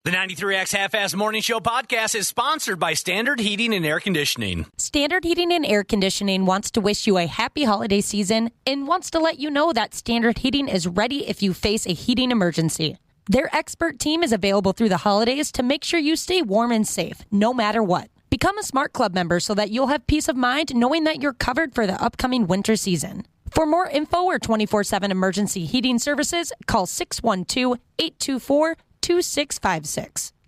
The 93X Half-Ass Morning Show podcast is sponsored by Standard Heating and Air Conditioning. Standard Heating and Air Conditioning wants to wish you a happy holiday season and wants to let you know that Standard Heating is ready if you face a heating emergency. Their expert team is available through the holidays to make sure you stay warm and safe, no matter what. Become a Smart Club member so that you'll have peace of mind knowing that you're covered for the upcoming winter season. For more info or 24/7 emergency heating services, call 612-824-2656.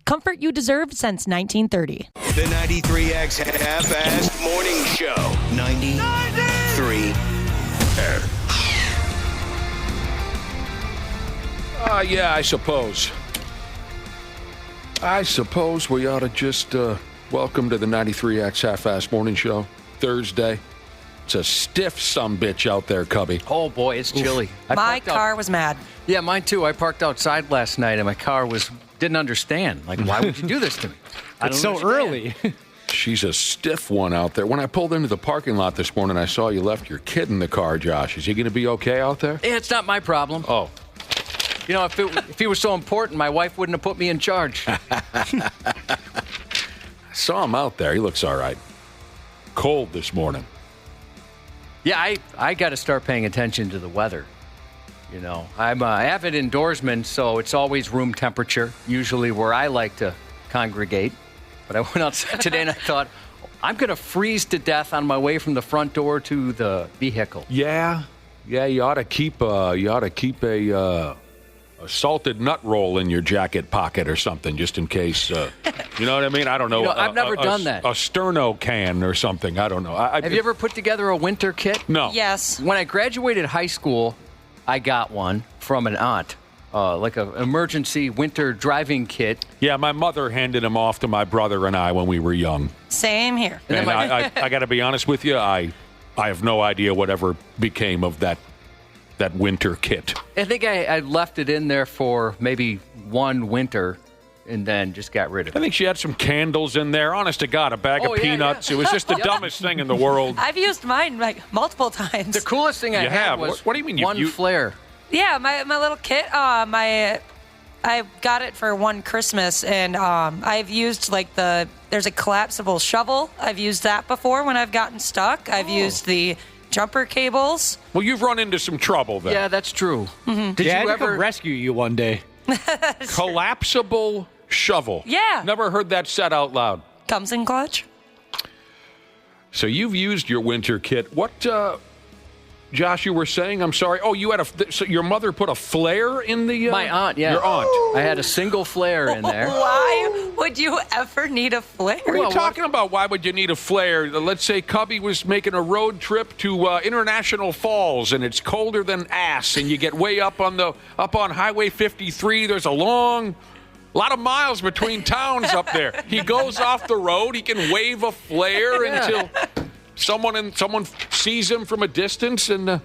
Comfort you deserve since 1930. The 93X Half-Ass Morning Show. 93. Yeah, I suppose. We ought to just welcome to the 93X Half-Ass Morning Show. Thursday. It's a stiff sumbitch out there, Cubby. Oh, boy, it's chilly. My car was mad. Yeah, mine too. I parked outside last night, and my car didn't understand. Like, why would you do this to me? It's so early. She's a stiff one out there. When I pulled into the parking lot this morning, I saw you left your kid in the car, Josh. Is he going to be okay out there? Yeah, it's not my problem. Oh. You know, if he was so important, my wife wouldn't have put me in charge. I saw him out there. He looks all right. Cold this morning. Yeah, I got to start paying attention to the weather. You know, I'm an avid indoorsman, so it's always room temperature, usually where I like to congregate. But I went outside today and I thought, I'm going to freeze to death on my way from the front door to the vehicle. Yeah, you ought to keep a salted nut roll in your jacket pocket or something, just in case. You know what I mean? I don't know. I've never done that. A Sterno can or something. I don't know. Have you ever put together a winter kit? No. Yes. When I graduated high school, I got one from an aunt, like an emergency winter driving kit. Yeah, my mother handed them off to my brother and I when we were young. Same here. And I got to be honest with you, I have no idea whatever became of that winter kit. I think I left it in there for maybe one winter and then just got rid of it. I think she had some candles in there. Honest to God, a bag of peanuts. Yeah. It was just the dumbest thing in the world. I've used mine like multiple times. The coolest thing I had was what do you mean one flare. Yeah, my little kit. I got it for one Christmas, and I've used there's a collapsible shovel. I've used that before when I've gotten stuck. I've used the jumper cables. Well, you've run into some trouble then. Yeah, that's true. Mm-hmm. Did you ever rescue you one day? Collapsible shovel. Yeah. Never heard that said out loud. Comes in clutch. So you've used your winter kit. What, Josh, you were saying? I'm sorry. Oh, you had so your mother put a flare in the... My aunt, yeah. Your aunt. I had a single flare in there. Why would you ever need a flare? What are you talking about? Why would you need a flare? Let's say Cubby was making a road trip to International Falls, and it's colder than ass, and you get way up on Highway 53. There's a lot of miles between towns up there. He goes off the road. He can wave a flare until someone sees him from a distance, and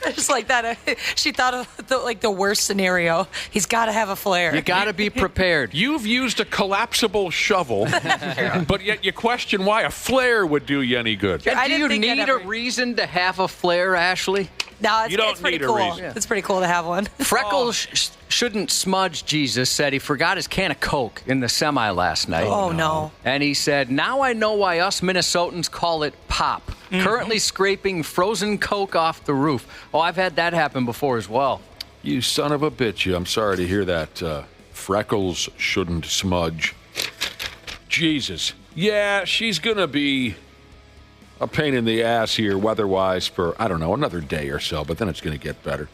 just like that. She thought of the worst scenario. He's got to have a flare. You got to be prepared. You've used a collapsible shovel, but yet you question why a flare would do you any good. Do you need a reason to have a flare, Ashley? No, you don't it's pretty need a cool. reason. It's pretty cool to have one. Freckles shouldn't smudge. Jesus said he forgot his can of Coke in the semi last night. Oh, no. And he said, now I know why us Minnesotans call it pop. Mm-hmm. Currently scraping frozen Coke off the roof. Oh, I've had that happen before as well. You son of a bitch. I'm sorry to hear that. Freckles shouldn't smudge. Jesus. Yeah, she's going to be a pain in the ass here weather-wise for, I don't know, another day or so, but then it's going to get better.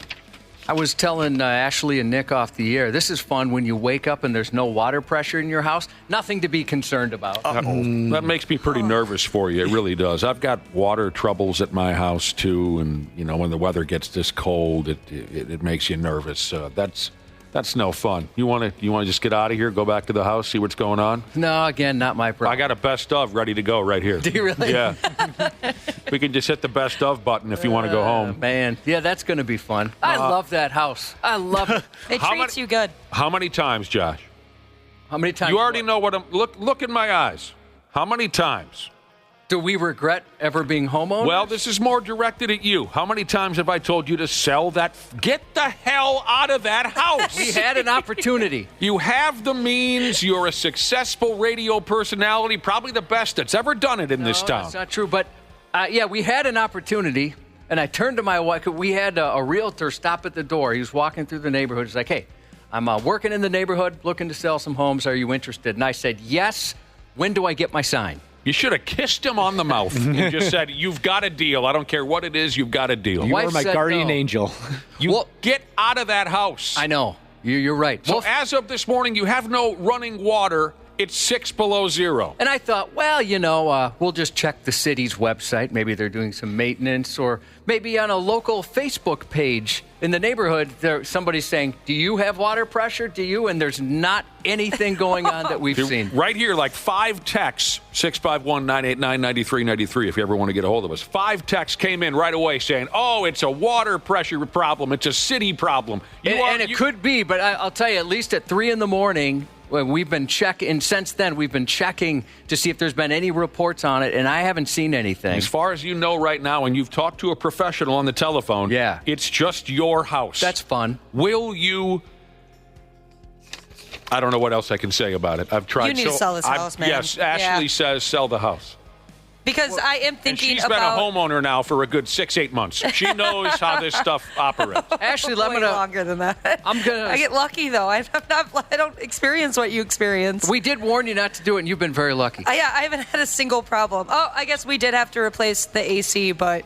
I was telling Ashley and Nick off the air, this is fun when you wake up and there's no water pressure in your house. Nothing to be concerned about. That makes me pretty nervous for you. It really does. I've got water troubles at my house, too, and, you know, when the weather gets this cold, it makes you nervous. That's no fun. You want to just get out of here, go back to the house, see what's going on? No, again, not my problem. I got a best of ready to go right here. Do you really? Yeah. We can just hit the best of button if you want to go home. Man, yeah, that's going to be fun. I love that house. I love it. It treats you good. How many times, Josh? How many times? You already know what I'm... Look in my eyes. How many times Do we regret ever being homeowners? Well, this is more directed at you. How many times have I told you to sell that? Get the hell out of that house. We had an opportunity. You have the means. You're a successful radio personality, probably the best that's ever done it in this town. That's not true. But, we had an opportunity, and I turned to my wife. We had a realtor stop at the door. He was walking through the neighborhood. He's like, hey, I'm working in the neighborhood, looking to sell some homes. Are you interested? And I said, yes. When do I get my sign? You should have kissed him on the mouth and just said, you've got a deal. I don't care what it is, you've got a deal. You are my guardian angel. Get out of that house. I know. You're right. So as of this morning, you have no running water. It's 6 below zero. And I thought, well, we'll just check the city's website. Maybe they're doing some maintenance, or maybe on a local Facebook page in the neighborhood, somebody's saying, do you have water pressure? Do you? And there's not anything going on that we've seen. Right here, like 5 texts, 651-989-9393, if you ever want to get a hold of us. 5 texts came in right away saying, oh, it's a water pressure problem. It's a city problem. It could be, but I'll tell you, at least at 3 in the morning, we've been checking, and since then, we've been checking to see if there's been any reports on it, and I haven't seen anything. As far as you know right now, and you've talked to a professional on the telephone, it's just your house. That's fun. Will you... I don't know what else I can say about it. I've tried. You need to sell this house, man. Yes, Ashley says sell the house. Because I am thinking she's been a homeowner now for a good 6-8 months. She knows how this stuff operates. Ashley, let me know. Longer than that. I get lucky though. I don't experience what you experience. We did warn you not to do it, and you've been very lucky. I haven't had a single problem. Oh, I guess we did have to replace the AC, but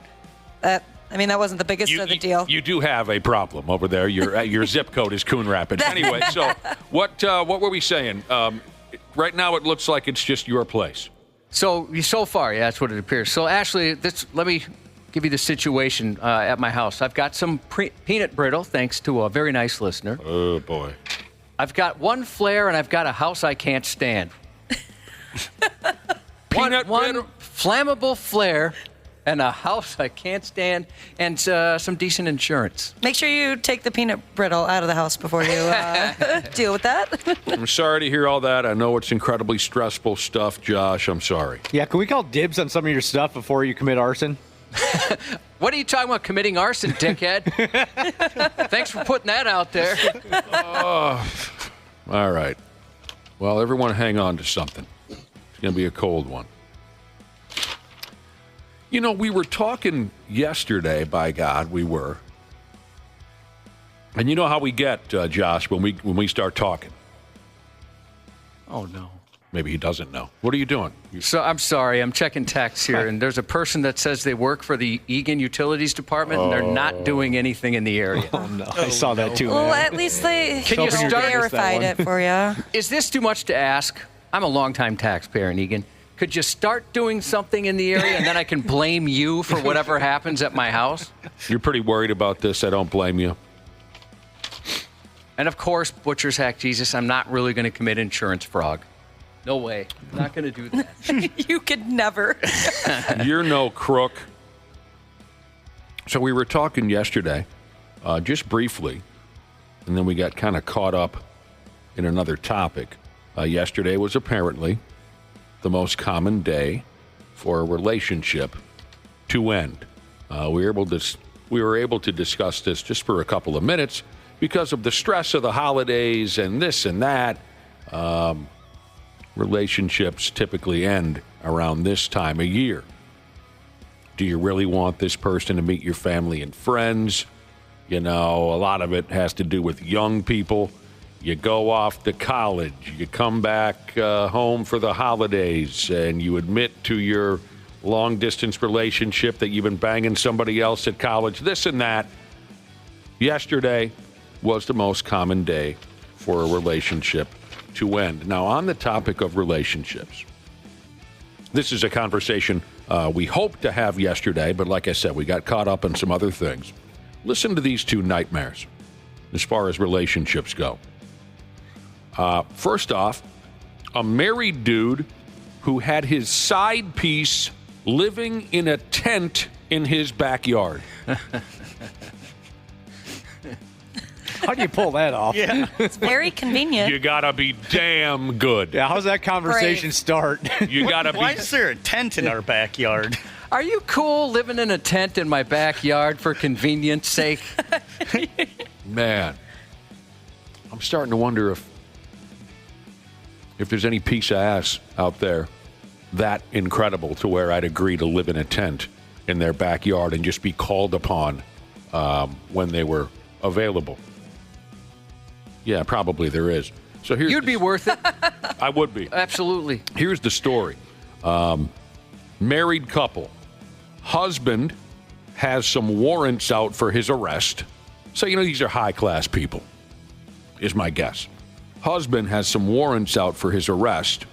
that wasn't the biggest of the deal. You do have a problem over there. Your zip code is Coon Rapids. Anyway, so what were we saying? Right now, it looks like it's just your place. So far, that's what it appears. So, Ashley, let me give you the situation at my house. I've got some peanut brittle, thanks to a very nice listener. Oh, boy. I've got one flare, and I've got a house I can't stand. one flammable flare, and a house I can't stand, and some decent insurance. Make sure you take the peanut brittle out of the house before you deal with that. I'm sorry to hear all that. I know it's incredibly stressful stuff, Josh. I'm sorry. Yeah, can we call dibs on some of your stuff before you commit arson? What are you talking about, committing arson, dickhead? Thanks for putting that out there. All right. Well, everyone hang on to something. It's going to be a cold one. You know, we were talking yesterday, by God, we were. And you know how we get, Josh, when we start talking. Oh, no. Maybe he doesn't know. What are you doing? So I'm sorry. I'm checking texts here, and there's a person that says they work for the Eagan Utilities Department, and they're not doing anything in the area. Oh, no. I saw that, too, Well, man. at least they verified verified it for you. Is this too much to ask? I'm a longtime taxpayer in Eagan. Could you start doing something in the area, and then I can blame you for whatever happens at my house? You're pretty worried about this. I don't blame you. And, of course, Butcher's Hack Jesus, I'm not really going to commit insurance fraud. No way. I'm not going to do that. You could never. You're no crook. So we were talking yesterday, just briefly, and then we got kind of caught up in another topic. Yesterday was apparently the most common day for a relationship to end. We were able to discuss this just for a couple of minutes because of the stress of the holidays and this and that. Relationships typically end around this time of year. Do you really want this person to meet your family and friends? You know, a lot of it has to do with young people. You go off to college, you come back home for the holidays, and you admit to your long-distance relationship that you've been banging somebody else at college, this and that. Yesterday was the most common day for a relationship to end. Now, on the topic of relationships, this is a conversation we hoped to have yesterday, but like I said, we got caught up in some other things. Listen to these two nightmares as far as relationships go. First off, a married dude who had his side piece living in a tent in his backyard. How do you pull that off? Yeah. It's very convenient. You gotta be damn good. Yeah, how's that conversation start? You gotta Why be. is there a tent in our backyard? Are you cool living in a tent in my backyard for convenience sake? Man, I'm starting to wonder if there's any piece of ass out there that incredible to where I'd agree to live in a tent in their backyard and just be called upon when they were available. Yeah, probably there is. So here's You'd be worth it. I would be. Absolutely. Here's the story. Married couple. Husband has some warrants out for his arrest. So, these are high-class people, is my guess. Husband has some warrants out for his arrest.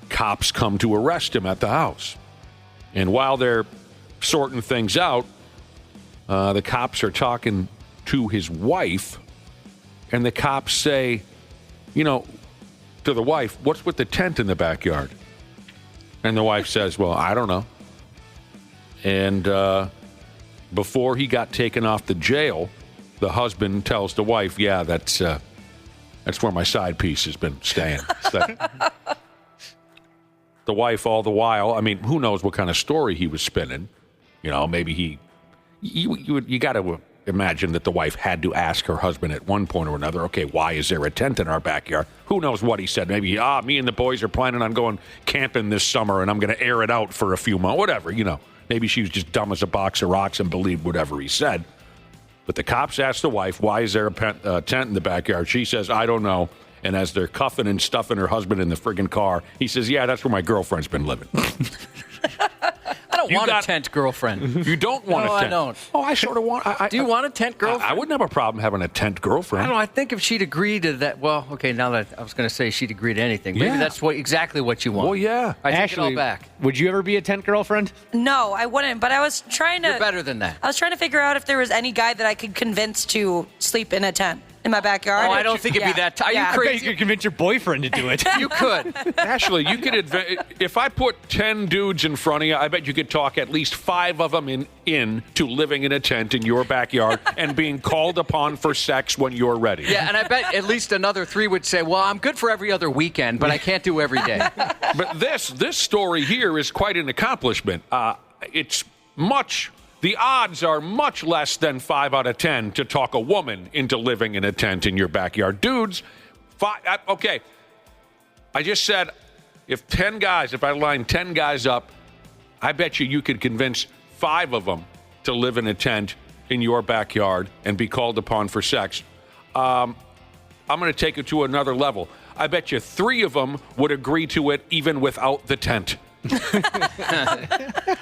Cops come to arrest him at the house. And while they're sorting things out, the cops are talking to his wife, and the cops say, to the wife, what's with the tent in the backyard? And the wife says, well, I don't know. And before he got taken off the jail, the husband tells the wife, yeah, that's where my side piece has been staying. The wife, all the while, who knows what kind of story he was spinning. Maybe you got to imagine that the wife had to ask her husband at one point or another, okay, why is there a tent in our backyard? Who knows what he said? Maybe, me and the boys are planning on going camping this summer, and I'm going to air it out for a few months, whatever, Maybe she was just dumb as a box of rocks and believed whatever he said. But the cops asked the wife, why is there a tent in the backyard? She says, I don't know. And as they're cuffing and stuffing her husband in the friggin' car, he says, yeah, that's where my girlfriend's been living. I don't want a tent girlfriend. You don't want a tent? I don't. Oh, I sort of want... Do you want a tent girlfriend? I wouldn't have a problem having a tent girlfriend. I don't know. I think if she'd agree to that... Well, okay, now that I was going to say she'd agree to anything. Maybe that's exactly what you want. Well, yeah. I take Ashley, it all back. Would you ever be a tent girlfriend? No, I wouldn't. But I was trying to... You're better than that. I was trying to figure out if there was any guy that I could convince to sleep in a tent in my backyard. Oh, I don't think it'd be that... Are you I bet crazy? you could convince your boyfriend to do it. You could. Ashley, you could if I put 10 dudes in front of you, I bet you could talk at least 5 of them in to living in a tent in your backyard and being called upon for sex when you're ready. Yeah, and I bet at least another 3 would say, well, I'm good for every other weekend, but I can't do every day. But this story here is quite an accomplishment. The odds are much less than 5 out of 10 to talk a woman into living in a tent in your backyard. Dudes, okay. I just said if I line 10 guys up, I bet you could convince 5 of them to live in a tent in your backyard and be called upon for sex. I'm going to take it to another level. I bet you 3 of them would agree to it even without the tent.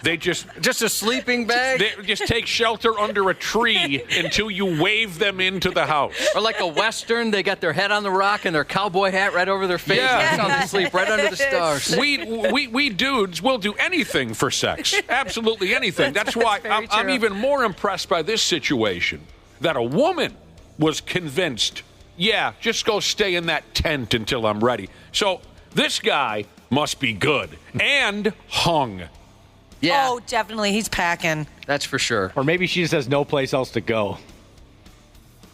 They just a sleeping bag? They just take shelter under a tree until you wave them into the house. Or like a Western, they got their head on the rock and their cowboy hat right over their face. Yeah. That's how they sleep, right under the stars. We dudes will do anything for sex. Absolutely anything. That's why I'm even more impressed by this situation, that a woman was convinced, yeah, just go stay in that tent until I'm ready. So this guy must be good and hung. Yeah. Oh, definitely. He's packing. That's for sure. Or maybe she just has no place else to go.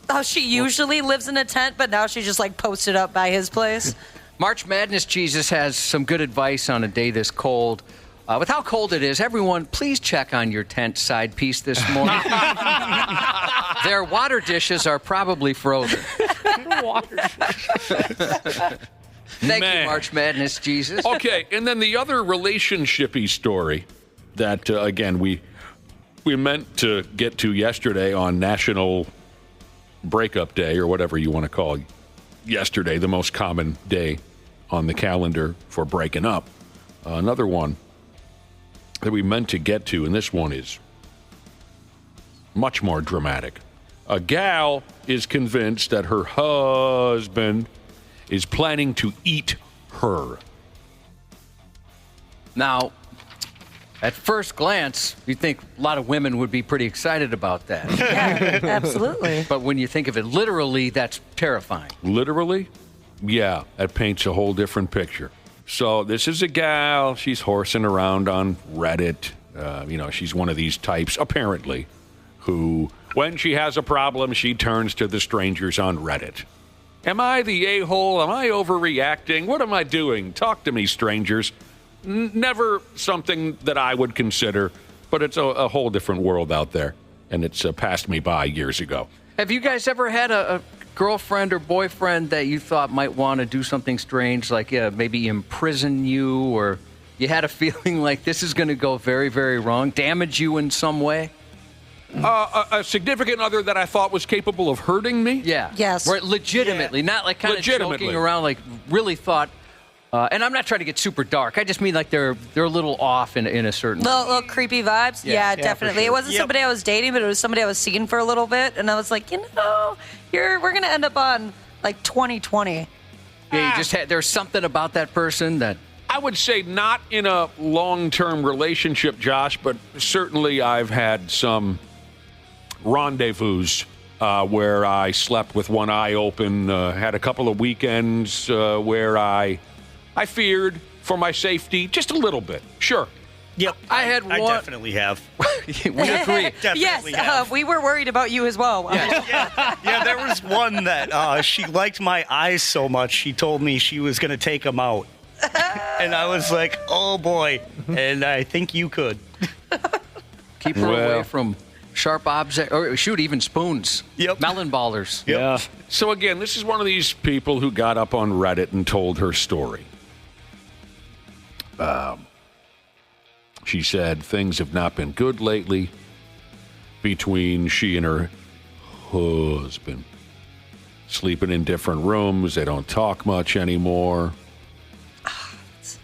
Oh, she usually lives in a tent, but now she just posted up by his place. March Madness Jesus has some good advice on a day this cold. With how cold it is, everyone, please check on your tent side piece this morning. Their water dishes are probably frozen. Thank you, March Madness Jesus. Okay, and then the other relationship-y story that, again, we meant to get to yesterday on National Breakup Day, or whatever you want to call yesterday, the most common day on the calendar for breaking up. Another one that we meant to get to, and this one is much more dramatic. A gal is convinced that her husband is planning to eat her. Now, at first glance, you'd think a lot of women would be pretty excited about that. Yeah, absolutely. But when you think of it literally, that's terrifying. Literally? Yeah, that paints a whole different picture. So this is a gal. She's horsing around on Reddit. She's one of these types, apparently, who When she has a problem, she turns to the strangers on Reddit. Am I the a-hole? Am I overreacting? What am I doing? Talk to me, strangers. Never something that I would consider, but it's a whole different world out there, and it's passed me by years ago. Have you guys ever had a girlfriend or boyfriend that you thought might want to do something strange, like maybe imprison you, or you had a feeling like this is going to go very, very wrong, damage you in some way? A significant other that I thought was capable of hurting me? Yeah. Yes. Right, legitimately, not like kind of joking around, like really thought. And I'm not trying to get super dark. I just mean like they're a little off in a certain way. Little creepy vibes. Yeah, definitely. sure. It wasn't somebody I was dating, but it was somebody I was seeing for a little bit, and I was like, we're gonna end up on like 2020. Yeah, you just there's something about that person that. I would say not in a long-term relationship, Josh, but certainly I've had some rendezvous where I slept with one eye open, had a couple of weekends where I feared for my safety just a little bit. Sure. Yep. I had one. I definitely have. We agree. Definitely have. We were worried about you as well. Yeah, there was one that she liked my eyes so much, she told me she was going to take them out. And I was like, oh, boy. And I think you could. Keep her away from sharp objects, or shoot, even spoons. Yep. Melon ballers. Yep. Yeah. So again, this is one of these people who got up on Reddit and told her story. She said things have not been good lately between she and her husband. Sleeping in different rooms. They don't talk much anymore.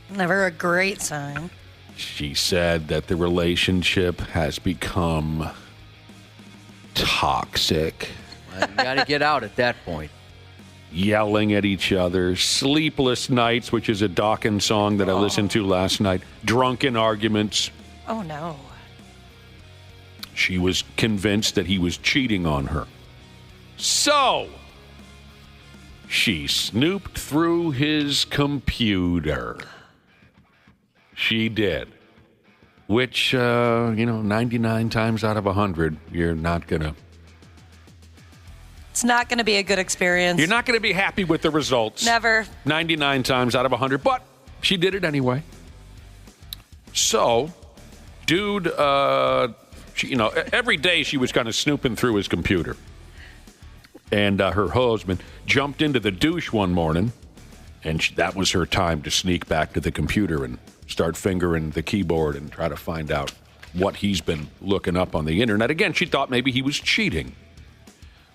Never a great sign. She said that the relationship has become toxic. Well, you got to get out at that point. Yelling at each other, sleepless nights, which is a Dawkins song that I listened to last night, drunken arguments. Oh, no. She was convinced that he was cheating on her. So, she snooped through his computer. She did. Which, 99 times out of 100, you're not going to... It's not going to be a good experience. You're not going to be happy with the results. Never. 99 times out of 100, but she did it anyway. So, dude, every day she was kind of snooping through his computer. And her husband jumped into the douche one morning, and that was her time to sneak back to the computer and start fingering the keyboard and try to find out what he's been looking up on the internet. Again, she thought maybe he was cheating.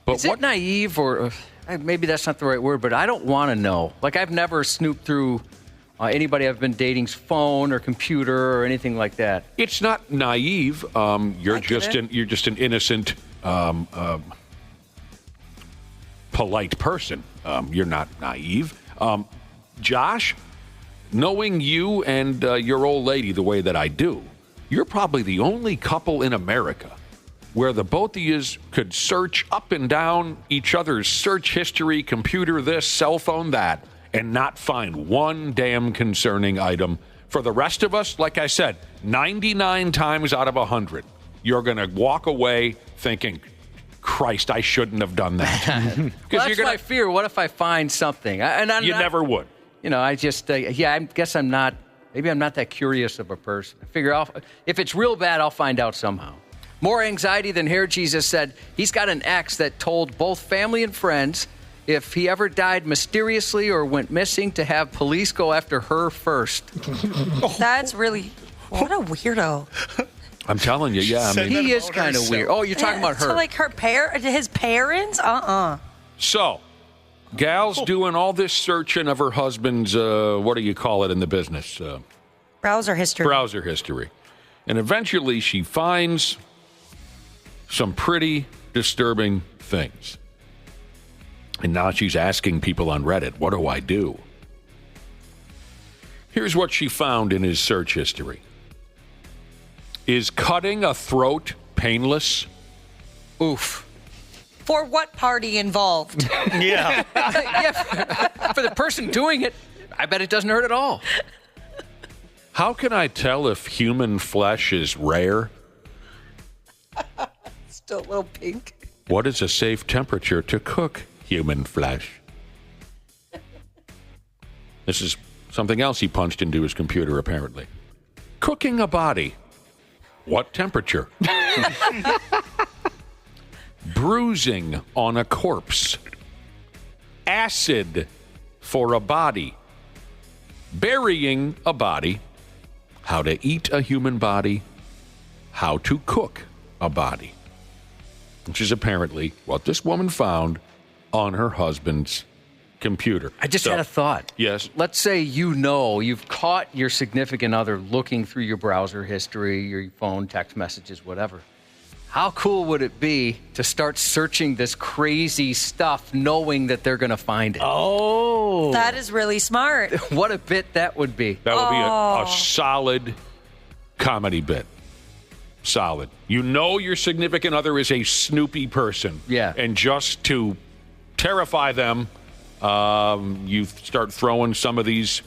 But Is it naive, or maybe that's not the right word, but I don't want to know. Like, I've never snooped through anybody I've been dating's phone or computer or anything like that. It's not naive. You're just an innocent, polite person. You're not naive. Josh, knowing you and your old lady the way that I do, you're probably the only couple in America where the both of you could search up and down each other's search history, computer this, cell phone that, and not find one damn concerning item. For the rest of us, like I said, 99 times out of 100, you're going to walk away thinking, Christ, I shouldn't have done that. Well, that's my fear. What if I find something? You never would. I just, I guess I'm not that curious of a person. I figure if it's real bad, I'll find out somehow. More anxiety than Hair Jesus said he's got an ex that told both family and friends if he ever died mysteriously or went missing to have police go after her first. That's really... What a weirdo. I'm telling you, yeah. He is kind of weird. Oh, you're talking about her. So, like, his parents? So, gal's doing all this searching of her husband's, what do you call it in the business? Browser history. And eventually she finds some pretty disturbing things. And now she's asking people on Reddit, what do I do? Here's what she found in his search history. Is cutting a throat painless? Oof. For what party involved? Yeah. For the person doing it, I bet it doesn't hurt at all. How can I tell if human flesh is rare? Still a little pink. What is a safe temperature to cook human flesh? This is something else he punched into his computer, apparently. Cooking a body. What temperature? Bruising on a corpse. Acid for a body. Burying a body. How to eat a human body. How to cook a body. Which is apparently what this woman found on her husband's computer. I just had a thought. Yes. Let's say you've caught your significant other looking through your browser history, your phone, text messages, whatever. How cool would it be to start searching this crazy stuff knowing that they're going to find it? Oh. That is really smart. What a bit that would be. That would be a solid comedy bit. Solid. You know your significant other is a snoopy person. Yeah. And just to terrify them, you start throwing some of these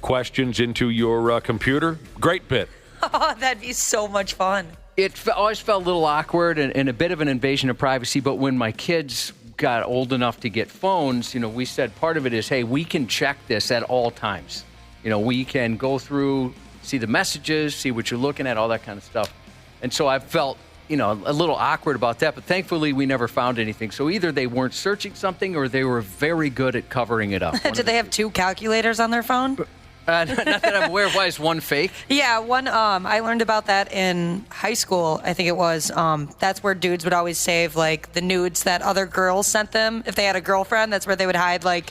questions into your computer. Great bit. Oh, that'd be so much fun. It always felt a little awkward and a bit of an invasion of privacy, but when my kids got old enough to get phones, we said part of it is, hey, we can check this at all times. We can go through, see the messages, see what you're looking at, all that kind of stuff. And so I felt, a little awkward about that, but thankfully we never found anything. So either they weren't searching something or they were very good at covering it up. Did they have 2 calculators on their phone? Not that I'm aware of. Why is one fake? Yeah, one. I learned about that in high school. I think it was. That's where dudes would always save like the nudes that other girls sent them. If they had a girlfriend, that's where they would hide like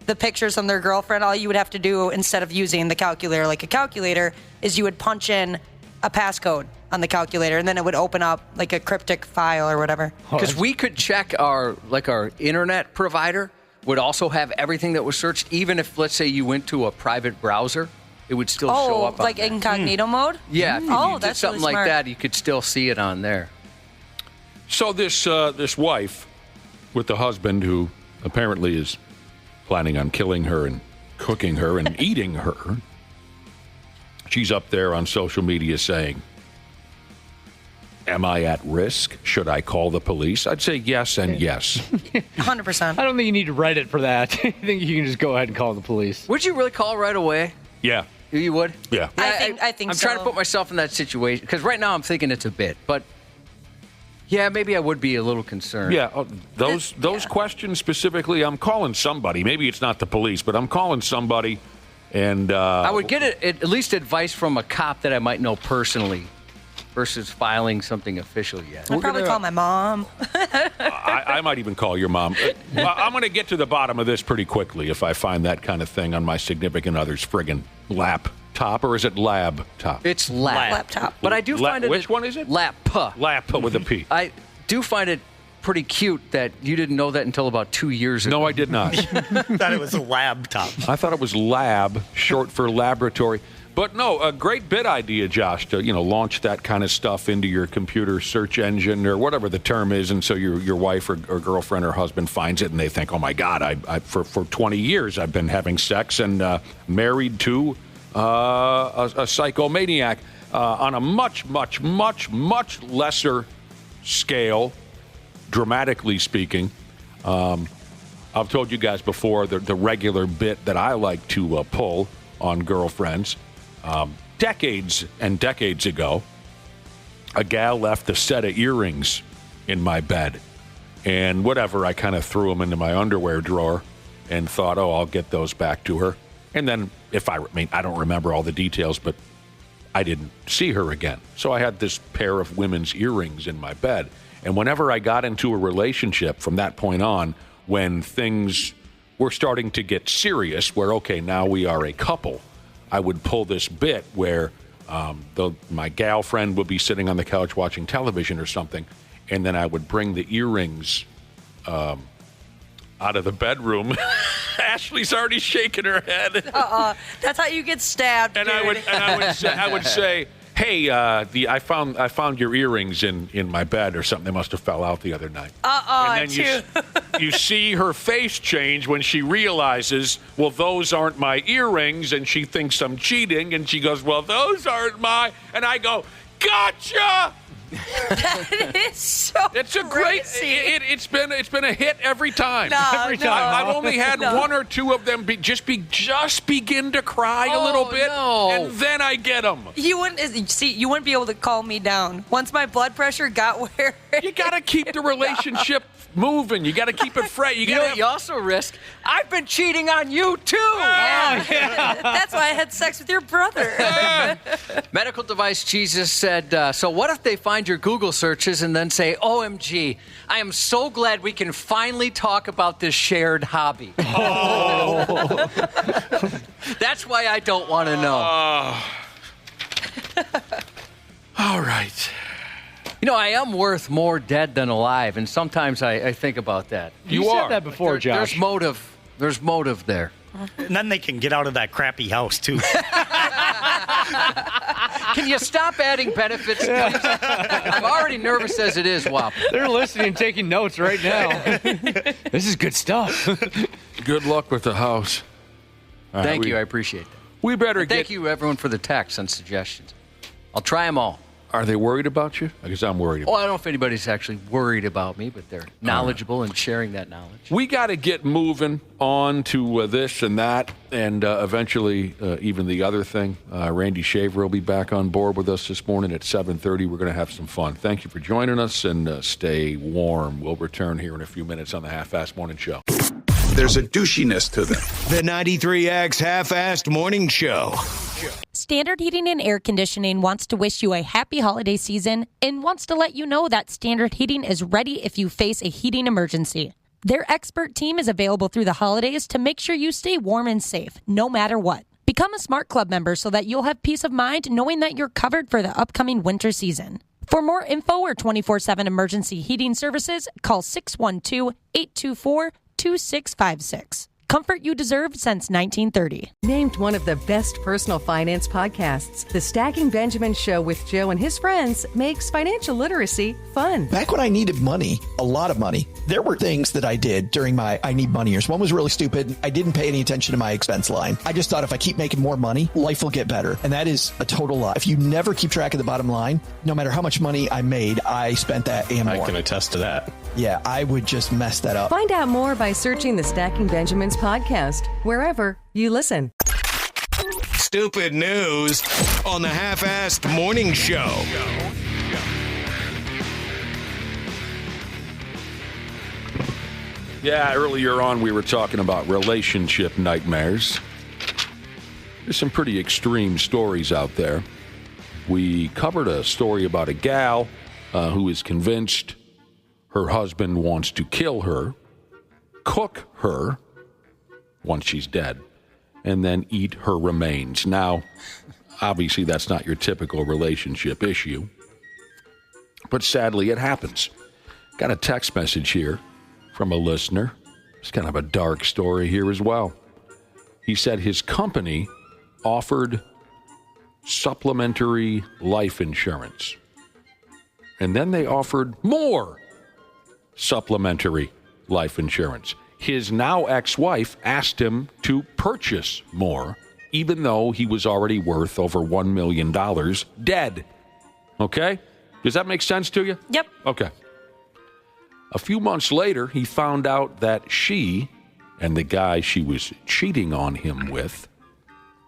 the pictures from their girlfriend. All you would have to do instead of using the calculator like a calculator is you would punch in a passcode on the calculator, and then it would open up like a cryptic file or whatever. Because we could check our internet provider would also have everything that was searched, even if, let's say, you went to a private browser, it would still show up on like there. incognito mode? Yeah, if you did that's something really like smart. that, you could still see it on there. So this wife with the husband who apparently is planning on killing her and cooking her and eating her, she's up there on social media saying, am I at risk? Should I call the police? I'd say yes and yes. 100%. I don't think you need Reddit for that. I think you can just go ahead and call the police. Would you really call right away? Yeah. You would? Yeah. I think I'm so. trying to put myself in that situation, because right now I'm thinking it's a bit, but yeah, maybe I would be a little concerned. Yeah, those questions specifically, I'm calling somebody. Maybe it's not the police, but I'm calling somebody, and I would get at least advice from a cop that I might know personally versus filing something official yet. I'd probably call my mom. I might even call your mom. I'm going to get to the bottom of this pretty quickly if I find that kind of thing on my significant other's friggin' laptop, or is it laptop? It's Laptop. But I do find it... Which one is it? Lap with a P. I do find it pretty cute that you didn't know that until about 2 years ago. No, I did not. Thought it was a laptop. I thought it was lab, short for laboratory. But no, a great bit idea, Josh, to launch that kind of stuff into your computer search engine or whatever the term is, and so your wife or girlfriend or husband finds it and they think, oh my God, I for 20 years I've been having sex and married to a psychomaniac on a much, much, much, much lesser scale, dramatically speaking. I've told you guys before the regular bit that I like to pull on girlfriends. Decades and decades ago, a gal left a set of earrings in my bed. And whatever, I kind of threw them into my underwear drawer and thought, oh, I'll get those back to her. And then I don't remember all the details, but I didn't see her again. So I had this pair of women's earrings in my bed. And whenever I got into a relationship from that point on, when things were starting to get serious, where, okay, now we are a couple, I would pull this bit where my gal friend would be sitting on the couch watching television or something, and then I would bring the earrings out of the bedroom. Ashley's already shaking her head. That's how you get stabbed. And dude. I would say, hey, I found your earrings in my bed or something. They must have fell out the other night. And then you see her face change when she realizes, well, those aren't my earrings, and she thinks I'm cheating, and she goes, well, those aren't my. And I go, gotcha. That is so It's a crazy. It's been a hit every time. Every time. I've only had one or two of them just begin to cry a little bit, and then I get them. You wouldn't be able to calm me down. Once my blood pressure got where You got to keep the relationship moving. You got to keep it fresh. You know what you also risk? I've been cheating on you, too. That's why I had sex with your brother. Medical Device Jesus said, so what if they find your Google searches and then say, OMG, I am so glad we can finally talk about this shared hobby. Oh. That's why I don't want to know. All right. You know, I am worth more dead than alive, and sometimes I think about that. You said that before, Josh. There's motive there. And then they can get out of that crappy house, too. Can you stop adding benefits, please? I'm already nervous as it is, Wop. They're listening and taking notes right now. This is good stuff. Good luck with the house. Thank you. I appreciate that. We better Thank you, everyone, for the texts and suggestions. I'll try them all. Are they worried about you? Because I'm worried about I don't know if anybody's actually worried about me, but they're knowledgeable and sharing that knowledge. We got to get moving on to this and that, and eventually even the other thing. Randy Shaver will be back on board with us this morning at 7:30. We're going to have some fun. Thank you for joining us, and stay warm. We'll return here in a few minutes on the Half-Assed Morning Show. There's a douchiness to them. The 93X Half-Assed Morning Show. Standard Heating and Air Conditioning wants to wish you a happy holiday season and wants to let you know that Standard Heating is ready if you face a heating emergency. Their expert team is available through the holidays to make sure you stay warm and safe, no matter what. Become a Smart Club member so that you'll have peace of mind knowing that you're covered for the upcoming winter season. For more info or 24/7 emergency heating services, call 612-824-2656. Comfort you deserve since 1930. Named one of the best personal finance podcasts, The Stacking Benjamin Show with Joe and his friends makes financial literacy fun. Back when I needed money, a lot of money, there were things that I did during my I need money years. One was really stupid. I didn't pay any attention to my expense line. I just thought if I keep making more money, life will get better. And that is a total lie. If you never keep track of the bottom line, no matter how much money I made, I spent that and more. I can attest to that. Yeah, I would just mess that up. Find out more by searching the Stacking Benjamins podcast, wherever you listen. Stupid news on the Half-Assed Morning Show. Yeah, earlier on we were talking about relationship nightmares. There's some pretty extreme stories out there. We covered a story about a gal who is convinced her husband wants to kill her, cook her once she's dead, and then eat her remains. Now, obviously that's not your typical relationship issue, but sadly it happens. Got a text message here from a listener. It's kind of a dark story here as well. He said his company offered supplementary life insurance, and then they offered more supplementary life insurance. His now ex-wife asked him to purchase more, even though he was already worth over $1 million dead. Okay? Does that make sense to you? Yep. Okay. A few months later, he found out that she and the guy she was cheating on him with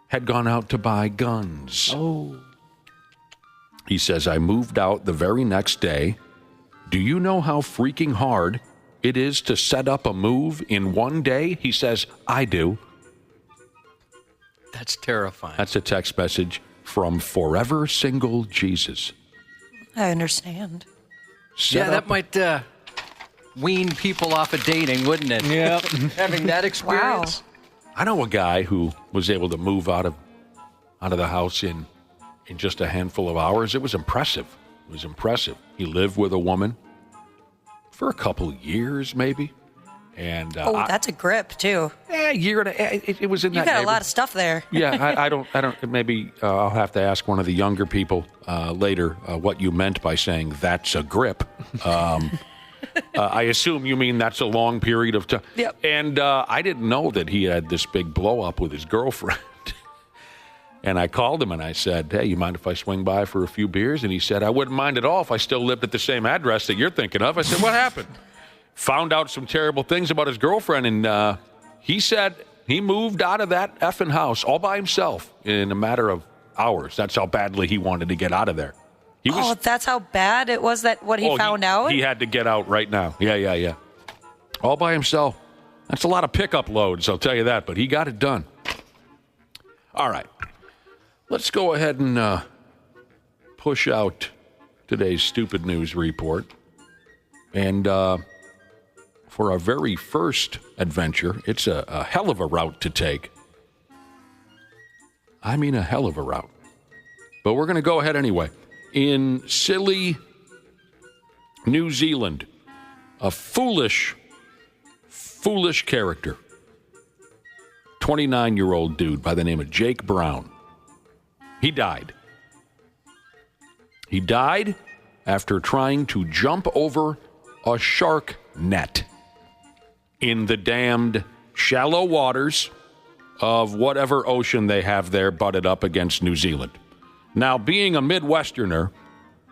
had gone out to buy guns. Oh. He says, I moved out the very next day. Do you know how freaking hard it is to set up a move in one day? He says, I do. That's terrifying. That's a text message from Forever Single Jesus. I understand. That might wean people off of dating, wouldn't it? Yeah. Having that experience. Wow. I know a guy who was able to move out of the house in just a handful of hours. It was impressive. It was impressive. He lived with a woman for a couple of years, maybe. And that's a grip too. A year and it was in that. You got a lot of stuff there. Yeah, I don't. Maybe I'll have to ask one of the younger people later what you meant by saying that's a grip. I assume you mean that's a long period of time. Yep. And I didn't know that he had this big blow up with his girlfriend. And I called him and I said, hey, you mind if I swing by for a few beers? And he said, I wouldn't mind at all if I still lived at the same address that you're thinking of. I said, what happened? Found out some terrible things about his girlfriend, and he said he moved out of that effing house all by himself in a matter of hours. That's how badly he wanted to get out of there. That's how bad it was that what he found out? He had to get out right now. Yeah. All by himself. That's a lot of pickup loads, I'll tell you that, but he got it done. All right. Let's go ahead and push out today's stupid news report. And for our very first adventure, it's a hell of a route to take. I mean a hell of a route. But we're going to go ahead anyway. In silly New Zealand, a foolish character, 29-year-old dude by the name of Jake Brown. He died. He died after trying to jump over a shark net in the damned shallow waters of whatever ocean they have there butted up against New Zealand. Now, being a Midwesterner,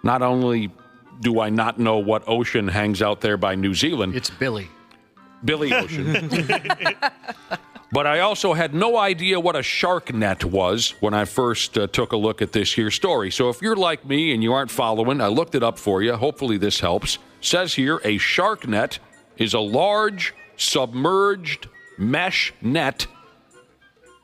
not only do I not know what ocean hangs out there by New Zealand. It's Billy Ocean. But I also had no idea what a shark net was when I first took a look at this here story. So if you're like me and you aren't following, I looked it up for you. Hopefully this helps. Says here, a shark net is a large submerged mesh net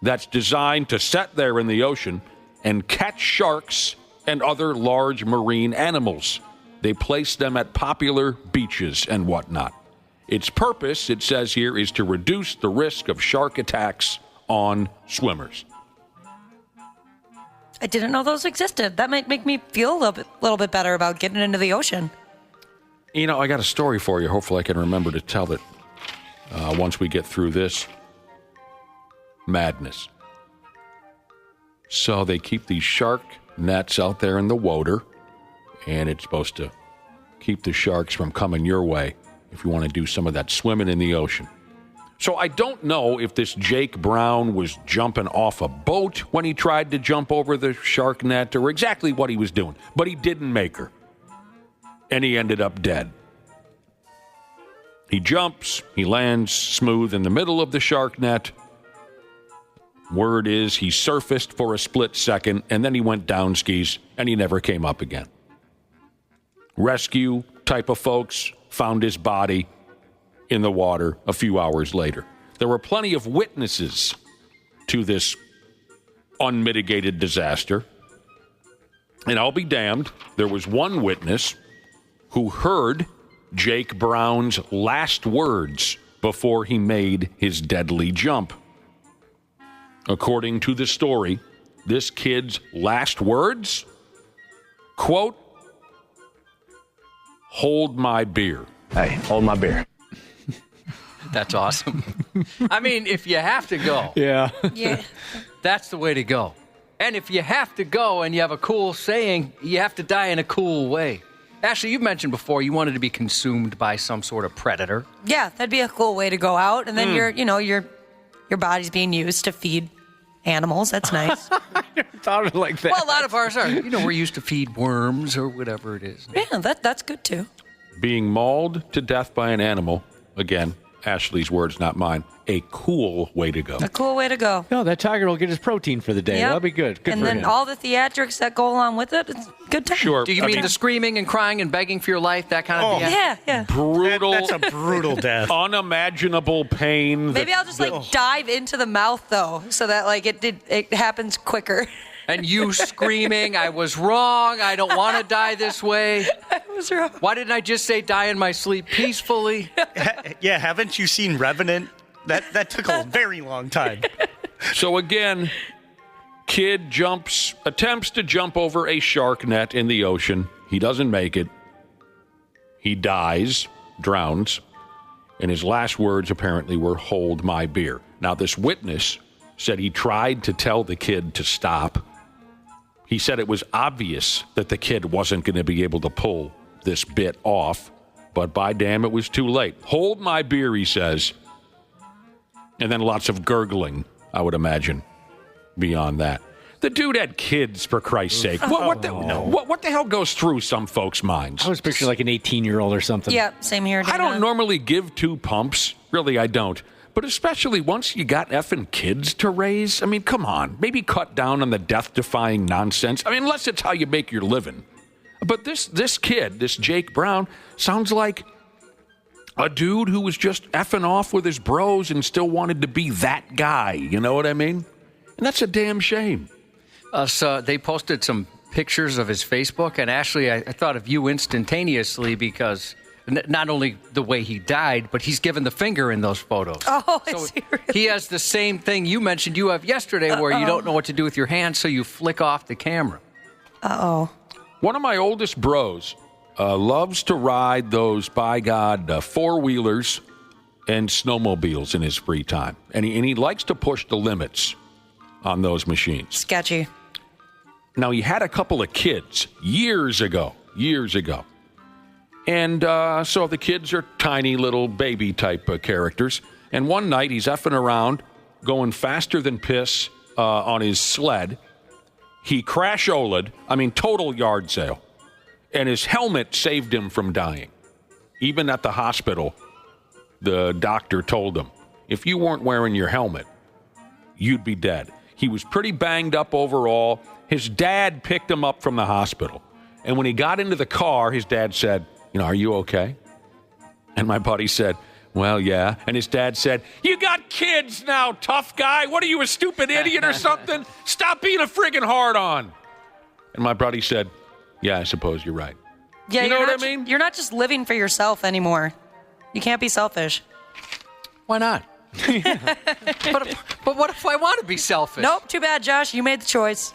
that's designed to set there in the ocean and catch sharks and other large marine animals. They place them at popular beaches and whatnot. Its purpose, it says here, is to reduce the risk of shark attacks on swimmers. I didn't know those existed. That might make me feel a little bit better about getting into the ocean. You know, I got a story for you. Hopefully I can remember to tell it once we get through this madness. So they keep these shark nets out there in the water, and it's supposed to keep the sharks from coming your way if you want to do some of that swimming in the ocean. So I don't know if this Jake Brown was jumping off a boat when he tried to jump over the shark net or exactly what he was doing, but he didn't make her, and he ended up dead. He jumps, he lands smooth in the middle of the shark net. Word is he surfaced for a split second, and then he went down skis, and he never came up again. Rescue type of folks found his body in the water a few hours later. There were plenty of witnesses to this unmitigated disaster. And I'll be damned, there was one witness who heard Jake Brown's last words before he made his deadly jump. According to the story, this kid's last words, quote, "Hold my beer." Hey, hold my beer. That's awesome. I mean, if you have to go, Yeah. that's the way to go. And if you have to go and you have a cool saying, you have to die in a cool way. Ashley, you mentioned before you wanted to be consumed by some sort of predator. Yeah, that'd be a cool way to go out, and then your body's being used to feed animals. That's nice. I never thought of it like that. Well, a lot of ours are. We're used to feed worms or whatever it is. Yeah, that's good too. Being mauled to death by an animal, again, Ashley's words, not mine, a cool way to go. A cool way to go. No, that tiger will get his protein for the day. Yep. That'll be good. Good and for then him. all the theatrics that go along with it, it's good time. Sure. Do you mean the screaming and crying and begging for your life, that kind of thing? Yeah. Brutal. That's a brutal death. Unimaginable pain. Maybe I'll just dive into the mouth though, so that it happens quicker. And you screaming, I was wrong, I don't want to die this way. I was wrong. Why didn't I just say die in my sleep peacefully? Yeah, haven't you seen Revenant? That took a very long time. So again, kid attempts to jump over a shark net in the ocean. He doesn't make it. He dies, drowns, and his last words apparently were, "Hold my beer." Now, this witness said he tried to tell the kid to stop. He said it was obvious that the kid wasn't going to be able to pull this bit off, but by damn, it was too late. "Hold my beer," he says. And then lots of gurgling, I would imagine, beyond that. The dude had kids, for Christ's sake. What the hell goes through some folks' minds? I was picturing like an 18-year-old or something. Yeah, same here. Dana. I don't normally give two pumps. Really, I don't. But especially once you got effing kids to raise, I mean, come on. Maybe cut down on the death-defying nonsense. I mean, unless it's how you make your living. But this kid, this Jake Brown, sounds like a dude who was just effing off with his bros and still wanted to be that guy. You know what I mean? And that's a damn shame. So they posted some pictures of his Facebook, and Ashley, I thought of you instantaneously because not only the way he died, but he's given the finger in those photos. Oh, so I see. He has the same thing you mentioned you have yesterday where you don't know what to do with your hands, so you flick off the camera. Uh-oh. One of my oldest bros loves to ride those, by God, four-wheelers and snowmobiles in his free time. And he likes to push the limits on those machines. Sketchy. Now, he had a couple of kids years ago. And so the kids are tiny little baby type of characters. And one night he's effing around, going faster than piss on his sled. He crash-oled, total yard sale. And his helmet saved him from dying. Even at the hospital, the doctor told him, if you weren't wearing your helmet, you'd be dead. He was pretty banged up overall. His dad picked him up from the hospital. And when he got into the car, his dad said, are you okay? And my buddy said, well, yeah. And his dad said, you got kids now, tough guy. What are you, a stupid idiot or something? Stop being a friggin' hard-on. And my buddy said, yeah, I suppose you're right. Yeah, you know what I mean? You're not just living for yourself anymore. You can't be selfish. Why not? But what if I want to be selfish? Nope, too bad, Josh. You made the choice.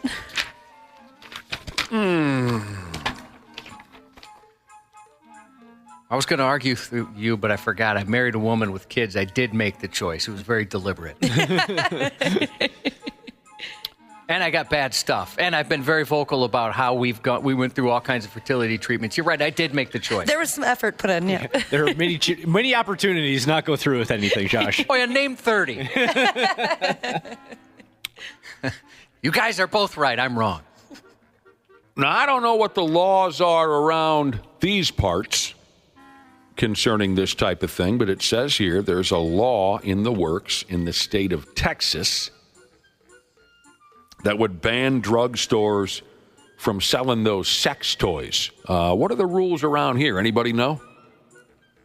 I was going to argue through you, but I forgot. I married a woman with kids. I did make the choice. It was very deliberate. And I got bad stuff. And I've been very vocal about how we went through all kinds of fertility treatments. You're right. I did make the choice. There was some effort put in, yeah. There are many opportunities not go through with anything, Josh. Oh, yeah, name 30. You guys are both right. I'm wrong. Now, I don't know what the laws are around these parts concerning this type of thing, but it says here there's a law in the works in the state of Texas that would ban drugstores from selling those sex toys. What are the rules around here? Anybody know?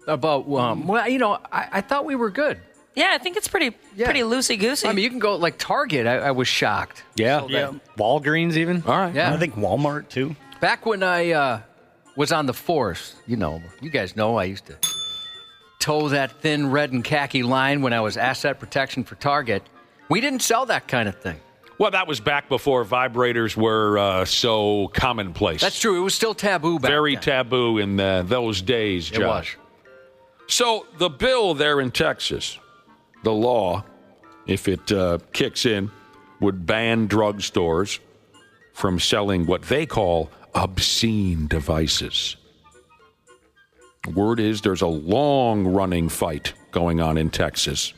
About, I thought we were good. Yeah, I think it's pretty loosey-goosey. I mean, you can go like Target. I was shocked. Yeah. Walgreens even. All right. Yeah. I think Walmart, too. Back when I was on the force, you guys know I used to toe that thin red and khaki line when I was asset protection for Target. We didn't sell that kind of thing. Well, that was back before vibrators were so commonplace. That's true. It was still taboo back Very then. taboo in those days, Josh. It was. So the bill there in Texas, the law, if it kicks in, would ban drugstores from selling what they call obscene devices. Word is there's a long-running fight going on in Texas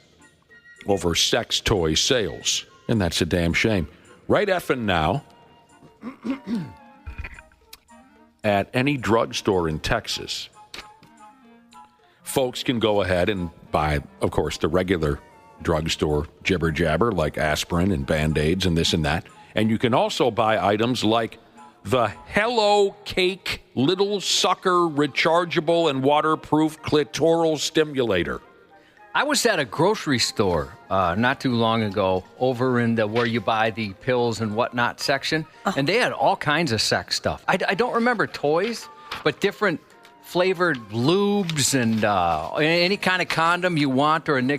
over sex toy sales. And that's a damn shame. Right effing now, at any drugstore in Texas, folks can go ahead and buy, of course, the regular drugstore jibber-jabber like aspirin and Band-Aids and this and that. And you can also buy items like the Hello Cake Little Sucker Rechargeable and Waterproof Clitoral Stimulator. I was at a grocery store not too long ago over in where you buy the pills and whatnot section, and they had all kinds of sex stuff. I don't remember toys, but different flavored lubes and any kind of condom you want, or in your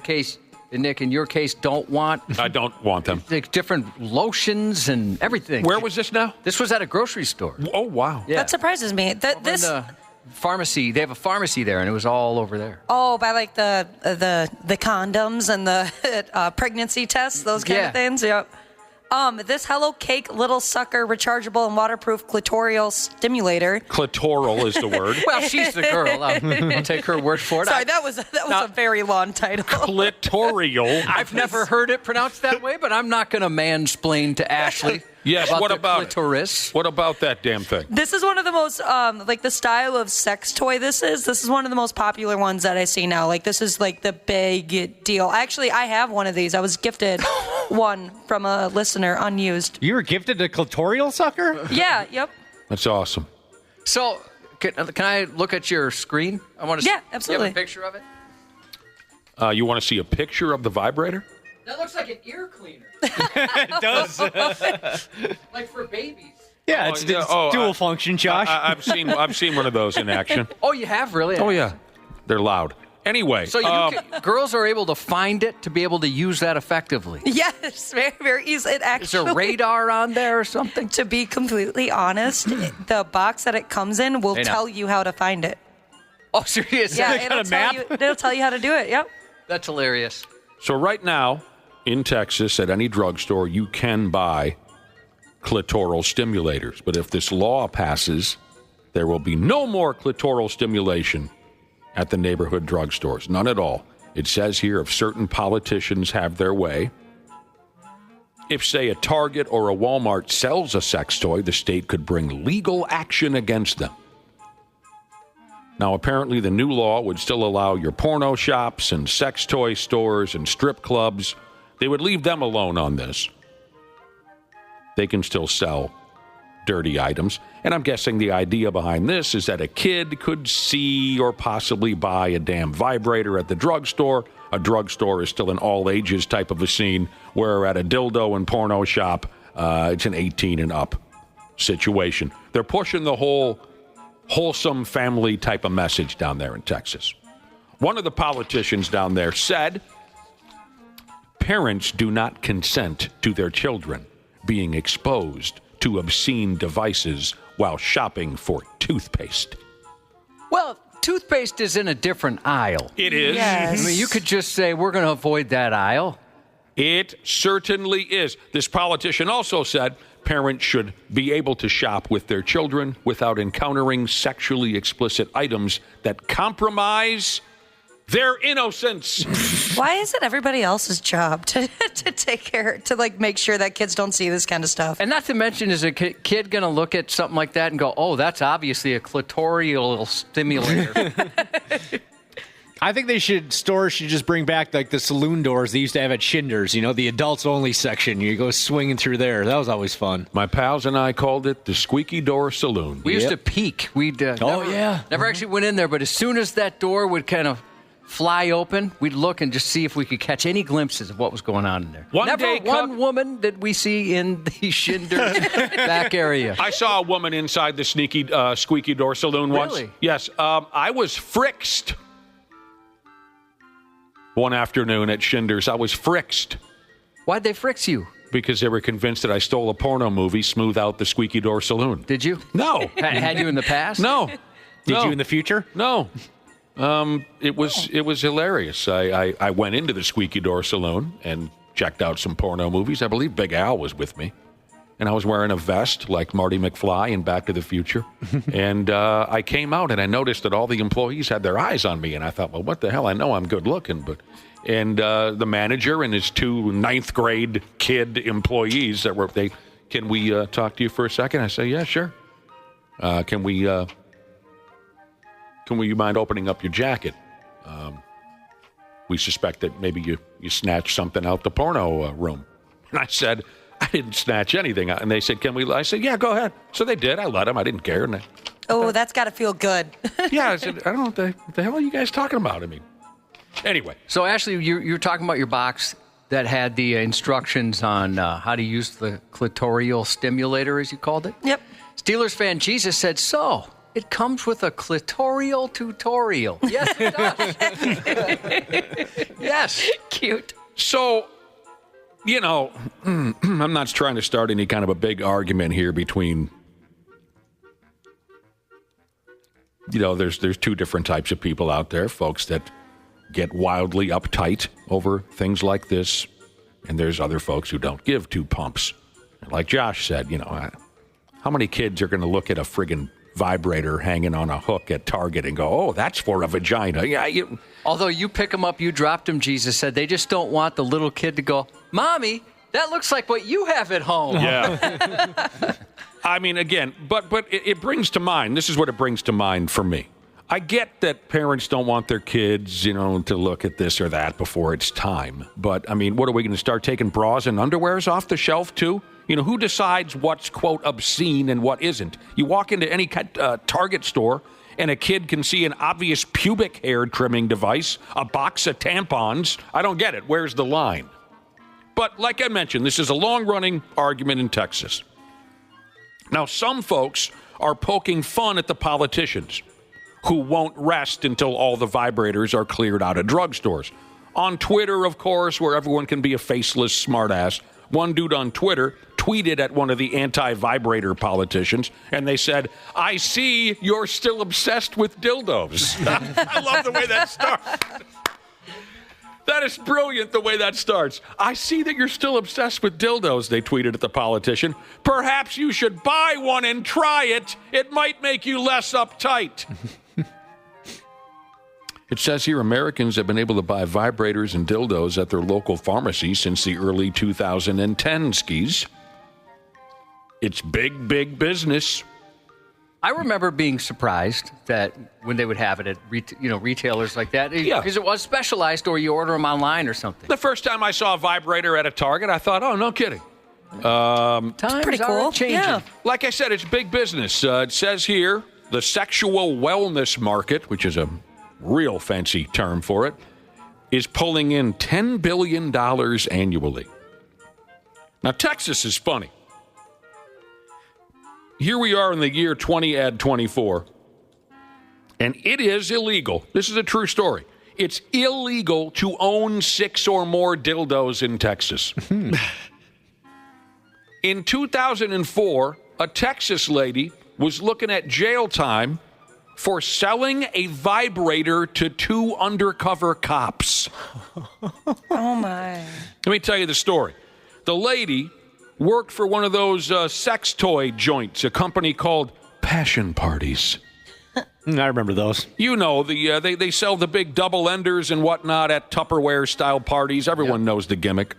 case, don't want. I don't want them. Different lotions and everything. Where was this now? This was at a grocery store. Oh, wow. Yeah. That surprises me. Pharmacy. They have a pharmacy there, and it was all over there. Oh, by like the condoms and the pregnancy tests, those kind of things. Yep. This Hello Cake Little Sucker rechargeable and waterproof clitoral stimulator. Clitoral is the word. Well, she's the girl. I'll take her word for it. Sorry, that was a very long title. Clitorial. I've never heard it pronounced that way, but I'm not going to mansplain to Ashley. Yes, about what the about clitoris? What about that damn thing? This is one of the most, like the style of sex toy this is one of the most popular ones that I see now. Like this is like the big deal. Actually, I have one of these. I was gifted one from a listener, unused. You were gifted a clitoral sucker? Yeah, yep. That's awesome. So, can I look at your screen? I want to. Yeah, absolutely. You have a picture of it? You want to see a picture of the vibrator? That looks like an ear cleaner. It does. Like for babies. Yeah, it's dual function, Josh. I've seen one of those in action. Oh, you have really? Oh yeah, they're loud. Anyway, so girls are able to find it to be able to use that effectively. Yes, very, very easy. It actually, is there radar on there or something? To be completely honest, the box that it comes in will tell you how to find it. Oh, seriously? Yeah, it'll tell you how to do it. Yep. That's hilarious. So right now, in Texas, at any drugstore, you can buy clitoral stimulators. But if this law passes, there will be no more clitoral stimulation at the neighborhood drugstores. None at all. It says here, if certain politicians have their way, if, say, a Target or a Walmart sells a sex toy, the state could bring legal action against them. Now, apparently, the new law would still allow your porno shops and sex toy stores and strip clubs. They would leave them alone on this. They can still sell dirty items. And I'm guessing the idea behind this is that a kid could see or possibly buy a damn vibrator at the drugstore. A drugstore is still an all-ages type of a scene, where at a dildo and porno shop, it's an 18 and up situation. They're pushing the whole wholesome family type of message down there in Texas. One of the politicians down there said, parents do not consent to their children being exposed to obscene devices while shopping for toothpaste. Well, toothpaste is in a different aisle. It is. Yes. I mean, you could just say, we're going to avoid that aisle. It certainly is. This politician also said parents should be able to shop with their children without encountering sexually explicit items that compromise their innocence. Why is it everybody else's job to take care, to like make sure that kids don't see this kind of stuff? And not to mention, is a kid going to look at something like that and go, oh, that's obviously a clitoral stimulator? I think stores should just bring back like the saloon doors they used to have at Schindler's, the adults only section. You go swinging through there. That was always fun. My pals and I called it the Squeaky Door Saloon. We used to peek. We'd never actually went in there, but as soon as that door would kind of fly open, we'd look and just see if we could catch any glimpses of what was going on in there. One woman did we see in the Schindler's back area. I saw a woman inside the Squeaky Door Saloon once. Really? Yes. I was frisked. One afternoon at Schindler's, I was frisked. Why'd they frix you? Because they were convinced that I stole a porno movie, Smooth Out the Squeaky Door Saloon. Did you? No. Had you in the past? No. Did you in the future? No. It was hilarious. I went into the Squeaky Door Saloon and checked out some porno movies. I believe Big Al was with me. And I was wearing a vest like Marty McFly in Back to the Future. And I came out and I noticed that all the employees had their eyes on me. And I thought, well, what the hell? I know I'm good looking. And the manager and his two ninth grade kid employees can we talk to you for a second? I say, yeah, sure. Can you mind opening up your jacket? We suspect that maybe you snatched something out the porno room. And I said, I didn't snatch anything. And they said, can we? I said, yeah, go ahead. So they did. I let them. I didn't care. That's got to feel good. Yeah, I said, I don't know what the hell are you guys talking about? I mean, anyway. So, Ashley, you're talking about your box that had the instructions on how to use the clitoral stimulator, as you called it? Yep. Steelers fan Jesus said, so it comes with a clitoral tutorial. Yes, it does. Yes. Cute. So, I'm not trying to start any kind of a big argument here between, there's two different types of people out there, folks that get wildly uptight over things like this, and there's other folks who don't give two pumps Like Josh said, how many kids are going to look at a friggin' vibrator hanging on a hook at Target and go, oh, that's for a vagina. Yeah. Although you pick them up, you dropped them, Jesus said. They just don't want the little kid to go, Mommy, that looks like what you have at home. Yeah. I mean, again, but it brings to mind, this is what it brings to mind for me. I get that parents don't want their kids, to look at this or that before it's time. But, I mean, what are we going to start taking bras and underwears off the shelf, too? Who decides what's, quote, obscene and what isn't? You walk into any Target store, and a kid can see an obvious pubic hair trimming device, a box of tampons. I don't get it. Where's the line? But, like I mentioned, this is a long-running argument in Texas. Now, some folks are poking fun at the politicians who won't rest until all the vibrators are cleared out of drugstores. On Twitter, of course, where everyone can be a faceless smartass, one dude on Twitter tweeted at one of the anti-vibrator politicians, and they said, I see you're still obsessed with dildos. I love the way that starts. That is brilliant, the way that starts. I see that you're still obsessed with dildos, they tweeted at the politician. Perhaps you should buy one and try it. It might make you less uptight. It says here Americans have been able to buy vibrators and dildos at their local pharmacy since the early 2010 skis. It's big, big business. I remember being surprised that when they would have it at retailers like that, because it was specialized, or you order them online or something. The first time I saw a vibrator at a Target, I thought, oh, no kidding. Times pretty cool. are changing. Yeah. Like I said, it's big business. It says here the sexual wellness market, which is a real fancy term for it, is pulling in $10 billion annually. Now, Texas is funny. Here we are in the year 2024, and it is illegal. This is a true story. It's illegal to own 6 or more dildos in Texas. In 2004, a Texas lady was looking at jail time for selling a vibrator to 2 undercover cops. Oh, my. Let me tell you the story. The lady worked for one of those sex toy joints, a company called Passion Parties. I remember those. They sell the big double enders and whatnot at Tupperware-style parties. Everyone knows the gimmick.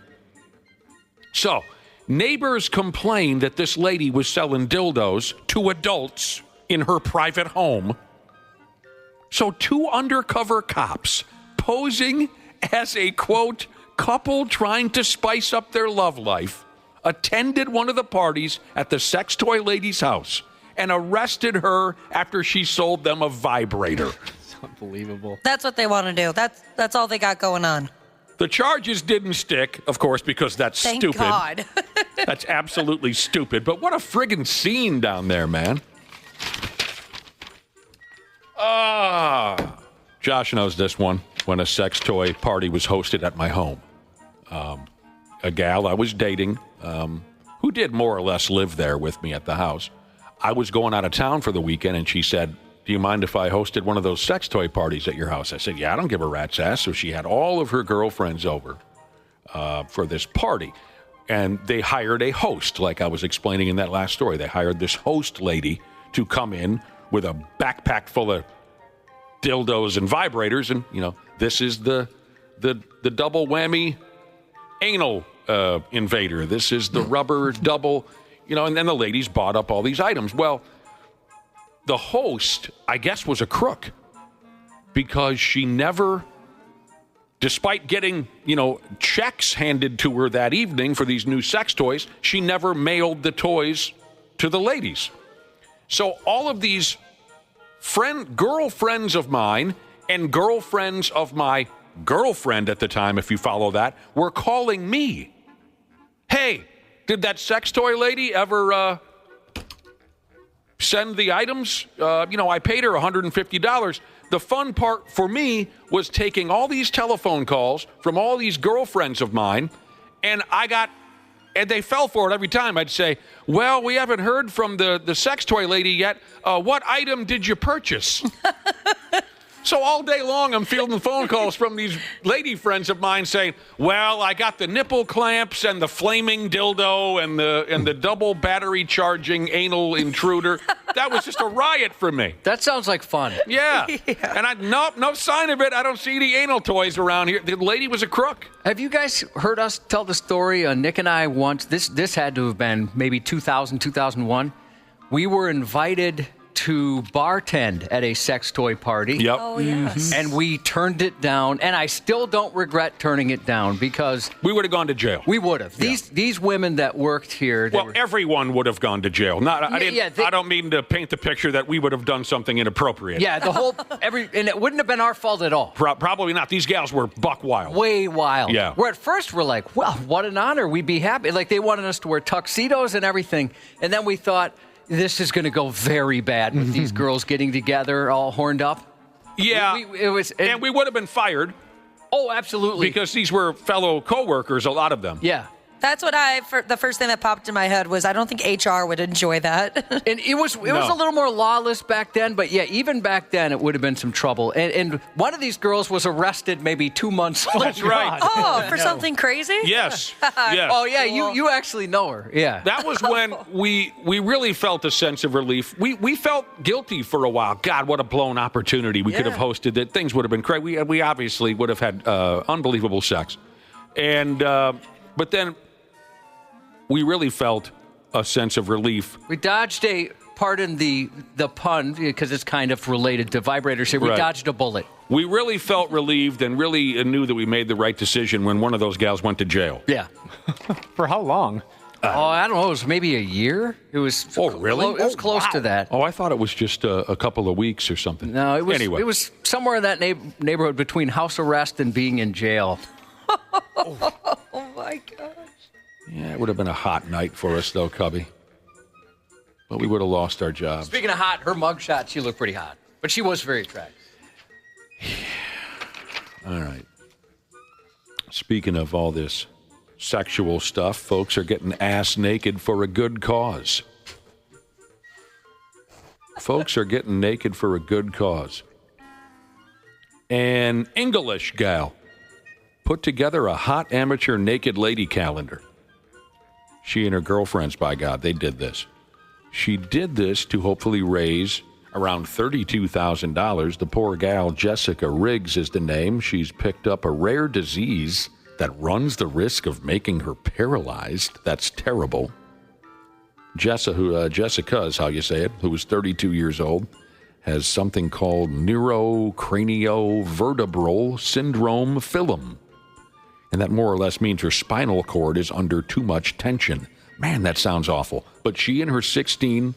So, neighbors complained that this lady was selling dildos to adults in her private home. So 2 undercover cops posing as a, quote, couple trying to spice up their love life attended one of the parties at the sex toy lady's house and arrested her after she sold them a vibrator. It's unbelievable. That's what they want to do. That's all they got going on. The charges didn't stick, of course, because that's stupid. Thank God. That's absolutely stupid. But what a friggin' scene down there, man. Josh knows this one, when a sex toy party was hosted at my home. A gal I was dating, who did more or less live there with me at the house. I was going out of town for the weekend, and she said, do you mind if I hosted one of those sex toy parties at your house? I said, yeah, I don't give a rat's ass. So she had all of her girlfriends over for this party. And they hired a host, like I was explaining in that last story. They hired this host lady to come in with a backpack full of dildos and vibrators. And, this is the double whammy anal invader. This is the rubber double, and then the ladies bought up all these items. Well, the host, I guess, was a crook because she never, despite getting, checks handed to her that evening for these new sex toys, she never mailed the toys to the ladies. So all of these girlfriends of mine and girlfriends of my girlfriend at the time, if you follow that, were calling me. Hey, did that sex toy lady ever send the items? I paid her $150. The fun part for me was taking all these telephone calls from all these girlfriends of mine, and they fell for it every time. I'd say, well, we haven't heard from the sex toy lady yet. What item did you purchase? So all day long, I'm fielding phone calls from these lady friends of mine saying, well, I got the nipple clamps and the flaming dildo and the double battery charging anal intruder. That was just a riot for me. That sounds like fun. Yeah. And no sign of it. I don't see any anal toys around here. The lady was a crook. Have you guys heard us tell the story? Nick and I once, this had to have been maybe 2000, 2001. We were invited to bartend at a sex toy party. Yep. Oh, yes. And we turned it down, and I still don't regret turning it down because we would have gone to jail. We would have. These women that worked here. Well, everyone would have gone to jail. I don't mean to paint the picture that we would have done something inappropriate. Yeah, and it wouldn't have been our fault at all. Probably not. These gals were buck wild. Way wild. Yeah. Where at first we're like, well, what an honor. We'd be happy. Like they wanted us to wear tuxedos and everything. And then we thought, this is going to go very bad with these girls getting together all horned up. Yeah. And we would have been fired. Oh, absolutely. Because these were fellow coworkers, a lot of them. Yeah. That's what the first thing that popped in my head was I don't think HR would enjoy that. And it was a little more lawless back then, but yeah, even back then it would have been some trouble. And one of these girls was arrested maybe 2 months later. That's right. Oh, for something crazy? Yes. Yes. Oh yeah, you actually know her. Yeah. That was when we really felt a sense of relief. We felt guilty for a while. God, what a blown opportunity. We could have hosted it. Things would have been crazy. We obviously would have had unbelievable sex. And but then we really felt a sense of relief. We dodged pardon the pun, because it's kind of related to vibrators here. We dodged a bullet. We really felt relieved and really knew that we made the right decision when one of those gals went to jail. Yeah. For how long? I don't know. It was maybe a year. It was. Oh, really? It was close to that. Oh, I thought it was just a couple of weeks or something. No, it was. Anyway. It was somewhere in that neighborhood between house arrest and being in jail. Oh my gosh. Yeah, it would have been a hot night for us, though, Cubby. But we would have lost our jobs. Speaking of hot, her mugshot, she looked pretty hot. But she was very attractive. All right. Speaking of all this sexual stuff, folks are getting ass naked for a good cause. Folks are getting naked for a good cause. An English gal put together a hot amateur naked lady calendar. She and her girlfriends, by God, they did this. She did this to hopefully raise around $32,000. The poor gal, Jessica Riggs is the name. She's picked up a rare disease that runs the risk of making her paralyzed. That's terrible. Jessica is how you say it, who is 32 years old, has something called neurocraniovertebral syndrome film. And that more or less means her spinal cord is under too much tension. Man, that sounds awful. But she and her 16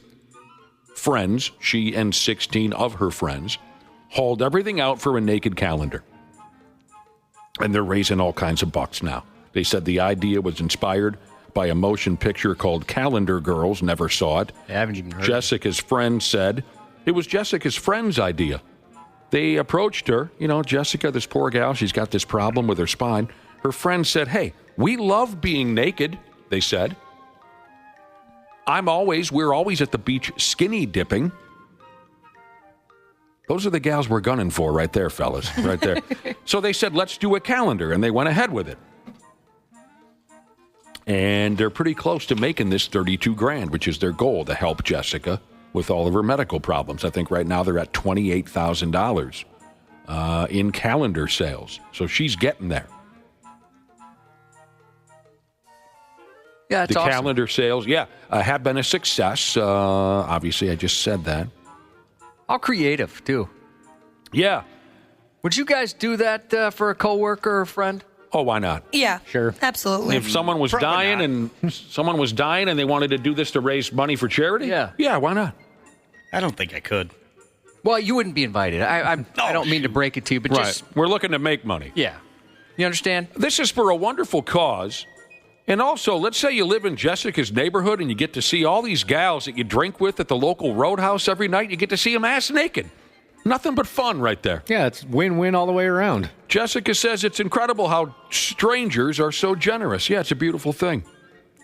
friends, she and 16 of her friends, hauled everything out for a naked calendar. And they're raising all kinds of bucks now. They said the idea was inspired by a motion picture called Calendar Girls. Never saw it. I haven't even heard Jessica's friend said it was Jessica's friend's idea. They approached her. You know, Jessica, this poor gal, she's got this problem with her spine. Her friend said, hey, we love being naked, they said. We're always at the beach skinny dipping. Those are the gals we're gunning for right there, fellas, right there. So they said, let's do a calendar, and they went ahead with it. And they're pretty close to making this $32,000, which is their goal, to help Jessica with all of her medical problems. I think right now they're at $28,000 in calendar sales. So she's getting there. Yeah, it's awesome. Calendar sales, have been a success. Obviously, I just said that. How creative, too. Yeah. Would you guys do that for a coworker or a friend? Oh, why not? Yeah. Sure. Absolutely. If someone was dying and they wanted to do this to raise money for charity? Yeah, why not? I don't think I could. Well, you wouldn't be invited. I don't mean to break it to you, but just... We're looking to make money. Yeah. You understand? This is for a wonderful cause. And also, let's say you live in Jessica's neighborhood and you get to see all these gals that you drink with at the local roadhouse every night. You get to see them ass naked. Nothing but fun right there. Yeah, it's win-win all the way around. Jessica says it's incredible how strangers are so generous. Yeah, it's a beautiful thing.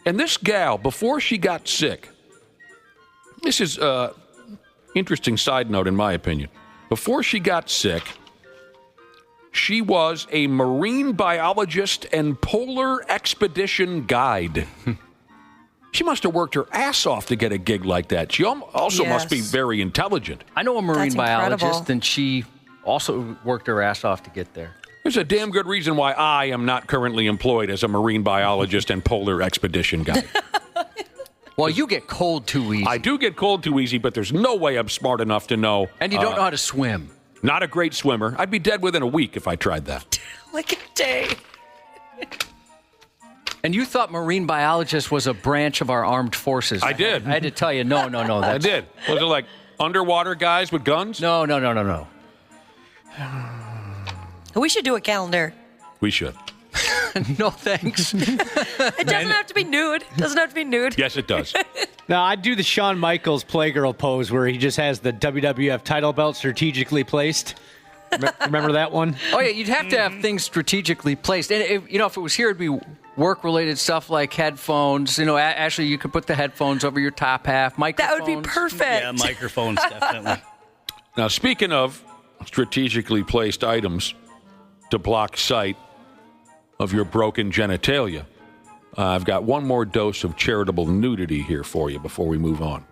And this gal, before she got sick, this is an interesting side note in my opinion. Before she got sick, she was a marine biologist and polar expedition guide. She must have worked her ass off to get a gig like that. She also must be very intelligent. I know a marine That's incredible. biologist, and she also worked her ass off to get there. There's a damn good reason why I am not currently employed as a marine biologist and polar expedition guide. Well, you get cold too easy. I do get cold too easy, but there's no way I'm smart enough to know. And you don't know how to swim. Not a great swimmer. I'd be dead within a week if I tried that. Like a day. And you thought marine biologist was a branch of our armed forces. I did. I had to tell you, no. I did. Was it like underwater guys with guns? No. We should do a calendar. We should. No, thanks. It doesn't have to be nude. Doesn't have to be nude. Yes, it does. No, I'd do the Shawn Michaels Playgirl pose where he just has the WWF title belt strategically placed. Remember that one? Oh, yeah, you'd have to have things strategically placed. And, if it was here, it'd be work-related stuff like headphones. Actually, you could put the headphones over your top half. Microphones. That would be perfect. Yeah, microphones, definitely. Now, speaking of strategically placed items to block sight of your broken genitalia, I've got one more dose of charitable nudity here for you before we move on.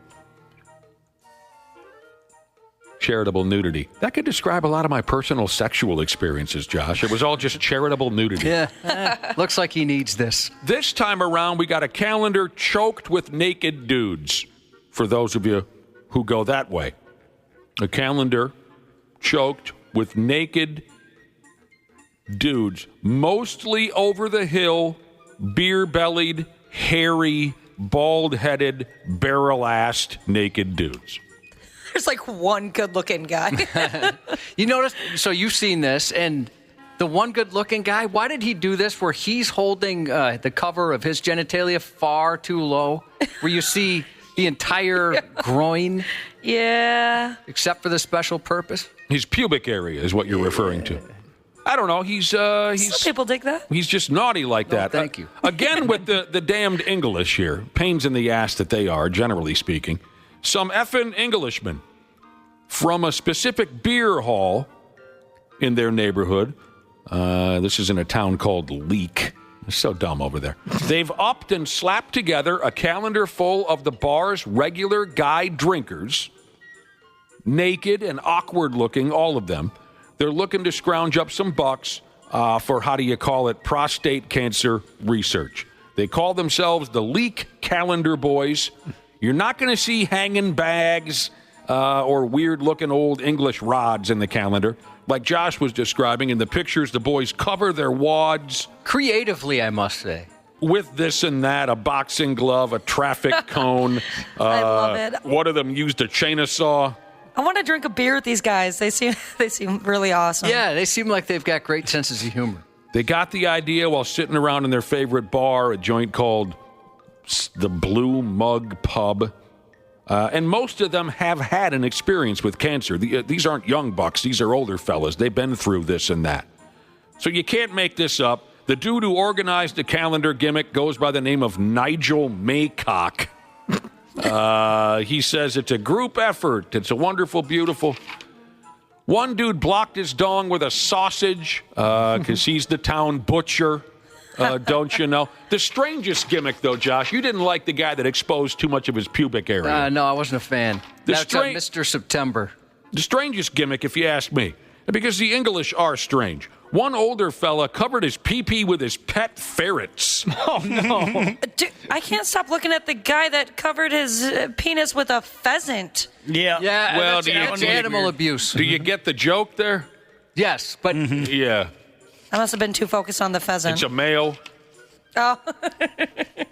Charitable nudity. That could describe a lot of my personal sexual experiences, Josh. It was all just charitable nudity. Yeah. Looks like he needs this. This time around, we got a calendar choked with naked dudes, for those of you who go that way. A calendar choked with naked dudes, mostly over the hill, beer-bellied, hairy, bald-headed, barrel-assed naked dudes. There's like one good-looking guy. You notice, so you've seen this, and the one good-looking guy, why did he do this where he's holding the cover of his genitalia far too low, where you see the entire groin? Yeah. Except for the special purpose? His pubic area is what you're referring to. I don't know. He's Some people dig that. He's just naughty like that. Thank you. Again, with the damned English here. Pains in the ass that they are, generally speaking. Some effing Englishmen from a specific beer hall in their neighborhood. This is in a town called Leek. It's so dumb over there. They've upped and slapped together a calendar full of the bar's regular guy drinkers. Naked and awkward looking, all of them. They're looking to scrounge up some bucks for, prostate cancer research. They call themselves the Leak Calendar Boys. You're not going to see hanging bags or weird-looking old English rods in the calendar. Like Josh was describing in the pictures, the boys cover their wads. Creatively, I must say. With this and that, a boxing glove, a traffic cone. I love it. One of them used a chainsaw. I want to drink a beer with these guys. They seem really awesome. Yeah, they seem like they've got great senses of humor. They got the idea while sitting around in their favorite bar, a joint called the Blue Mug Pub. And most of them have had an experience with cancer. These aren't young bucks. These are older fellas. They've been through this and that. So you can't make this up. The dude who organized the calendar gimmick goes by the name of Nigel Maycock. He says it's a group effort. It's a wonderful, beautiful. One dude blocked his dong with a sausage because he's the town butcher. Don't you know? The strangest gimmick, though, Josh, you didn't like the guy that exposed too much of his pubic area. No, I wasn't a fan. That's Mr. September. The strangest gimmick, if you ask me, because the English are strange. One older fella covered his pee-pee with his pet ferrets. Oh, no. Dude, I can't stop looking at the guy that covered his penis with a pheasant. Yeah. Yeah, Well, that's animal abuse. Do you get the joke there? Yes, but Yeah. I must have been too focused on the pheasant. It's a male. Oh.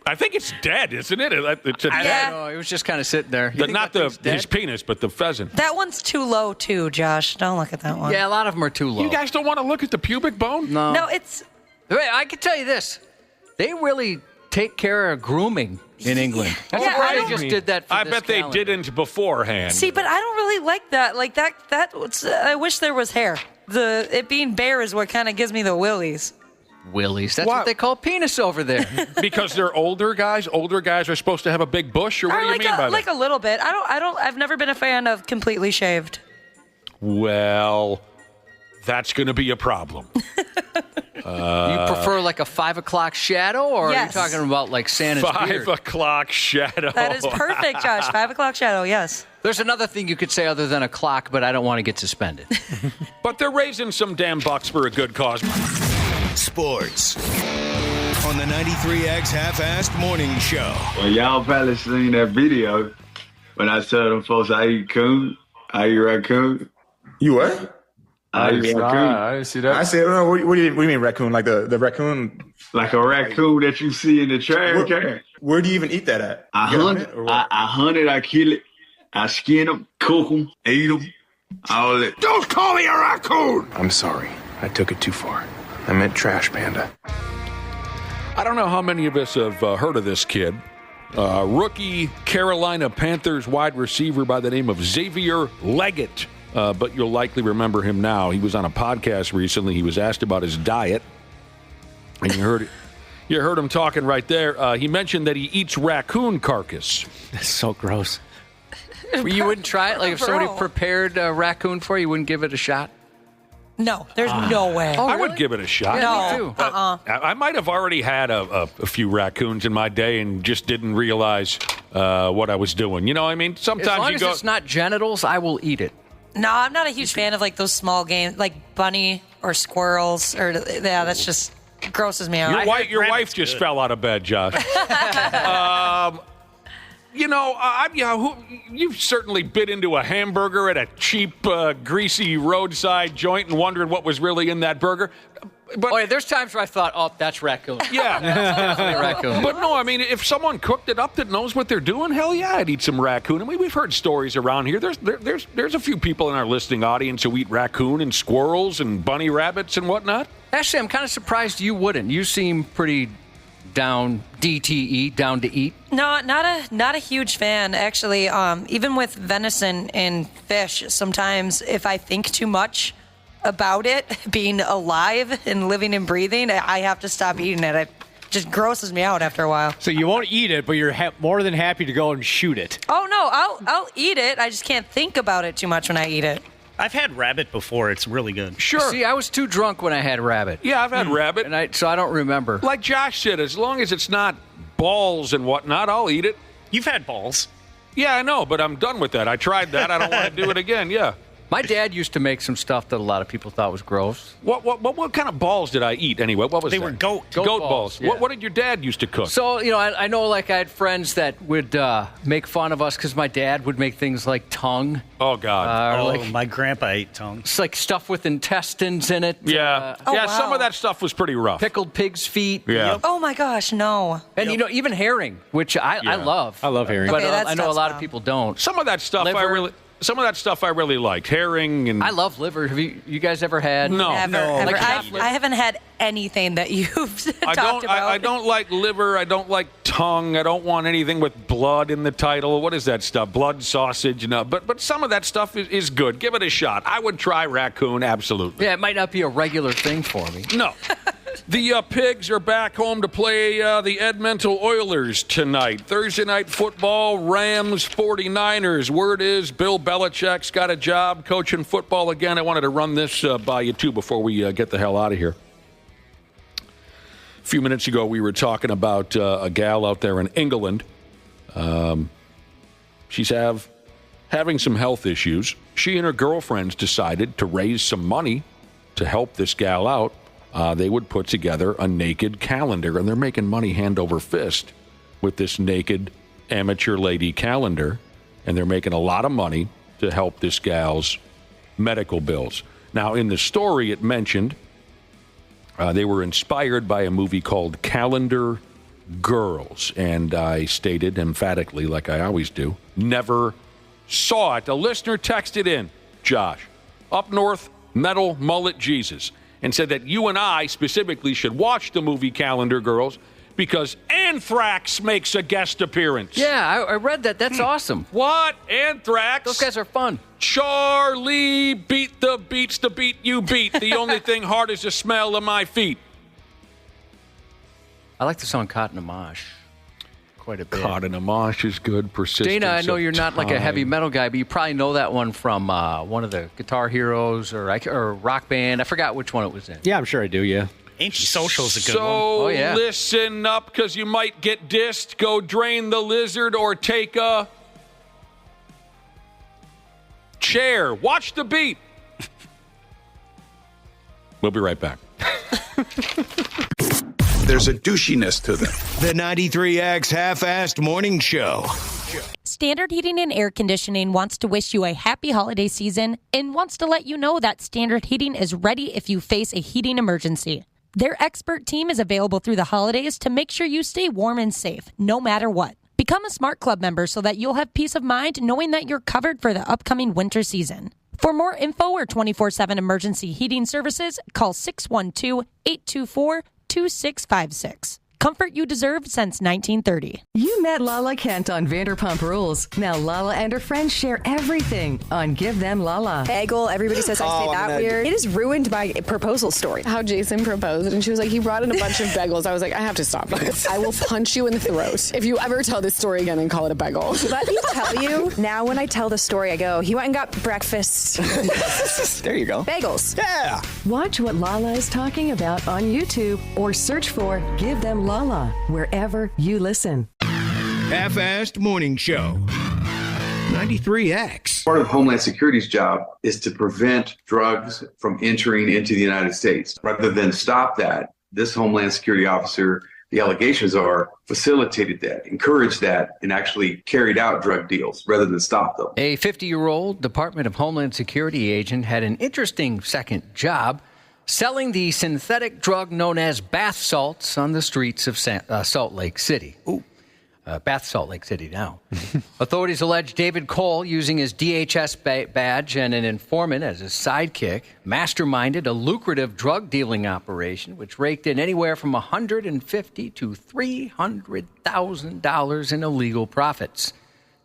I think it's dead, isn't it? It's a I dead. don't know. It was just kind of sitting there. You think Not that thing's dead? his penis, but the pheasant. That one's too low, too, Josh. Don't look at that one. Yeah, a lot of them are too low. You guys don't want to look at the pubic bone? No. No, it's... Wait, I can tell you this. They really take care of grooming in England. That's Yeah, why I they don't- just did that for I this bet they calendar. didn't beforehand. See, but I don't really like that. Like, I wish there was hair. It being bare is what kind of gives me the willies. Willies. That's What? what they call penis over there. Because they're older guys? Older guys are supposed to have a big bush? Or what do you mean by that? Like a little bit. I've never been a fan of completely shaved. Well, that's going to be a problem. You prefer like a 5 o'clock shadow, or Yes. are you talking about like Santa's 5 beard? o'clock shadow. That is perfect, Josh. 5 o'clock shadow, yes. There's another thing you could say other than a clock, but I don't want to get suspended. But they're raising some damn bucks for a good cause. Sports on the 93X Half-Assed Morning Show. Well, y'all probably seen that video when I tell them folks I eat coon, I eat raccoon. You what? I eat raccoon. I didn't see that. I said, no, what do you mean raccoon? Like the raccoon? Like a raccoon that you see in the trash can. Where do you even eat that at? I hunt it, I kill it, I skin them, cook them, eat them, all that. Don't call me a raccoon! I'm sorry. I took it too far. I meant trash panda. I don't know how many of us have heard of this kid. Rookie Carolina Panthers wide receiver by the name of Xavier Leggett. But you'll likely remember him now. He was on a podcast recently. He was asked about his diet. And you heard him talking right there. He mentioned that he eats raccoon carcass. That's so gross. You wouldn't try it? Like if somebody prepared a raccoon for you, you wouldn't give it a shot? No, there's no way. Oh, I really? would give it a shot. Yeah, me too. I might have already had a few raccoons in my day and just didn't realize what I was doing. You know what I mean? Sometimes as long you as go. it's not genitals, I will eat it. No, I'm not a huge fan of like those small games, like bunny or squirrels, or that's just grosses me out. Your wife just fell out of bed, Josh. You've certainly bit into a hamburger at a cheap, greasy roadside joint and wondered what was really in that burger. But there's times where I thought, oh, that's raccoon. Yeah. Definitely raccoon. But no, I mean, if someone cooked it up that knows what they're doing, hell yeah, I'd eat some raccoon. I mean, we've heard stories around here. There's a few people in our listening audience who eat raccoon and squirrels and bunny rabbits and whatnot. Actually, I'm kind of surprised you wouldn't. You seem pretty down DTE, down to eat. No, not a huge fan, actually. Even with venison and fish, sometimes if I think too much about it being alive and living and breathing, I have to stop eating it. It just grosses me out after a while. So you won't eat it, but you're more than happy to go and shoot it. Oh no, I'll eat it. I just can't think about it too much when I eat it. I've had rabbit before. It's really good. Sure. See, I was too drunk when I had rabbit. Yeah, I've had rabbit. And so I don't remember. Like Josh said, as long as it's not balls and whatnot, I'll eat it. You've had balls. Yeah, I know, but I'm done with that. I tried that. I don't want to do it again. Yeah. My dad used to make some stuff that a lot of people thought was gross. What kind of balls did I eat anyway? What was They that? were goat balls. Yeah. What did your dad used to cook? So, I know like I had friends that would make fun of us because my dad would make things like tongue. Oh, God. My grandpa ate tongue. It's like stuff with intestines in it. Yeah. wow. Some of that stuff was pretty rough. Pickled pig's feet. Yeah. Oh my gosh, no. And, even herring, which I love. I love herring. But Okay, that I know a stuff's lot of fine. people don't. Some of that stuff Liver. I really liked. Herring and... I love liver. Have you guys ever had? No. Ever. Like I haven't had anything that you've talked about. I don't like liver. I don't like tongue. I don't want anything with blood in the title. What is that stuff? Blood sausage? No. But some of that stuff is good. Give it a shot. I would try raccoon, absolutely. Yeah, it might not be a regular thing for me. No. The Pigs are back home to play the Edmonton Oilers tonight. Thursday night football, Rams, 49ers. Word is Bill Belichick's got a job coaching football again. I wanted to run this by you, too, before we get the hell out of here. A few minutes ago, we were talking about a gal out there in England. She's having some health issues. She and her girlfriends decided to raise some money to help this gal out. They would put together a naked calendar, and they're making money hand over fist with this naked amateur lady calendar, and they're making a lot of money to help this gal's medical bills. Now, in the story, it mentioned they were inspired by a movie called Calendar Girls, and I stated emphatically, like I always do, never saw it. A listener texted in, Josh, up north, metal, mullet, Jesus, and said that you and I specifically should watch the movie Calendar Girls because Anthrax makes a guest appearance. Yeah, I read that. That's awesome. What? Anthrax? Those guys are fun. Charlie, beat the beats, the beat you beat. The only thing hard is the smell of my feet. I like the song Cotton Amash. quite a bit. Caught in a mosh is good. Persistence. Dana, I know you're not like a heavy time. metal guy, but you probably know that one from one of the Guitar Heroes or Rock Band. I forgot which one it was in. Yeah, I'm sure I do, yeah. Antisocial's a good one. So Oh, yeah. listen up, because you might get dissed. Go drain the lizard or take a chair. Watch the beat. We'll be right back. There's a douchiness to them. The 93X Half-Assed Morning Show. Standard Heating and Air Conditioning wants to wish you a happy holiday season and wants to let you know that Standard Heating is ready if you face a heating emergency. Their expert team is available through the holidays to make sure you stay warm and safe, no matter what. Become a Smart Club member so that you'll have peace of mind knowing that you're covered for the upcoming winter season. For more info or 24/7 emergency heating services, call 612-824-2656. Comfort you deserve since 1930. You met Lala Kent on Vanderpump Rules. Now Lala and her friends share everything on Give Them Lala. Bagel, everybody says I say that weird. It has ruined my proposal story. How Jason proposed, and she was like, he brought in a bunch of bagels. I was like, I have to stop this. I will punch you in the throat if you ever tell this story again and call it a bagel. Let me tell you, now when I tell the story, I go, he went and got breakfast. There you go. Bagels. Yeah. Watch what Lala is talking about on YouTube or search for Give Them Lala wherever you listen. Half-Assed Morning Show. 93X. Part of Homeland Security's job is to prevent drugs from entering into the United States. Rather than stop that, this Homeland Security officer, the allegations are, facilitated that, encouraged that, and actually carried out drug deals rather than stop them. A 50-year-old Department of Homeland Security agent had an interesting second job, selling the synthetic drug known as bath salts on the streets of Salt Lake City. Bath Salt Lake City now. Authorities allege David Cole, using his DHS badge and an informant as his sidekick, masterminded a lucrative drug dealing operation which raked in anywhere from $150,000 to $300,000 in illegal profits.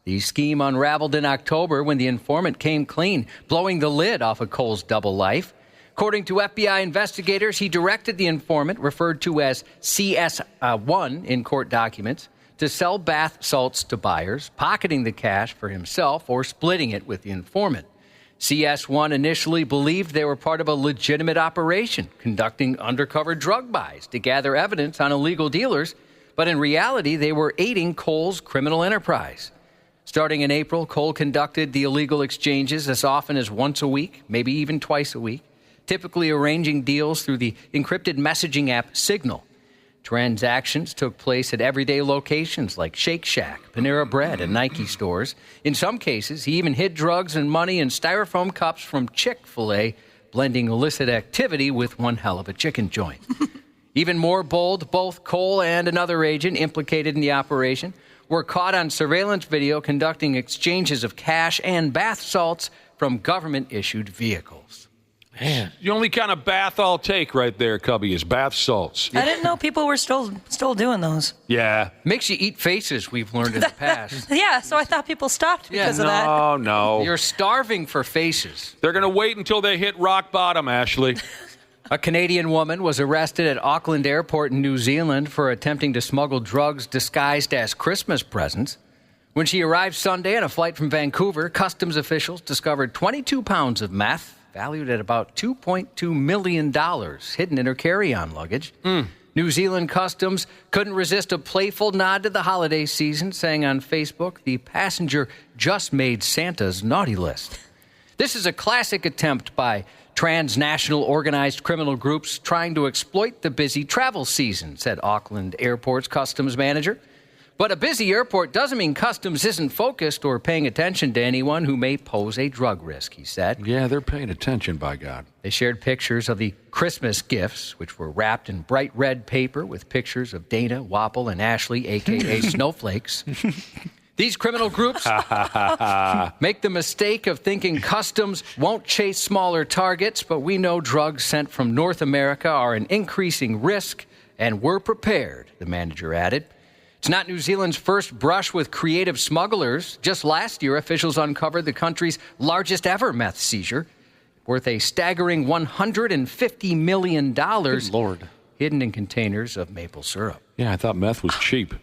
The scheme unraveled in October when the informant came clean, blowing the lid off of Cole's double life. According to FBI investigators, he directed the informant, referred to as CS1 in court documents, to sell bath salts to buyers, pocketing the cash for himself or splitting it with the informant. CS1 initially believed they were part of a legitimate operation, conducting undercover drug buys to gather evidence on illegal dealers, but in reality, they were aiding Cole's criminal enterprise. Starting in April, Cole conducted the illegal exchanges as often as once a week, maybe even twice a week, typically arranging deals through the encrypted messaging app Signal. Transactions took place at everyday locations like Shake Shack, Panera Bread, and Nike stores. In some cases, he even hid drugs and money in styrofoam cups from Chick-fil-A, blending illicit activity with one hell of a chicken joint. Even more bold, both Cole and another agent implicated in the operation were caught on surveillance video conducting exchanges of cash and bath salts from government-issued vehicles. Man, the only kind of bath I'll take right there, Cubby, is bath salts. I didn't know people were still doing those. Yeah. Makes you eat faces, we've learned in the past. Yeah, so I thought people stopped because of that. Oh, no. You're starving for faces. They're going to wait until they hit rock bottom, Ashley. A Canadian woman was arrested at Auckland Airport in New Zealand for attempting to smuggle drugs disguised as Christmas presents. When she arrived Sunday on a flight from Vancouver, customs officials discovered 22 pounds of meth, valued at about $2.2 million, hidden in her carry-on luggage. New Zealand Customs couldn't resist a playful nod to the holiday season, saying on Facebook, the passenger just made Santa's naughty list. This is a classic attempt by transnational organized criminal groups trying to exploit the busy travel season, said Auckland Airport's customs manager. But a busy airport doesn't mean customs isn't focused or paying attention to anyone who may pose a drug risk, he said. Yeah, they're paying attention, by God. They shared pictures of the Christmas gifts, which were wrapped in bright red paper with pictures of Dana, Wapple, and Ashley, a.k.a. Snowflakes. These criminal groups make the mistake of thinking customs won't chase smaller targets, but we know drugs sent from North America are an increasing risk, and we're prepared, the manager added. It's not New Zealand's first brush with creative smugglers. Just last year, officials uncovered the country's largest ever meth seizure, worth a staggering $150 million. Good Lord. Hidden in containers of maple syrup. Yeah, I thought meth was cheap.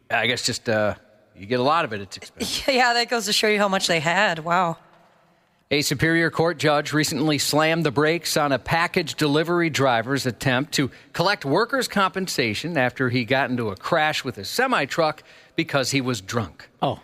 I guess just you get a lot of it. It's expensive. Yeah, that goes to show you how much they had. Wow. A Superior Court judge recently slammed the brakes on a package delivery driver's attempt to collect workers' compensation after he got into a crash with a semi-truck because he was drunk. Oh.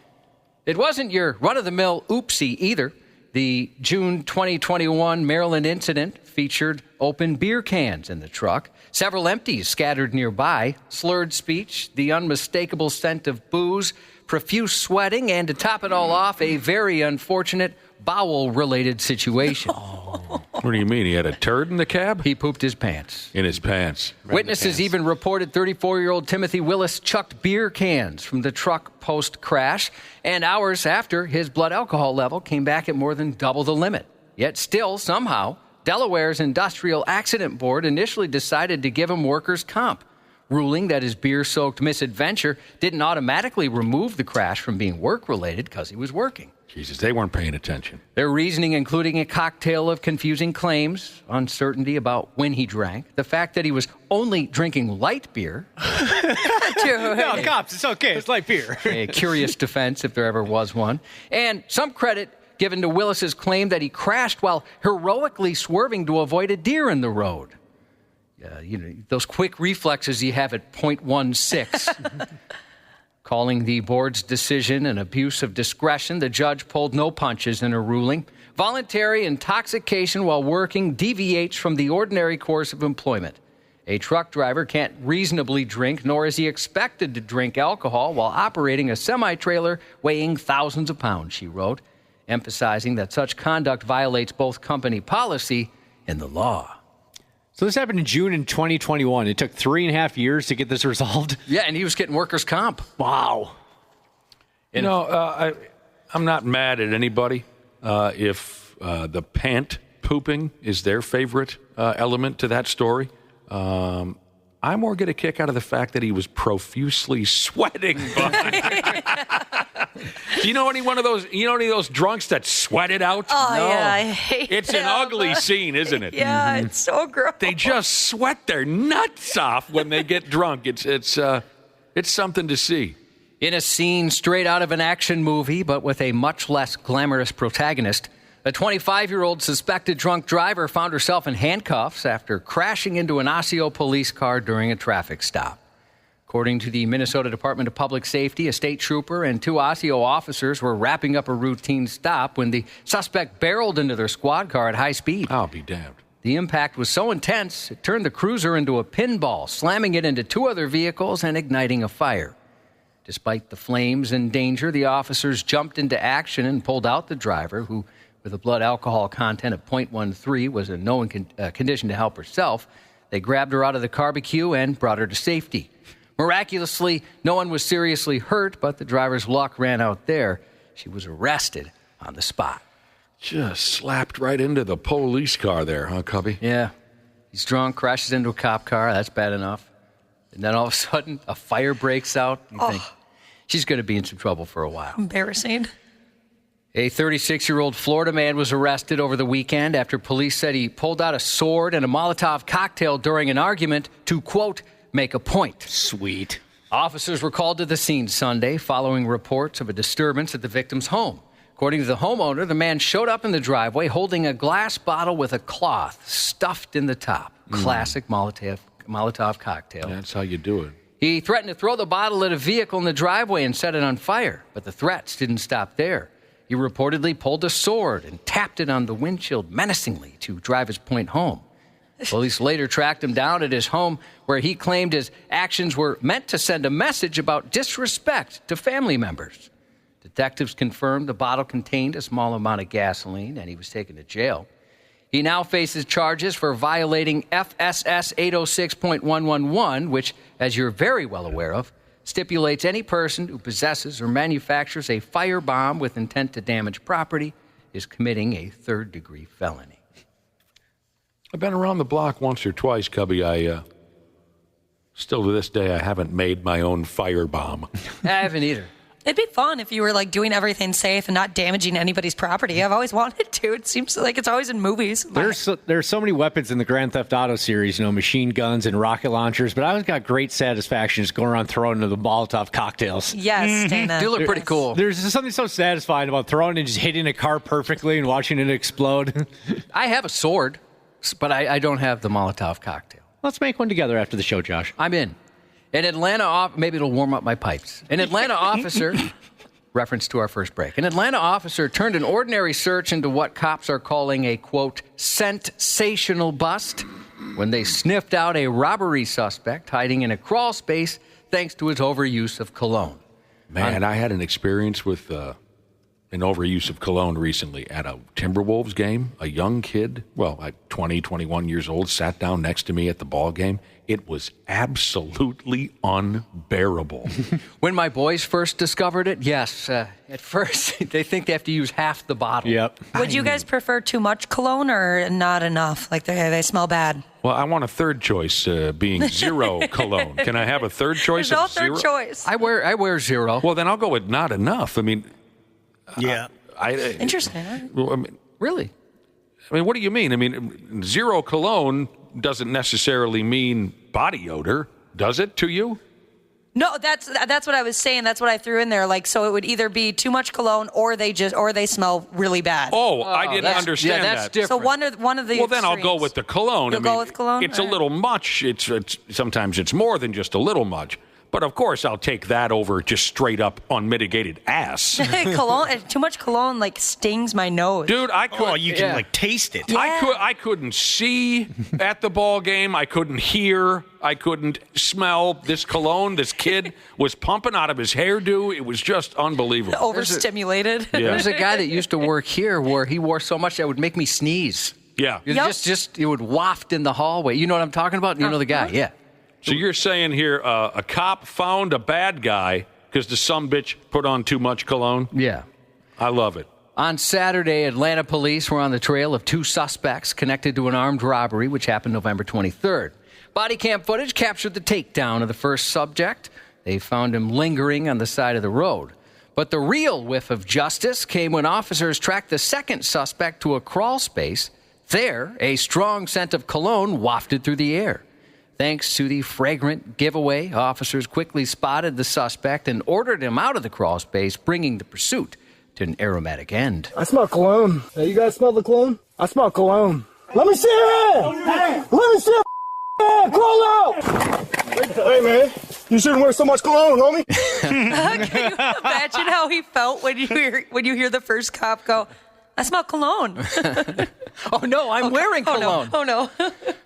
It wasn't your run-of-the-mill oopsie either. The June 2021 Maryland incident featured open beer cans in the truck, several empties scattered nearby, slurred speech, the unmistakable scent of booze, profuse sweating, and to top it all off, a very unfortunate bowel-related situation. What do you mean? He had a turd in the cab? He pooped his pants. In his pants. Witnesses even reported 34-year-old Timothy Willis chucked beer cans from the truck post-crash, and hours after, his blood alcohol level came back at more than double the limit. Yet still, somehow, Delaware's Industrial Accident Board initially decided to give him workers' comp, ruling that his beer-soaked misadventure didn't automatically remove the crash from being work-related because he was working. Jesus, they weren't paying attention. Their reasoning including a cocktail of confusing claims, uncertainty about when he drank, the fact that he was only drinking light beer. No, cops, it's okay. It's light beer. A curious defense, if there ever was one. And some credit given to Willis's claim that he crashed while heroically swerving to avoid a deer in the road. Those quick reflexes you have at .16. Calling the board's decision an abuse of discretion, the judge pulled no punches in her ruling. Voluntary intoxication while working deviates from the ordinary course of employment. A truck driver can't reasonably drink, nor is he expected to drink alcohol while operating a semi-trailer weighing thousands of pounds, she wrote, emphasizing that such conduct violates both company policy and the law. So this happened in June in 2021. It took 3.5 years to get this resolved. Yeah, and he was getting workers' comp. Wow. I'm not mad at anybody if the pant pooping is their favorite element to that story. I more get a kick out of the fact that he was profusely sweating. Do you know any of those drunks that sweat it out? Oh, no. yeah, I hate It's an ugly scene, isn't it? Yeah, it's so gross. They just sweat their nuts off when they get drunk. It's something to see. In a scene straight out of an action movie, but with a much less glamorous protagonist, a 25-year-old suspected drunk driver found herself in handcuffs after crashing into an Osseo police car during a traffic stop. According to the Minnesota Department of Public Safety, a state trooper and 2 Osseo officers were wrapping up a routine stop when the suspect barreled into their squad car at high speed. I'll be damned. The impact was so intense, it turned the cruiser into a pinball, slamming it into 2 other vehicles and igniting a fire. Despite the flames and danger, the officers jumped into action and pulled out the driver, who, with a blood alcohol content of .13, was in no condition to help herself. They grabbed her out of the barbecue and brought her to safety. Miraculously, no one was seriously hurt, but the driver's luck ran out there. She was arrested on the spot. Just slapped right into the police car there, huh, Cubby? Yeah. He's drunk, crashes into a cop car. That's bad enough. And then all of a sudden, a fire breaks out. You think, she's going to be in some trouble for a while. Embarrassing. A 36-year-old Florida man was arrested over the weekend after police said he pulled out a sword and a Molotov cocktail during an argument to, quote, make a point. Sweet. Officers were called to the scene Sunday following reports of a disturbance at the victim's home. According to the homeowner, the man showed up in the driveway holding a glass bottle with a cloth stuffed in the top. Classic Molotov cocktail. That's how you do it. He threatened to throw the bottle at a vehicle in the driveway and set it on fire, but the threats didn't stop there. He reportedly pulled a sword and tapped it on the windshield menacingly to drive his point home. Police later tracked him down at his home, where he claimed his actions were meant to send a message about disrespect to family members. Detectives confirmed the bottle contained a small amount of gasoline, and he was taken to jail. He now faces charges for violating FSS 806.111, which, as you're very well aware of, stipulates any person who possesses or manufactures a firebomb with intent to damage property is committing a third-degree felony. I've been around the block once or twice, Cubby. Still to this day, I haven't made my own firebomb. I haven't either. It'd be fun if you were like doing everything safe and not damaging anybody's property. I've always wanted to. It seems like it's always in movies. There's so many weapons in the Grand Theft Auto series, machine guns and rocket launchers, but I always got great satisfaction just going around throwing the Molotov cocktails. Yes, Dana. They look pretty cool. There's something so satisfying about throwing and just hitting a car perfectly and watching it explode. I have a sword, but I don't have the Molotov cocktail. Let's make one together after the show, Josh. I'm in. An Atlanta maybe it'll warm up my pipes. An Atlanta officer, reference to our first break, an Atlanta officer turned an ordinary search into what cops are calling a, quote, sensational bust when they sniffed out a robbery suspect hiding in a crawl space thanks to his overuse of cologne. Man, I had an experience with an overuse of cologne recently at a Timberwolves game. A young kid, 20, 21 years old, sat down next to me at the ball game. It was absolutely unbearable. When my boys first discovered it, yes. At first, they think they have to use half the bottle. Yep. Would you guys prefer too much cologne or not enough? Like they smell bad? Well, I want a third choice, being zero cologne. Can I have a third choice? There's no of zero? third choice. I wear zero. Well, then I'll go with not enough. I mean, yeah. Interesting. Really? I mean, what do you mean? I mean, zero cologne doesn't necessarily mean body odor, does it to you? No, that's what I was saying. That's what I threw in there. Like, so it would either be too much cologne or they smell really bad. I didn't understand that's that. Different. So one of the. Well, then I'll go with the cologne. You'll go with cologne? It's All a right. little much. It's sometimes it's more than just a little much. But of course, I'll take that over just straight up unmitigated ass. Cologne, too much cologne like stings my nose. Dude, I could. Oh, you can taste it. Yeah. I couldn't see at the ball game. I couldn't hear. I couldn't smell this cologne. This kid was pumping out of his hairdo. It was just unbelievable. Overstimulated. There's a guy that used to work here where he wore so much that would make me sneeze. Yeah. It would waft in the hallway. You know what I'm talking about? You know the guy, yeah. So you're saying here a cop found a bad guy because the sumbitch put on too much cologne? Yeah. I love it. On Saturday, Atlanta police were on the trail of two suspects connected to an armed robbery, which happened November 23rd. Body cam footage captured the takedown of the first subject. They found him lingering on the side of the road. But the real whiff of justice came when officers tracked the second suspect to a crawl space. There, a strong scent of cologne wafted through the air. Thanks to the fragrant giveaway, officers quickly spotted the suspect and ordered him out of the crawl space, bringing the pursuit to an aromatic end. I smell cologne. Hey, you guys smell the cologne? I smell cologne. Let me see your hand! Let me see your hand! Crawl out! Hey, man. You shouldn't wear so much cologne, homie. Can you imagine how he felt when you hear the first cop go, I smell cologne. Oh, no, I'm wearing cologne. Oh, no.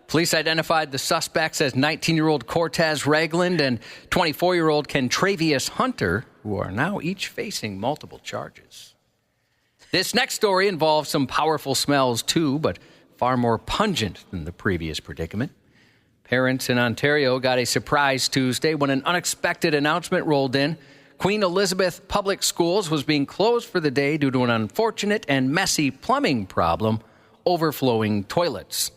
Police identified the suspects as 19-year-old Cortez Ragland and 24-year-old Kentravius Hunter, who are now each facing multiple charges. This next story involves some powerful smells, too, but far more pungent than the previous predicament. Parents in Ontario got a surprise Tuesday when an unexpected announcement rolled in. Queen Elizabeth Public Schools was being closed for the day due to an unfortunate and messy plumbing problem, overflowing toilets.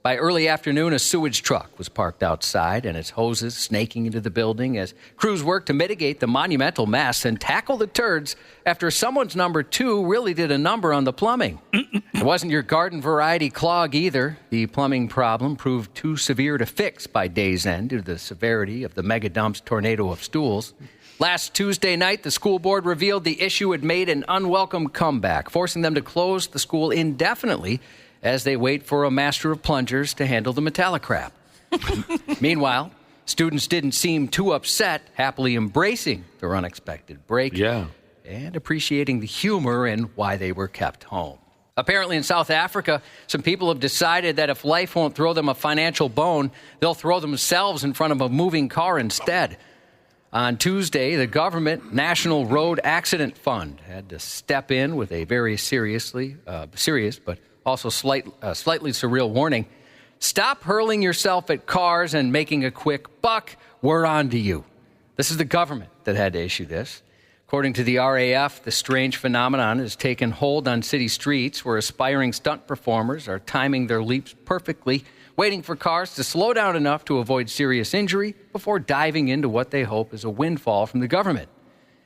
By early afternoon, a sewage truck was parked outside and its hoses snaking into the building as crews worked to mitigate the monumental mess and tackle the turds after someone's number 2 really did a number on the plumbing. It wasn't your garden variety clog either. The plumbing problem proved too severe to fix by day's end due to the severity of the mega dump's tornado of stools. Last Tuesday night, the school board revealed the issue had made an unwelcome comeback, forcing them to close the school indefinitely as they wait for a master of plungers to handle the metallic crap. Meanwhile, students didn't seem too upset, happily embracing their unexpected break and appreciating the humor in why they were kept home. Apparently in South Africa, some people have decided that if life won't throw them a financial bone, they'll throw themselves in front of a moving car instead. On Tuesday, the government National Road Accident Fund had to step in with a very serious but also slightly surreal warning. Stop hurling yourself at cars and making a quick buck. We're on to you. This is the government that had to issue this. According to the RAF, the strange phenomenon has taken hold on city streets where aspiring stunt performers are timing their leaps perfectly, waiting for cars to slow down enough to avoid serious injury before diving into what they hope is a windfall from the government.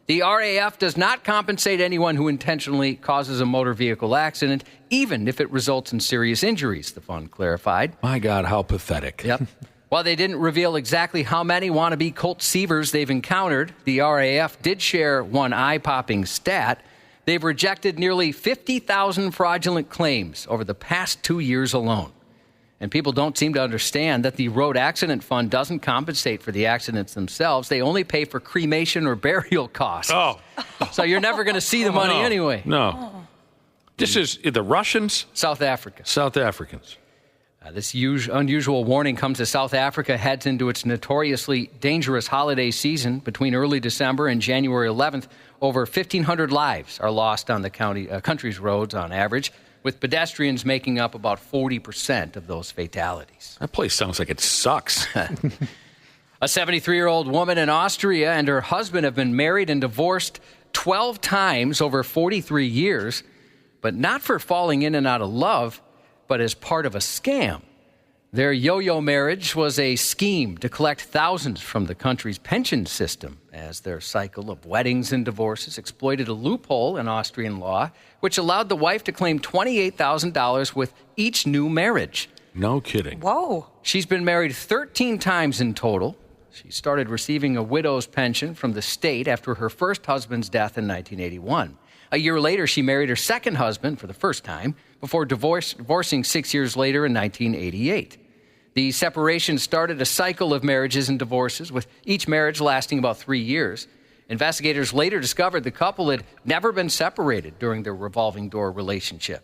The RAF does not compensate anyone who intentionally causes a motor vehicle accident, even if it results in serious injuries, the fund clarified. My God, how pathetic. Yep. While they didn't reveal exactly how many wannabe Colt Seavers they've encountered, the RAF did share one eye-popping stat. They've rejected nearly 50,000 fraudulent claims over the past 2 years alone. And people don't seem to understand that the Road Accident Fund doesn't compensate for the accidents themselves. They only pay for cremation or burial costs. Oh. So you're never going to see the money anyway. No. This is the Russians? South Africa. South Africans. This unusual warning comes as South Africa heads into its notoriously dangerous holiday season. Between early December and January 11th, over 1,500 lives are lost on the country's roads on average, with pedestrians making up about 40% of those fatalities. That place sounds like it sucks. A 73-year-old woman in Austria and her husband have been married and divorced 12 times over 43 years, but not for falling in and out of love, but as part of a scam. Their yo-yo marriage was a scheme to collect thousands from the country's pension system, as their cycle of weddings and divorces exploited a loophole in Austrian law, which allowed the wife to claim $28,000 with each new marriage. No kidding. Whoa. She's been married 13 times in total. She started receiving a widow's pension from the state after her first husband's death in 1981. A year later, she married her second husband for the first time, before divorcing 6 years later in 1988. The separation started a cycle of marriages and divorces, with each marriage lasting about 3 years. Investigators later discovered the couple had never been separated during their revolving door relationship.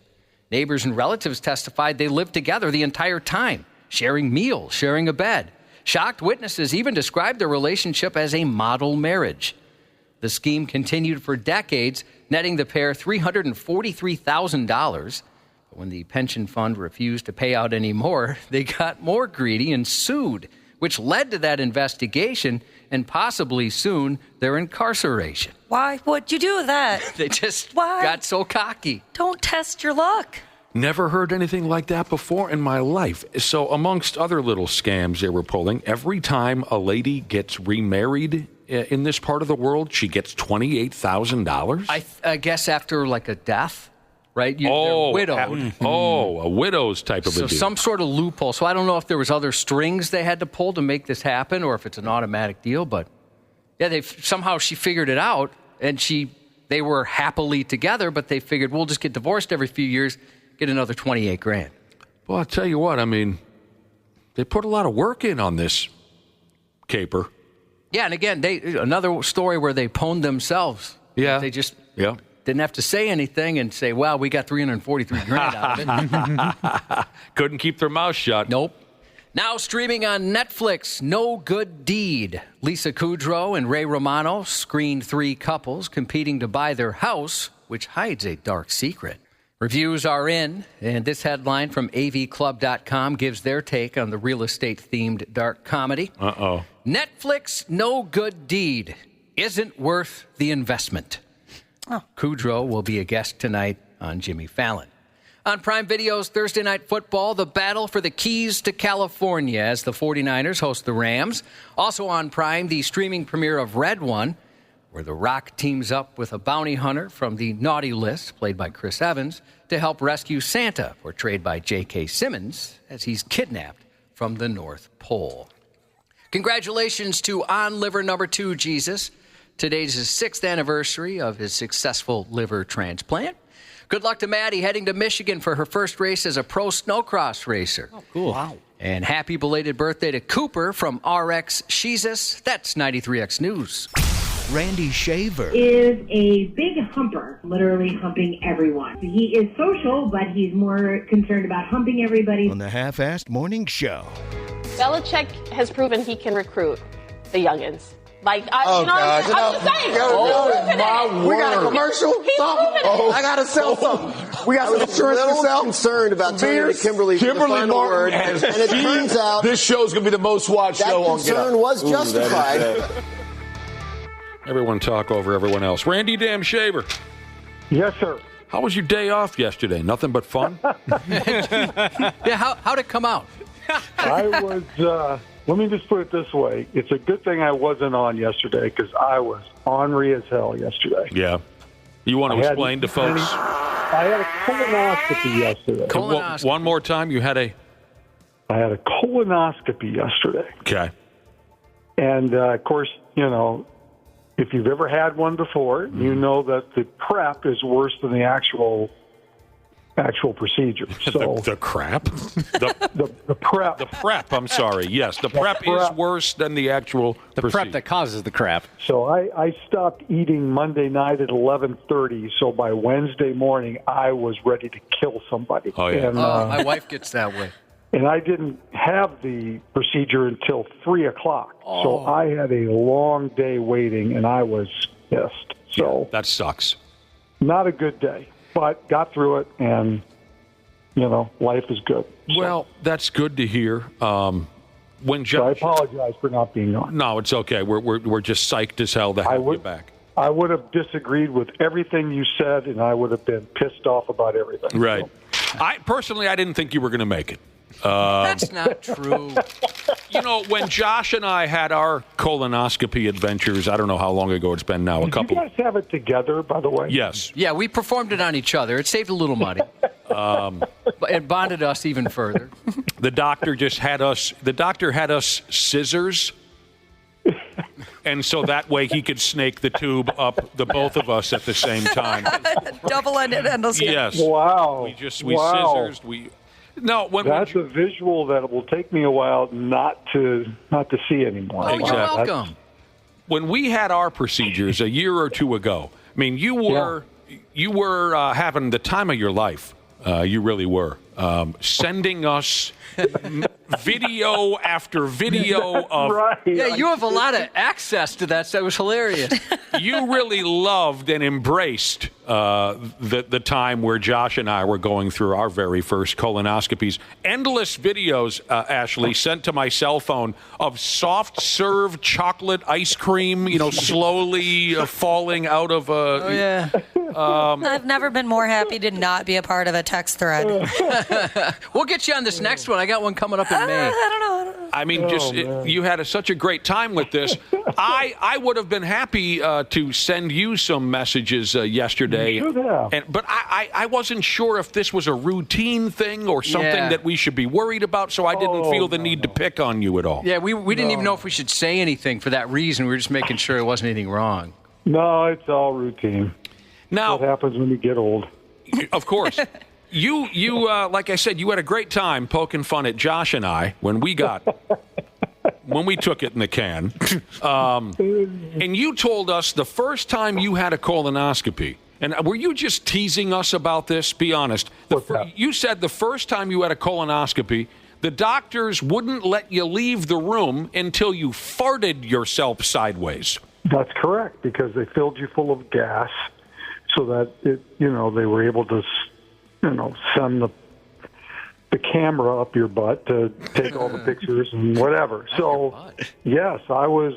Neighbors and relatives testified they lived together the entire time, sharing meals, sharing a bed. Shocked witnesses even described their relationship as a model marriage. The scheme continued for decades, netting the pair $343,000. But when the pension fund refused to pay out any more, they got more greedy and sued, which led to that investigation and possibly soon their incarceration. Why would you do that? They just got so cocky. Don't test your luck. Never heard anything like that before in my life. So amongst other little scams they were pulling, every time a lady gets remarried in this part of the world, she gets $28,000? I guess after like a death. Right? They're widowed. A widow's type of a deal. So some sort of loophole. So I don't know if there was other strings they had to pull to make this happen or if it's an automatic deal. But yeah, somehow she figured it out, and they were happily together, but they figured we'll just get divorced every few years, get another $28,000. Well, I'll tell you what, I mean, they put a lot of work in on this caper. Yeah, and again, another story where they pwned themselves. Yeah. They just didn't have to say anything and say, well, we got $343,000 out of it. Couldn't keep their mouth shut. Nope. Now streaming on Netflix, No Good Deed. Lisa Kudrow and Ray Romano screened 3 couples competing to buy their house, which hides a dark secret. Reviews are in, and this headline from avclub.com gives their take on the real estate-themed dark comedy. Uh-oh. Netflix No Good Deed isn't worth the investment. Kudrow will be a guest tonight on Jimmy Fallon. On Prime Video's Thursday Night Football, the battle for the keys to California as the 49ers host the Rams. Also on Prime, the streaming premiere of Red One, where The Rock teams up with a bounty hunter from the Naughty List, played by Chris Evans, to help rescue Santa, portrayed by J.K. Simmons, as he's kidnapped from the North Pole. Congratulations to On Liver Number 2 Jesus. Today's his 6th anniversary of his successful liver transplant. Good luck to Maddie heading to Michigan for her first race as a pro snowcross racer. Oh, cool. Wow. And happy belated birthday to Cooper from RX Jesus. That's 93X News. Randy Shaver is a big humper, literally humping everyone. He is social, but he's more concerned about humping everybody. on the Half-Assed Morning Show. Belichick has proven he can recruit the youngins. Like, Oh, you know what I'm saying? God. I'm just saying. We got a commercial? He's proven it. I got to sell something. We got some insurance to sell. Concerned about telling Kimberly Martin word, has and it turns out this show's going to be the most watched show on Get Up. That concern was justified. Everyone talk over everyone else. Randy Damn Shaver. Yes, sir. How was your day off yesterday? Nothing but fun? Yeah, how'd it come out? I was let me just put it this way. It's a good thing I wasn't on yesterday because I was ornery as hell yesterday. Yeah. You want to explain to folks? I had a colonoscopy yesterday. One more time, you had a... I had a colonoscopy yesterday. Okay. And, of course, you know, if you've ever had one before, you know that the prep is worse than the actual procedure. So the crap? The prep. The prep, I'm sorry. Yes, the prep is worse than the actual procedure. prep that causes the crap. So I stopped eating Monday night at 11:30. So by Wednesday morning, I was ready to kill somebody. Oh, yeah. And, My wife gets that way. And I didn't have the procedure until 3 o'clock. Oh. So I had a long day waiting, and I was pissed. So that sucks. Not a good day, but got through it, and, you know, life is good. Well, that's good to hear. When Josh, So I apologize for not being on. No, it's okay. We're just psyched as hell to have you back. I would have disagreed with everything you said, and I would have been pissed off about everything. Right. I didn't think you were going to make it. That's not true. You know, when Josh and I had our colonoscopy adventures, I don't know how long ago it's been now. Did you guys have it together, by the way? Yes. Yeah, we performed it on each other. It saved a little money. It bonded us even further. The doctor had us scissors. And so that way he could snake the tube up the both of us at the same time. Double-ended endoscopy. Yes. Wow. We Wow. scissored. That's a visual that will take me a while not to see anymore. Oh, you're welcome. When we had our procedures a year or two ago, I mean, you were having the time of your life. You really were. Sending us video after video of... Right. Yeah, you have a lot of access to that, so it was hilarious. You really loved and embraced the time where Josh and I were going through our very first colonoscopies. Endless videos, Ashley, sent to my cell phone of soft-serve chocolate ice cream, slowly falling out of a... Oh, yeah. I've never been more happy to not be a part of a text thread. We'll get you on this next one. I got one coming up in May. I don't know. I mean, you had such a great time with this. I would have been happy to send you some messages yesterday. You should have. But I wasn't sure if this was a routine thing or something that we should be worried about, so I didn't feel the need to pick on you at all. Yeah, we didn't even know if we should say anything for that reason. We were just making sure it wasn't anything wrong. No, it's all routine. Now, what happens when you get old? Of course. You like I said, you had a great time poking fun at Josh and I when we took it in the can. And you told us the first time you had a colonoscopy, and were you just teasing us about this? Be honest. You said the first time you had a colonoscopy, the doctors wouldn't let you leave the room until you farted yourself sideways. That's correct, because they filled you full of gas so that they were able to send the camera up your butt to take all the pictures and whatever. So, yes, I was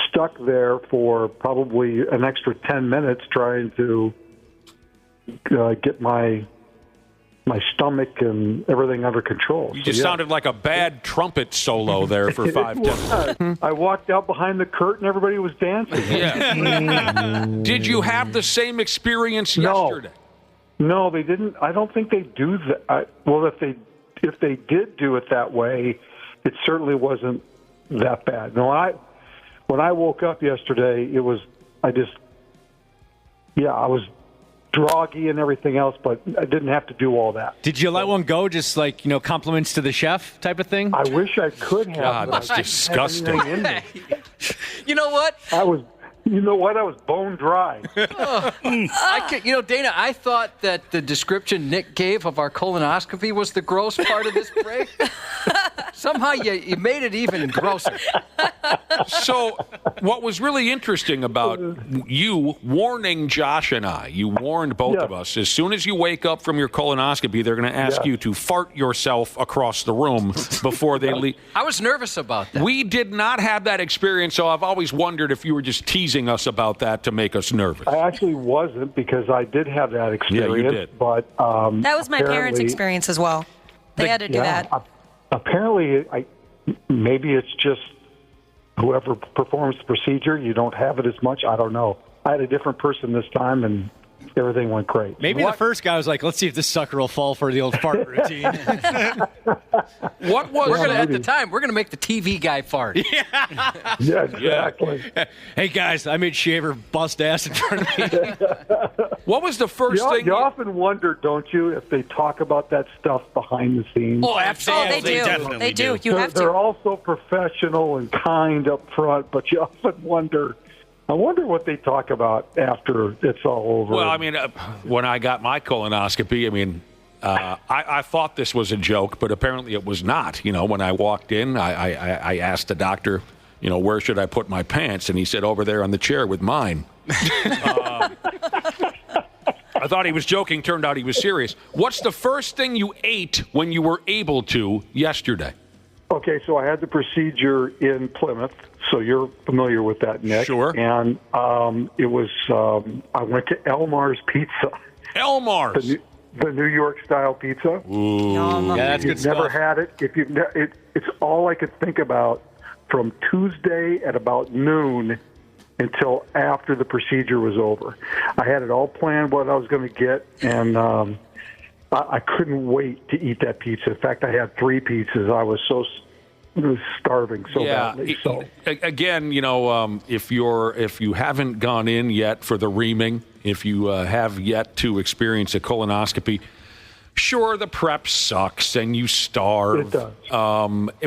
stuck there for probably an extra 10 minutes trying to get my stomach and everything under control. You just sounded like a bad trumpet solo there for 5 minutes. I walked out behind the curtain, everybody was dancing. Yeah. Did you have the same experience yesterday? No, they didn't. I don't think they do that. Well, if they did do it that way, it certainly wasn't that bad. No, when I woke up yesterday, I was groggy and everything else, but I didn't have to do all that. Did you let one go, just like, compliments to the chef type of thing? I wish I could have. God, that's disgusting. You know what? I was bone dry. Dana, I thought that the description Nick gave of our colonoscopy was the gross part of this break. Somehow you made it even grosser. So what was really interesting about you warning Josh and I, you warned both of us, as soon as you wake up from your colonoscopy, they're going to ask you to fart yourself across the room before they leave. I was nervous about that. We did not have that experience, so I've always wondered if you were just teasing us about that to make us nervous. I actually wasn't, because I did have that experience. Yeah, you did. But that was my parents' experience as well. They had to do that. Apparently, maybe it's just whoever performs the procedure, you don't have it as much. I don't know. I had a different person this time, and everything went great. Maybe the first guy was like, let's see if this sucker will fall for the old fart routine. What was at the time? We're gonna make the TV guy fart. Yeah, exactly. Hey guys, I made Shaver bust ass in front of me. What was the first thing? You often wonder, don't you, if they talk about that stuff behind the scenes? Oh, absolutely. They do. You have to. They're also professional and kind up front, but you often wonder. I wonder what they talk about after it's all over. Well, I mean, when I got my colonoscopy, I mean, I thought this was a joke, but apparently it was not. You know, when I walked in, I asked the doctor, you know, where should I put my pants? And he said, over there on the chair with mine. I thought he was joking. Turned out he was serious. What's the first thing you ate when you were able to yesterday? Okay, so I had the procedure in Plymouth, so you're familiar with that, Nick. Sure. And it was, I went to Elmar's Pizza. Elmar's? The New York-style pizza. Ooh. Yeah, that's good stuff. Never had it. If you've it's all I could think about from Tuesday at about noon until after the procedure was over. I had it all planned what I was going to get, and I couldn't wait to eat that pizza. In fact, I had 3 pizzas. I was starving so badly. So again, you know, if you haven't gone in yet for the reaming, if you have yet to experience a colonoscopy, sure, the prep sucks and you starve. It does.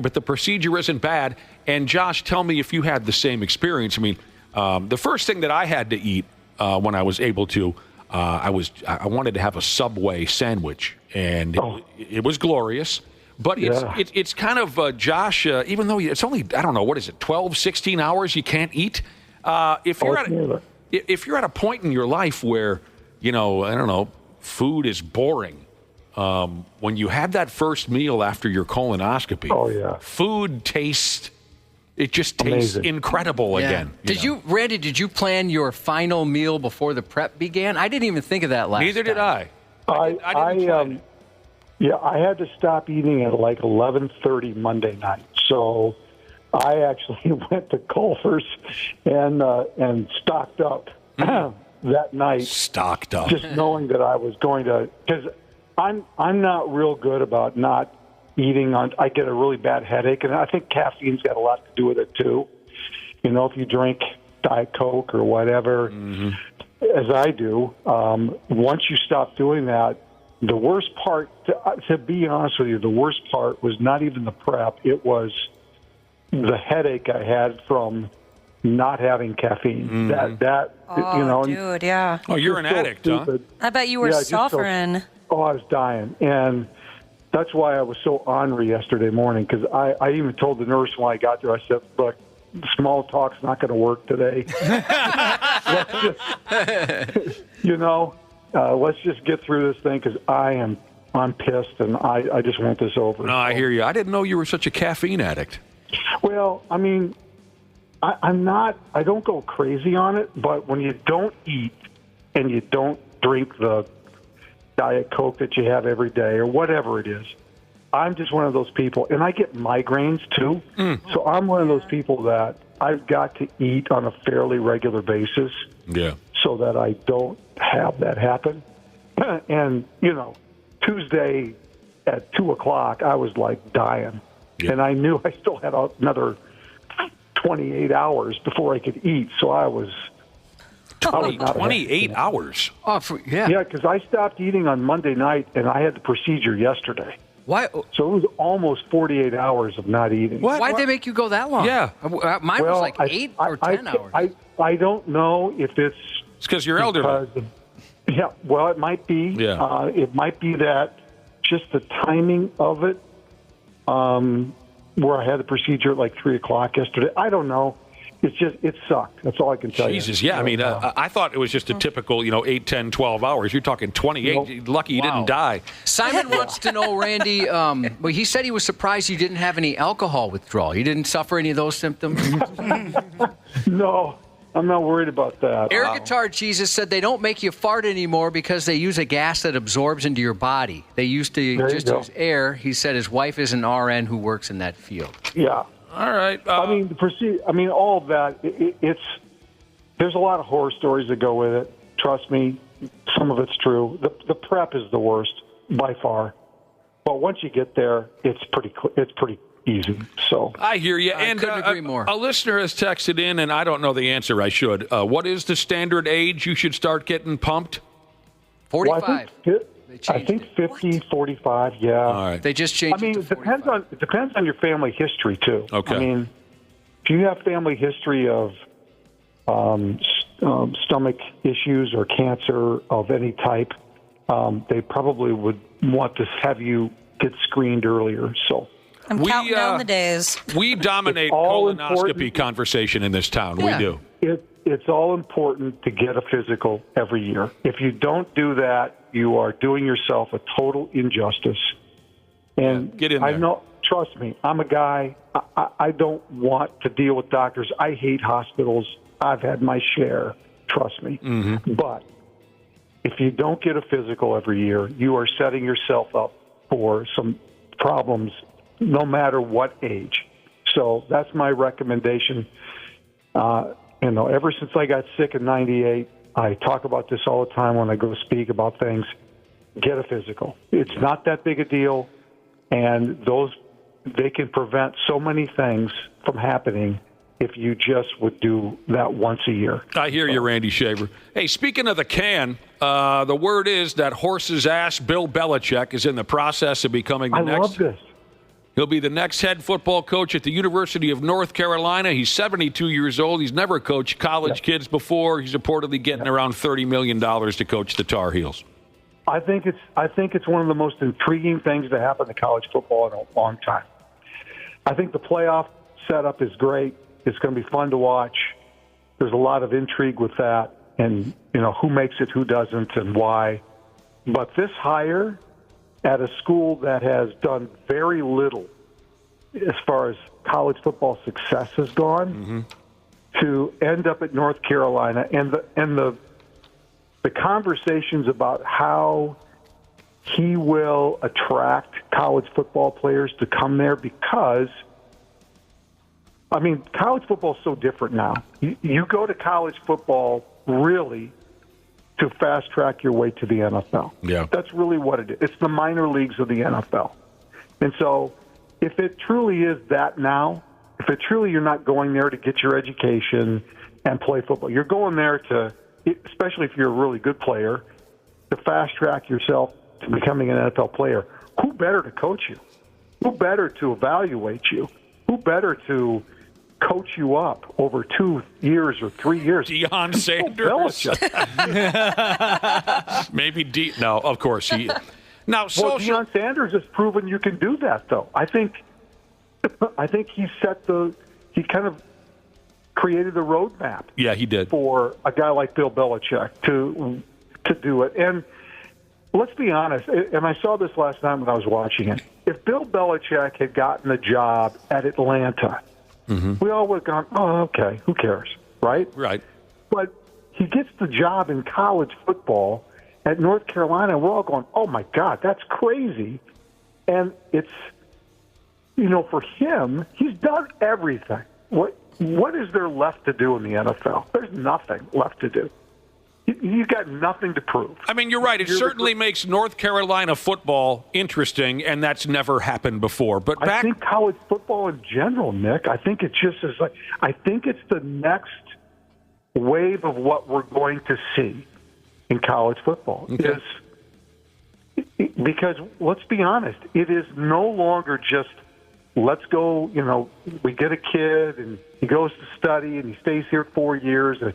But the procedure isn't bad. And Josh, tell me if you had the same experience. I mean, the first thing that I had to eat when I was able to, I wanted to have a Subway sandwich, and it was glorious. But it's kind of, Josh, even though it's only, I don't know, what is it, 12, 16 hours you can't eat? If you're at a point in your life where, you know, I don't know, food is boring, when you have that first meal after your colonoscopy, food tastes, it just tastes incredible again. Randy, did you plan your final meal before the prep began? I didn't even think of that last Neither did time. I didn't plan it. Yeah, I had to stop eating at like 11:30 Monday night. So I actually went to Culver's and stocked up that night. Stocked up. Just knowing that I was going to, because I'm not real good about not eating I get a really bad headache, and I think caffeine's got a lot to do with it too. You know, if you drink Diet Coke or whatever, as I do, once you stop doing that, the worst part, to be honest with you, the worst part was not even the prep. It was the headache I had from not having caffeine. You know. Dude, yeah. Oh, you're an addict, huh? I bet you were suffering. I was dying. And that's why I was so ornery yesterday morning, because I even told the nurse when I got there, I said, look, small talk's not going to work today. Let's just get through this thing, because I'm pissed, and I just want this over. No, I hear you. I didn't know you were such a caffeine addict. Well, I mean, I'm not. I don't go crazy on it, but when you don't eat and you don't drink the Diet Coke that you have every day or whatever it is, I'm just one of those people, and I get migraines too. So I'm one of those people that I've got to eat on a fairly regular basis. Yeah. So that I don't have that happen. And, you know, Tuesday at 2 o'clock, I was like dying. Yeah. And I knew I still had another 28 hours before I could eat. So I was 28 hours? Oh, yeah, because I stopped eating on Monday night, and I had the procedure yesterday. Why? So it was almost 48 hours of not eating. Why'd they make you go that long? Yeah. Mine was like 8 or 10 hours. I don't know if it's because you're elderly. Yeah, well, it might be. Yeah. It might be that just the timing of it, where I had the procedure at like 3 o'clock yesterday. I don't know. It sucked. That's all I can tell you. Jesus, yeah. I mean, I thought it was just a typical, 8, 10, 12 hours. You're talking 28. Nope. Lucky you didn't die. Simon wants to know, Randy, well, he said he was surprised you didn't have any alcohol withdrawal. You didn't suffer any of those symptoms? No. I'm not worried about that. Air Guitar Jesus said they don't make you fart anymore because they use a gas that absorbs into your body. They used to just use air. He said his wife is an RN who works in that field. Yeah. All right. All of that, there's a lot of horror stories that go with it. Trust me, some of it's true. The prep is the worst by far. But once you get there, it's pretty easy. So I hear you. I couldn't agree more. A listener has texted in, and I don't know the answer. I should. What is the standard age you should start getting pumped? 45. Well, I think 50, 45, yeah. All right. They just changed it to 45. It depends on your family history, too. Okay. I mean, if you have family history of stomach issues or cancer of any type, they probably would want to have you get screened earlier. So I'm counting down the days. We dominate colonoscopy conversation in this town. Yeah. We do. It's all important to get a physical every year. If you don't do that, you are doing yourself a total injustice. And get in there. I know. Trust me, I'm a guy. I don't want to deal with doctors. I hate hospitals. I've had my share. Trust me. Mm-hmm. But if you don't get a physical every year, you are setting yourself up for some problems no matter what age. So that's my recommendation. Ever since I got sick in 98, I talk about this all the time when I go speak about things. Get a physical. It's not that big a deal, and they can prevent so many things from happening if you just would do that once a year. I hear you, Randy Shaver. Hey, speaking of the can, the word is that horse's ass Bill Belichick is in the process of becoming the next. I love this. He'll be the next head football coach at the University of North Carolina. He's 72 years old. He's never coached college kids before. He's reportedly getting around $30 million to coach the Tar Heels. I think it's one of the most intriguing things to happen to college football in a long time. I think the playoff setup is great. It's going to be fun to watch. There's a lot of intrigue with that, and who makes it, who doesn't, and why. But this hire at a school that has done very little as far as college football success has gone, to end up at North Carolina, and the conversations about how he will attract college football players to come there, because college football is so different now. You go to college football really to fast track your way to the NFL. Yeah. That's really what it is. It's the minor leagues of the NFL. And so if it truly is that now, if it truly you're not going there to get your education and play football, you're going there to, especially if you're a really good player, to fast track yourself to becoming an NFL player. Who better to coach you? Who better to evaluate you? Who better to coach you up over 2 years or 3 years? Deion Sanders. Maybe no, of course he. Now, Deion Sanders has proven you can do that, though. I think he kind of created the roadmap. Yeah, he did. For a guy like Bill Belichick to do it. And let's be honest, and I saw this last night when I was watching it. If Bill Belichick had gotten the job at Atlanta, we all would have gone, oh, okay, who cares, right? Right. But he gets the job in college football at North Carolina, and we're all going, oh, my God, that's crazy. And it's, for him, he's done everything. What is there left to do in the NFL? There's nothing left to do. You've got nothing to prove. You're right. It certainly makes North Carolina football interesting, and that's never happened before. But I think college football in general, Nick, I think it just is like, I think it's the next wave of what we're going to see in college football. Okay. Because let's be honest, it is no longer just let's go, we get a kid and he goes to study and he stays here 4 years. And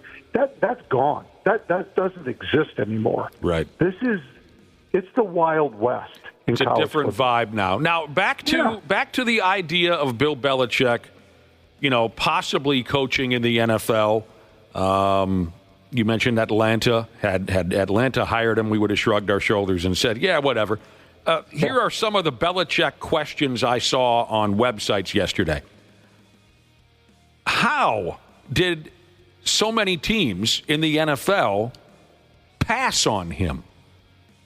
that's gone. That doesn't exist anymore. Right. It's the Wild West. It's a different vibe now. Now, back to the idea of Bill Belichick, possibly coaching in the NFL. You mentioned Atlanta. Had Atlanta hired him, we would have shrugged our shoulders and said, yeah, whatever. Here are some of the Belichick questions I saw on websites yesterday. How did so many teams in the NFL pass on him?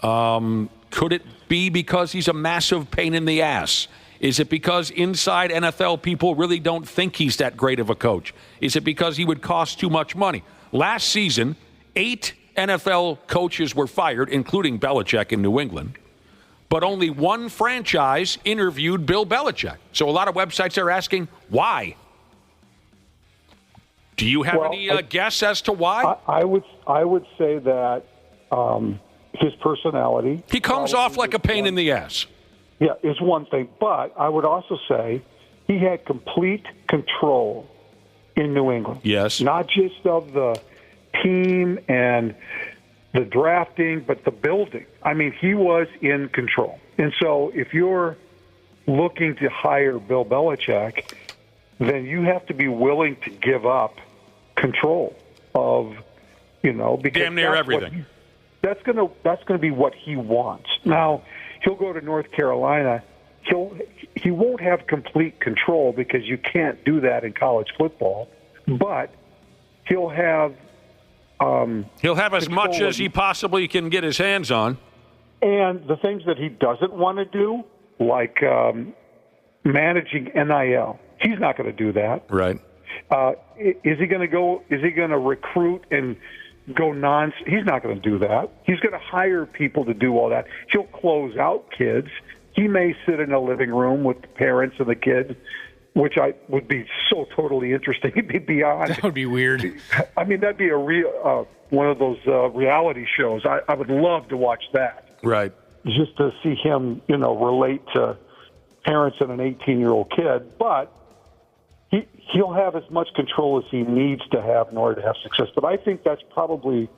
Could it be because he's a massive pain in the ass? Is it because inside NFL people really don't think he's that great of a coach? Is it because he would cost too much money? Last season, 8 NFL coaches were fired, including Belichick in New England, but only one franchise interviewed Bill Belichick. So a lot of websites are asking, why? Do you have any guess as to why? I would say that his personality. He comes off like a pain in the ass. Yeah, is one thing. But I would also say he had complete control in New England. Yes. Not just of the team and the drafting, but the building. I mean, he was in control. And so if you're looking to hire Bill Belichick, then you have to be willing to give up control of, because damn near everything. That's going to be what he wants. Now, he'll go to North Carolina. He won't have complete control because you can't do that in college football. But he'll have as much as he possibly can get his hands on. And the things that he doesn't want to do, like managing NIL, he's not going to do that. Right. Is he going to go? Is he going to recruit and go he's not going to do that. He's going to hire people to do all that. He'll close out kids. He may sit in a living room with the parents and the kids, which would be so totally interesting. It'd be beyond. That would be weird. I mean, that'd be a real one of those reality shows. I would love to watch that. Right. Just to see him, relate to parents and an 18-year-old kid, but he'll have as much control as he needs to have in order to have success. But I think that's probably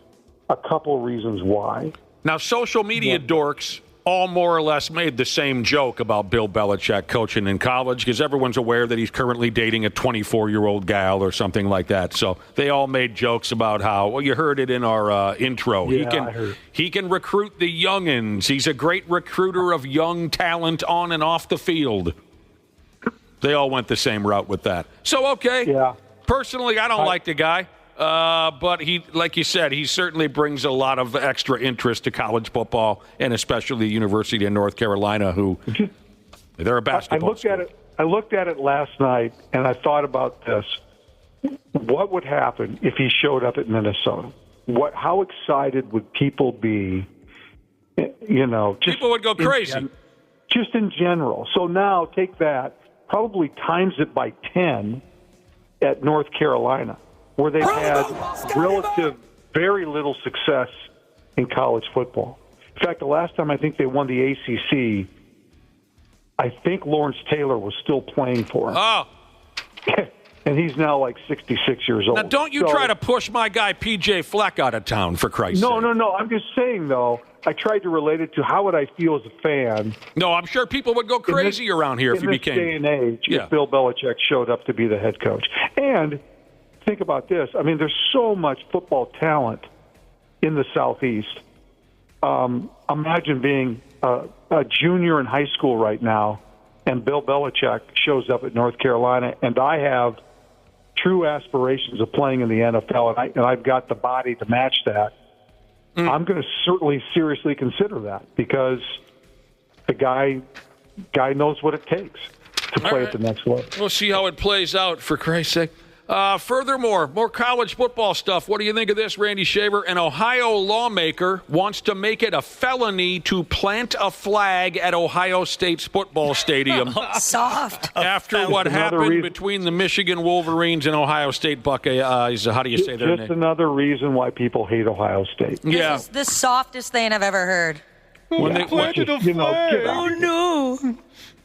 a couple of reasons why. Now, social media dorks all more or less made the same joke about Bill Belichick coaching in college because everyone's aware that he's currently dating a 24-year-old gal or something like that. So they all made jokes about how, well, you heard it in our intro. Yeah, he can recruit the youngins. He's a great recruiter of young talent on and off the field. They all went the same route with that. So, okay. Yeah. Personally, I don't like the guy. But he, like you said, he certainly brings a lot of extra interest to college football and especially the University of North Carolina, who they're a basketball school. I looked at it last night, and I thought about this. What would happen if he showed up at Minnesota? How excited would people be? People would go crazy. Just in general. So now take that. Probably times it by 10 at North Carolina, where they've had very little success in college football. In fact, the last time I think they won the ACC, I think Lawrence Taylor was still playing for him. Oh. And he's now like 66 years old. Now, don't you try to push my guy P.J. Fleck out of town, for Christ's sake. No. I'm just saying, though, I tried to relate it to how would I feel as a fan. No, I'm sure people would go crazy around here if he became. In this day and age, if Bill Belichick showed up to be the head coach. And think about this. I mean, there's so much football talent in the Southeast. Imagine being a junior in high school right now, and Bill Belichick shows up at North Carolina, and I have true aspirations of playing in the NFL, and I've got the body to match that. I'm going to certainly seriously consider that because the guy knows what it takes to play at the next level. We'll see how it plays out, for Christ's sake. Furthermore, more college football stuff. What do you think of this, Randy Shaver? An Ohio lawmaker wants to make it a felony to plant a flag at Ohio State's football stadium. Soft. After what happened between the Michigan Wolverines and Ohio State Buckeyes. How do you say their name? Just another reason why people hate Ohio State. This is the softest thing I've ever heard. When they planted a flag. Oh, no.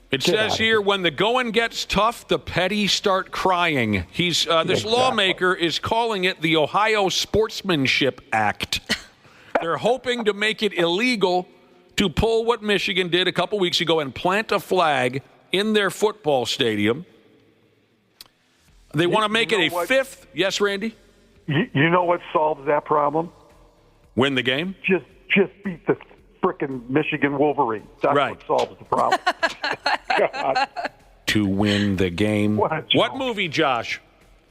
It says here, when the going gets tough, the petty start crying. This lawmaker is calling it the Ohio Sportsmanship Act. They're hoping to make it illegal to pull what Michigan did a couple weeks ago and plant a flag in their football stadium. They want to make it a fifth. Yes, Randy? You know what solves that problem? Win the game? Just beat the frickin' Michigan Wolverines. That's what solves the problem. God. To win the game. What movie, Josh?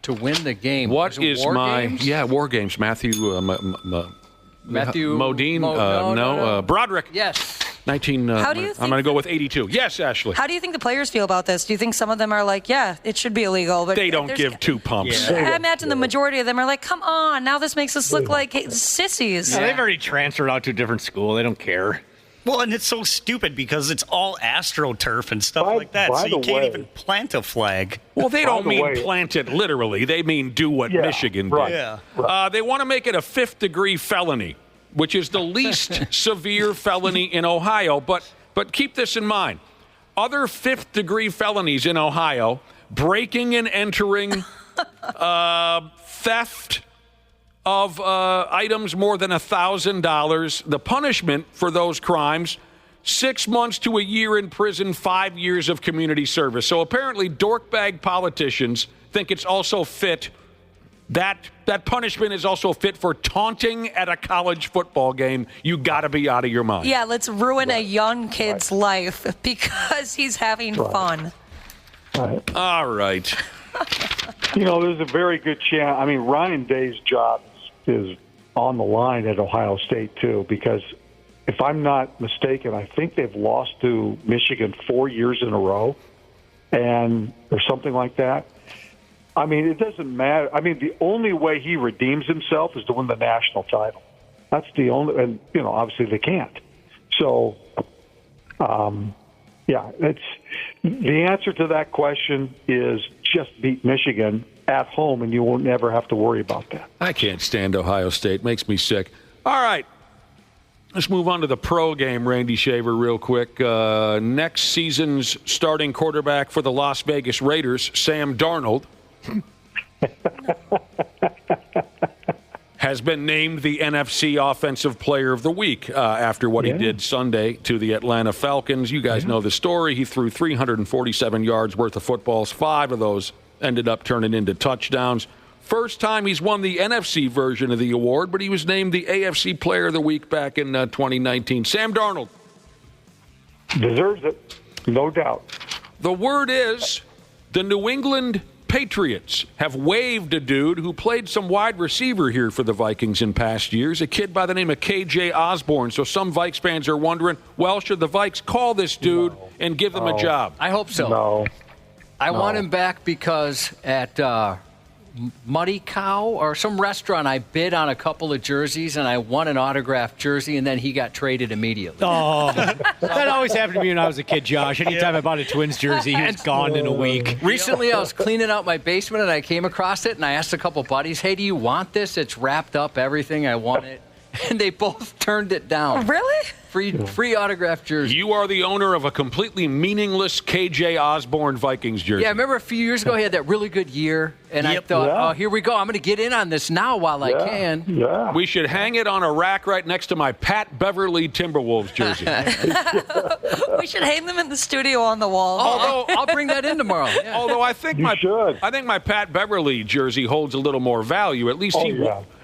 to win the game. What is War my Games? War Games? Matthew Modine? No. Broderick. Yes. 19. How do you I'm going to go with 82. Yes, Ashley. How do you think the players feel about this? Do you think some of them are like, yeah, it should be illegal, but They don't give two pumps. I imagine the majority of them are like, come on, now this makes us look like sissies. Yeah, they've already transferred out to a different school. They don't care. Well, and it's so stupid because it's all AstroTurf and stuff like that, so you can't even plant a flag. Well, they don't mean plant it literally. They mean do what Michigan did. Yeah. They want to make it a 5th-degree felony, which is the least severe felony in Ohio. But keep this in mind. Other 5th-degree felonies in Ohio, breaking and entering, theft of items more than $1,000. The punishment for those crimes, 6 months to a year in prison, 5 years of community service. So apparently dorkbag politicians think it's also fit. That punishment is also fit for taunting at a college football game. You got to be out of your mind. Yeah, let's ruin a young kid's life because he's having fun. All right. There's a very good chance. I mean, Ryan Day's job is on the line at Ohio State, too, because if I'm not mistaken, I think they've lost to Michigan 4 years in a row or something like that. I mean, it doesn't matter. I mean, the only way he redeems himself is to win the national title. That's the only, and, obviously they can't. So, it's the answer to that question is just beat Michigan at home, and you won't never have to worry about that. I can't stand Ohio State. Makes me sick. All right. Let's move on to the pro game, Randy Shaver, real quick. Next season's starting quarterback for the Las Vegas Raiders, Sam Darnold, has been named the NFC Offensive Player of the Week after what he did Sunday to the Atlanta Falcons. You guys know the story. He threw 347 yards worth of footballs. 5 of those ended up turning into touchdowns. First time he's won the NFC version of the award, but he was named the AFC Player of the Week back in 2019. Sam Darnold. Deserves it, no doubt. The word is the New England Patriots have waived a dude who played some wide receiver here for the Vikings in past years, a kid by the name of KJ Osborne. So some Vikes fans are wondering, well, should the Vikes call this dude and give him a job? I hope so. No. I want him back because at Muddy Cow or some restaurant, I bid on a couple of jerseys and I won an autographed jersey, and then he got traded immediately. Oh, that always happened to me when I was a kid, Josh. Anytime I bought a Twins jersey, he was gone in a week. Recently, I was cleaning out my basement and I came across it, and I asked a couple buddies, hey, do you want this? It's wrapped up, everything. I want it. And they both turned it down. Really? Free autographed jersey. You are the owner of a completely meaningless KJ Osborne Vikings jersey. Yeah, I remember a few years ago he had that really good year, and I thought, oh, here we go. I'm going to get in on this now while I can. Yeah. We should hang it on a rack right next to my Pat Beverly Timberwolves jersey. We should hang them in the studio on the wall. Although I'll bring that in tomorrow. Yeah. Although I think my Pat Beverly jersey holds a little more value. At least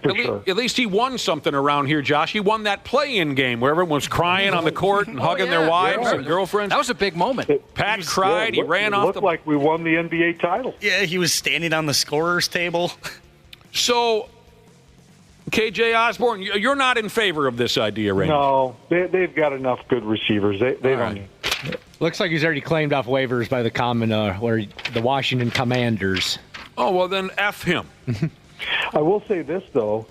at least he won something around here, Josh. He won that play-in game where everyone was crying on the court and hugging their wives and girlfriends. That was a big moment. Pat cried. He ran off. It looked like we won the NBA title. Yeah, he was standing on the scorer's table. So, KJ Osborne, you're not in favor of this idea, right? No, they've got enough good receivers. They don't need. Looks like he's already claimed off waivers by the Washington Commanders. Oh, well, then F him. I will say this, though.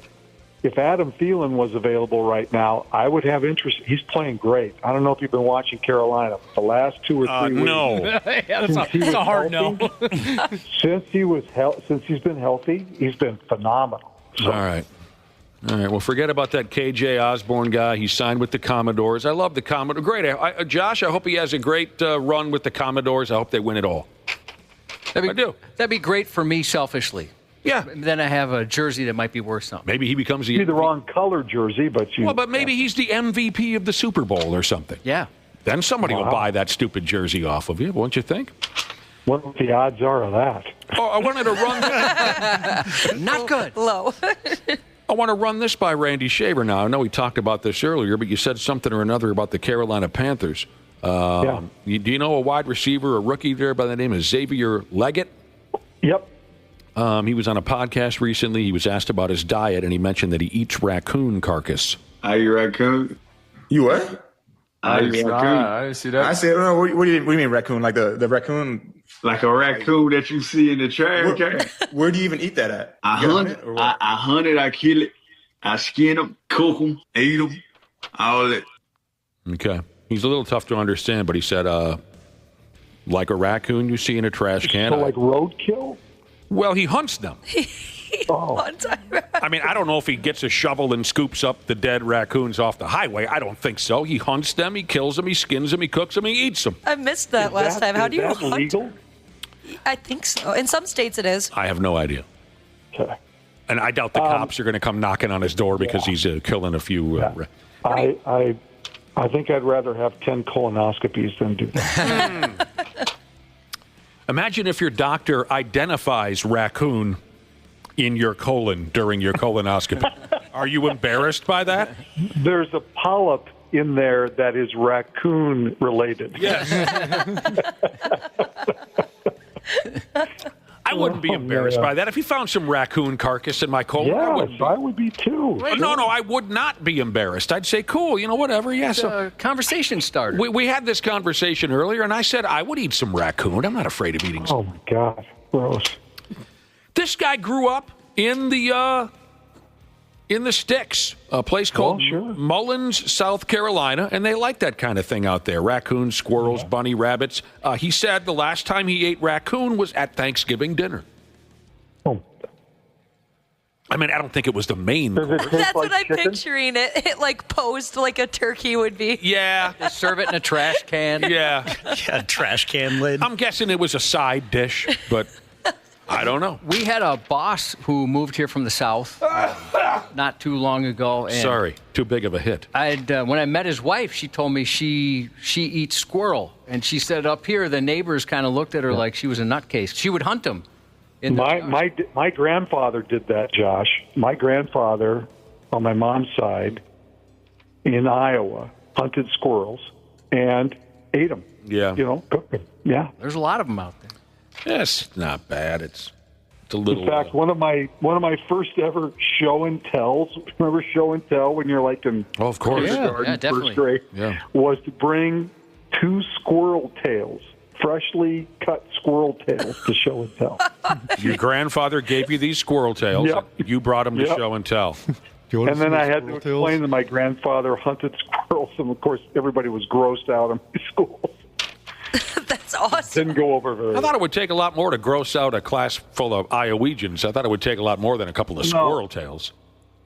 If Adam Thielen was available right now, I would have interest. He's playing great. I don't know if you've been watching Carolina. The last 2 or 3 weeks. No. Yeah, that's a hard no. Since he's been healthy, he's been phenomenal. So. All right. Well, forget about that KJ Osborne guy. He signed with the Commodores. I love the Commodores. Great. Josh, I hope he has a great run with the Commodores. I hope they win it all. I do. That'd be great for me selfishly. Yeah. Then I have a jersey that might be worth something. Maybe he becomes the wrong color jersey, but but maybe he's the MVP of the Super Bowl or something. Yeah. Then somebody will buy that stupid jersey off of you, won't you think? What the odds are of that? Oh, I wanted to run. Not good. Low. I want to run this by Randy Shaver now. I know we talked about this earlier, but you said something or another about the Carolina Panthers. Do you know a wide receiver, a rookie there by the name of Xavier Leggett? Yep. He was on a podcast recently. He was asked about his diet, and he mentioned that he eats raccoon carcass. I eat raccoon. You what? I eat raccoon. I see that. I said, no, what do you mean raccoon? Like the raccoon? Like a raccoon that you see in the trash can. Where do you even eat that at? I hunt it. I hunt it. I kill it. I skin them, cook them, eat them, all that. Okay. He's a little tough to understand, but he said, like a raccoon you see in a trash can. So like roadkill? Well, he hunts them. Oh. I mean, I don't know if he gets a shovel and scoops up the dead raccoons off the highway. I don't think so. He hunts them, he kills them, he skins them, he cooks them, he eats them. I missed that last time. How do you hunt? Legal? I think so. In some states it is. I have no idea. Okay. And I doubt the cops are going to come knocking on his door because he's killing a few. I think I'd rather have 10 colonoscopies than do that. Imagine if your doctor identifies raccoon in your colon during your colonoscopy. Are you embarrassed by that? There's a polyp in there that is raccoon related. Yes. I wouldn't be embarrassed by that. If he found some raccoon carcass in my colon, I would be too. No, I would not be embarrassed. I'd say, cool, whatever. Yes. Conversation starter. We had this conversation earlier, and I said I would eat some raccoon. I'm not afraid of eating some. Oh, my God. Gross. This guy grew up in the sticks, a place called Mullins, South Carolina, and they like that kind of thing out there. Raccoons, squirrels, bunny rabbits. He said the last time he ate raccoon was at Thanksgiving dinner. Oh. I mean, I don't think it was the main course. That's what I'm picturing. It like posed like a turkey would be. Yeah. They serve it in a trash can. Yeah. Yeah, trash can lid. I'm guessing it was a side dish, but I don't know. We had a boss who moved here from the South not too long ago. And sorry, too big of a hit. When I met his wife, she told me she eats squirrel. And she said up here, the neighbors kind of looked at her like she was a nutcase. She would hunt them. My grandfather did that, Josh. My grandfather, on my mom's side, in Iowa, hunted squirrels and ate them. Yeah. Cooked them. Yeah. There's a lot of them out there. Yes, not bad. It's a little. In fact, one of my first ever show and tells. Remember show and tell when you're like in of course, kindergarten, definitely. first grade, was to bring 2 squirrel tails, freshly cut squirrel tails, to show and tell. Your grandfather gave you these squirrel tails. Yep. You brought them to show and tell. And then I had to explain that my grandfather hunted squirrels, and of course everybody was grossed out in my school. That's awesome. Didn't go over very well. I thought it would take a lot more to gross out a class full of Iowegians. I thought it would take a lot more than a couple of squirrel tails.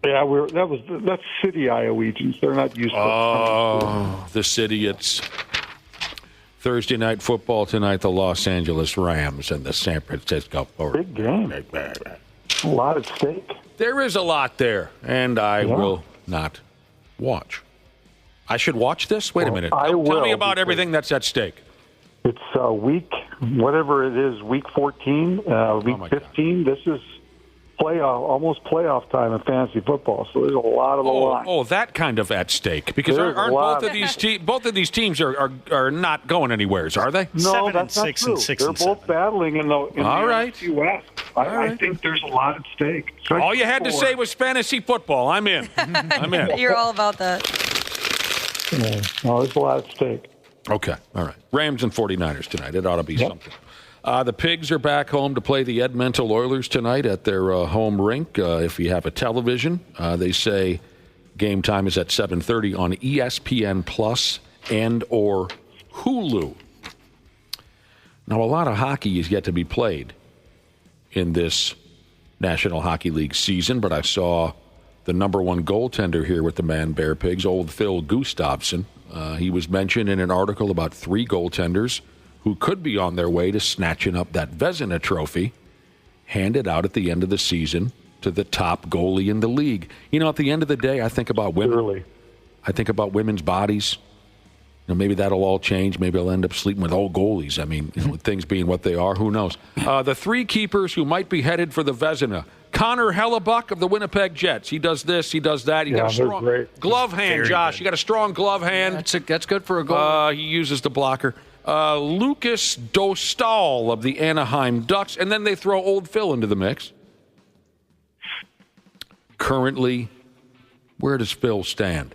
Yeah, that's city Iowegians. They're not used to. Oh, the city. It's Thursday night football tonight. The Los Angeles Rams and the San Francisco 49ers. Big game. A lot at stake. There is a lot there, and I will not watch. I should watch this? Wait a minute. Tell me about everything that's at stake. It's week, whatever it is, week 14, week 15. This is almost playoff time in fantasy football. So there's a lot of the line. Oh, that kind of at stake. Because aren't both of these teams are not going anywhere, are they? No, that's not true. They're both battling in the NFC West. I think there's a lot at stake. All you had to say was fantasy football. I'm in. I'm in. You're all about that. No, there's a lot at stake. Okay, all right. Rams and 49ers tonight. It ought to be something. The Pigs are back home to play the Edmonton Oilers tonight at their home rink. If you have a television, they say game time is at 7:30 on ESPN Plus and or Hulu. Now, a lot of hockey is yet to be played in this National Hockey League season, but I saw the number one goaltender here with the Man-Bear Pigs, old Phil Gustafsson. He was mentioned in an article about 3 goaltenders who could be on their way to snatching up that Vezina trophy, handed out at the end of the season to the top goalie in the league. At the end of the day, I think about women. Really? I think about women's bodies. Maybe that'll all change. Maybe I'll end up sleeping with old goalies. I mean, with things being what they are, who knows? The 3 keepers who might be headed for the Vezina: Connor Hellebuck of the Winnipeg Jets. He does this, he does that. He got a strong glove hand, Josh. You got a strong glove hand. That's good for a goal. He uses the blocker. Lucas Dostal of the Anaheim Ducks. And then they throw Old Phil into the mix. Currently, where does Phil stand?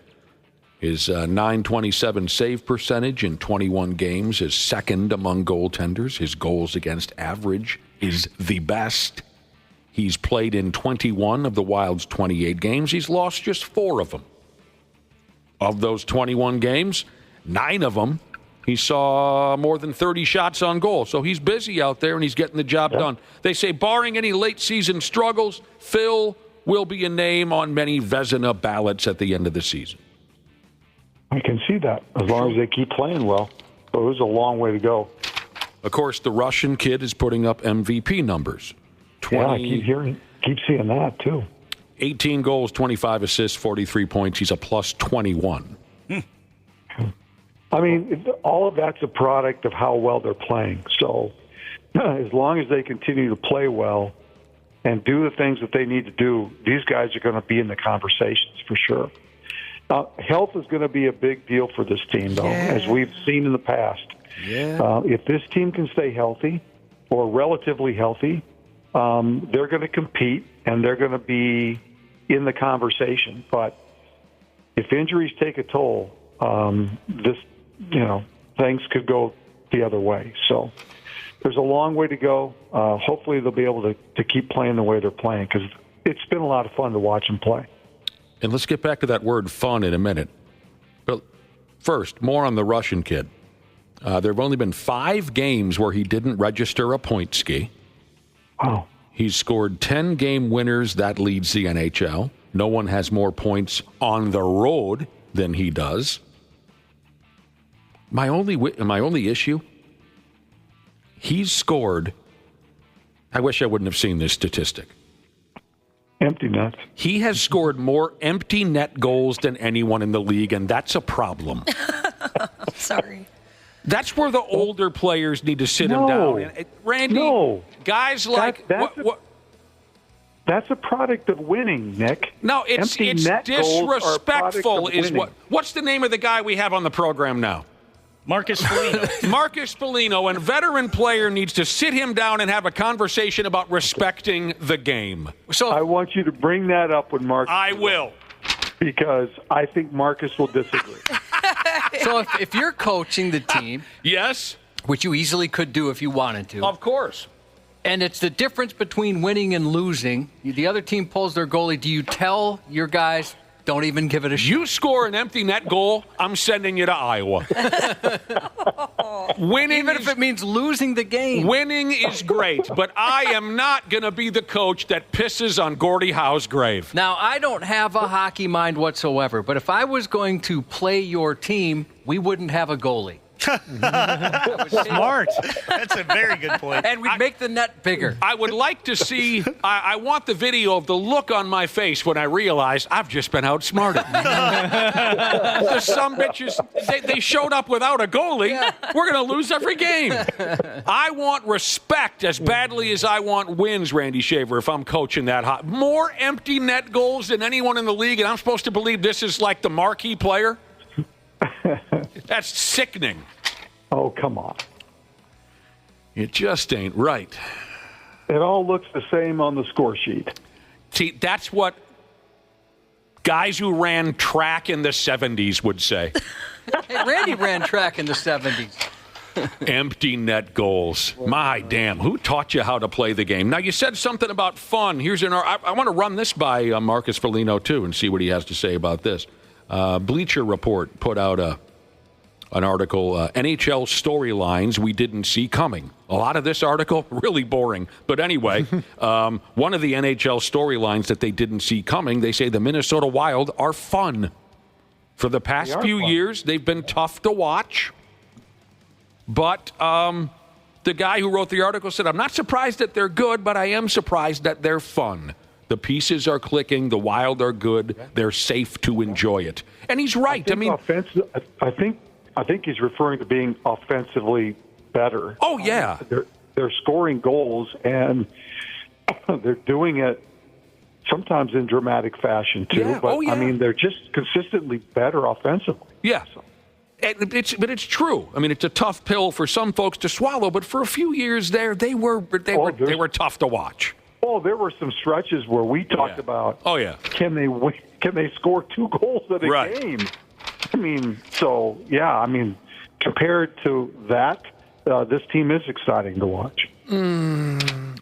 His .927 save percentage in 21 games is second among goaltenders. His goals against average is the best. He's played in 21 of the Wild's 28 games. He's lost just 4 of them. Of those 21 games, 9 of them, he saw more than 30 shots on goal. So he's busy out there, and he's getting the job done. They say, barring any late-season struggles, Phil will be a name on many Vezina ballots at the end of the season. I can see that, as long as they keep playing well. So there's a long way to go. Of course, the Russian kid is putting up MVP numbers. I keep seeing that, too. 18 goals, 25 assists, 43 points. He's a plus 21. I mean, all of that's a product of how well they're playing. So as long as they continue to play well and do the things that they need to do, these guys are going to be in the conversations for sure. Health is going to be a big deal for this team, though, as we've seen in the past. If this team can stay healthy or relatively healthy, they're going to compete and they're going to be in the conversation. But if injuries take a toll, things could go the other way. So there's a long way to go. Hopefully they'll be able to keep playing the way they're playing, because it's been a lot of fun to watch them play. And let's get back to that word fun in a minute. But first, more on the Russian kid. There have only been 5 games where he didn't register a point ski. Wow. He's scored 10 game winners. That leads the NHL. No one has more points on the road than he does. My only issue, he's scored, I wish I wouldn't have seen this statistic. Empty nets. He has scored more empty net goals than anyone in the league, and that's a problem. Sorry. That's where the older players need to sit him down. Randy, guys like... That's a product of winning, Nick. No, it's disrespectful. Is what's the name of the guy we have on the program now? Marcus Foligno. Marcus Foligno, and veteran player needs to sit him down and have a conversation about respecting the game. So I want you to bring that up with Marcus. I will. Because I think Marcus will disagree. So if you're coaching the team, yes, which you easily could do if you wanted to. Of course. And it's the difference between winning and losing. The other team pulls their goalie. Do you tell your guys, don't even give it a shot? You score an empty net goal, I'm sending you to Iowa. Winning, even if it means losing the game. Winning is great, but I am not going to be the coach that pisses on Gordie Howe's grave. Now, I don't have a hockey mind whatsoever, but if I was going to play your team, we wouldn't have a goalie. Smart. That's a very good point. And we'd make the net bigger. I would like to see, I want the video of the look on my face when I realize I've just been outsmarted. The sumbitches, they showed up without a goalie. Yeah. We're going to lose every game. I want respect as badly as I want wins, Randy Shaver, if I'm coaching that hot. More empty net goals than anyone in the league, and I'm supposed to believe this is like the marquee player? That's sickening. Oh, come on. It just ain't right. It all looks the same on the score sheet. See, that's what guys who ran track in the 70s would say. Hey, Randy ran track in the 70s. Empty net goals. My damn, who taught you how to play the game? Now, you said something about fun. I want to run this by Marcus Foligno, too, and see what he has to say about this. Bleacher Report put out an article, NHL storylines we didn't see coming. A lot of this article, really boring. But anyway, one of the NHL storylines that they didn't see coming, they say the Minnesota Wild are fun. For the past few years, they've been tough to watch. But the guy who wrote the article said, I'm not surprised that they're good, but I am surprised that they're fun. The pieces are clicking. The Wild are good. They're safe to enjoy it. And he's right. I think he's referring to being offensively better. Oh, yeah. They're scoring goals, and they're doing it sometimes in dramatic fashion too. Yeah. But Oh, yeah. I mean, they're just consistently better offensively. Yeah. But it's true. I mean, it's a tough pill for some folks to swallow. But for a few years there, they were tough to watch. Oh, there were some stretches where we talked about. Oh yeah. Can they win? Can they score 2 goals in a game? I mean, so yeah. I mean, compared to that, this team is exciting to watch.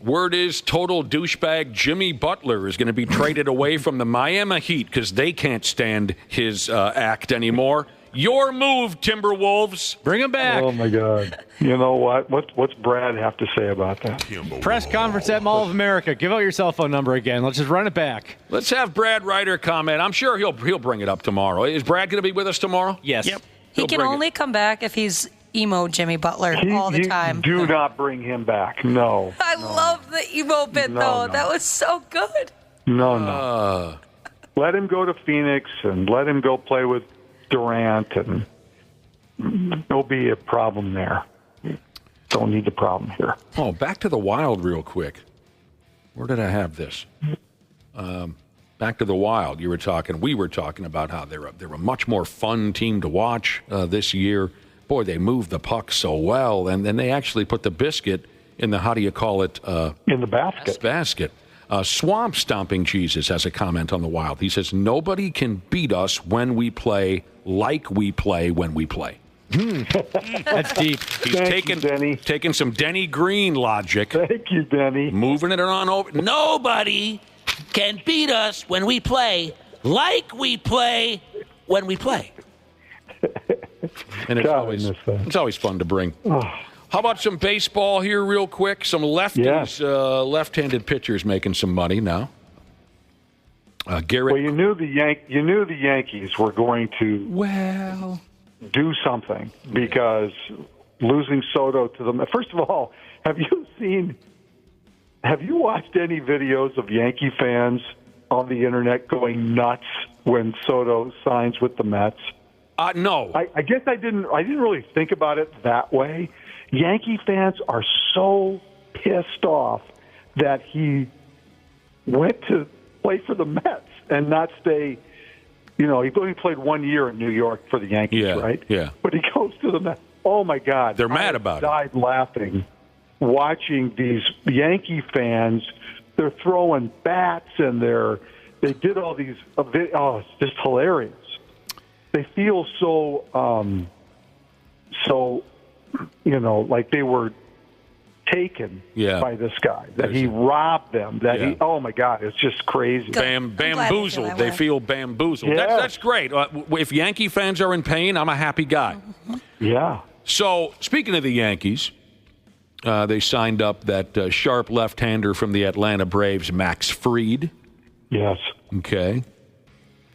Word is total douchebag Jimmy Butler is going to be traded away from the Miami Heat because they can't stand his act anymore. Your move, Timberwolves. Bring him back. Oh, my God. You know what? What's Brad have to say about that? Press conference at Mall of America. Give out your cell phone number again. Let's just run it back. Let's have Brad Ryder comment. I'm sure he'll bring it up tomorrow. Is Brad going to be with us tomorrow? Yes. Yep. He can only come back if he's emo Jimmy Butler all the time. Do not bring him back. No. I love the emo bit, though. No. That was so good. No. Let him go to Phoenix and let him go play with Durant, and there'll be a problem there. Don't need the problem here. Oh, back to the Wild real quick. Where did I have this? Back to the Wild. We were talking about how they're a much more fun team to watch this year. Boy, they move the puck so well, and then they actually put the biscuit in the, how do you call it? In the basket. Basket. Swamp Stomping Jesus has a comment on the Wild. He says, nobody can beat us when we play like we play when we play. That's deep. He's taking some Denny Green logic. Thank you, Denny. Moving it on over. Nobody can beat us when we play like we play when we play. And it's always fun to bring. How about some baseball here real quick? Some lefties, left-handed pitchers making some money now. Garrett. Well, you knew the Yankees were going to do something because losing Soto to them. First of all, have you watched any videos of Yankee fans on the internet going nuts when Soto signs with the Mets? No. I guess I didn't really think about it that way. Yankee fans are so pissed off that he went to play for the Mets and not stay. You know, he only played 1 year in New York for the Yankees, right? Yeah. But he goes to the Mets. Oh, my God. They're mad about it. I died laughing watching these Yankee fans. They're throwing bats and they did all these. Oh, it's just hilarious. They feel so, like they were taken by this guy, that he robbed them, oh my God, it's just crazy. Bamboozled. They feel bamboozled. Yeah. That's great. If Yankee fans are in pain, I'm a happy guy. Yeah. So, speaking of the Yankees, they signed up that sharp left-hander from the Atlanta Braves, Max Fried. Yes. Okay.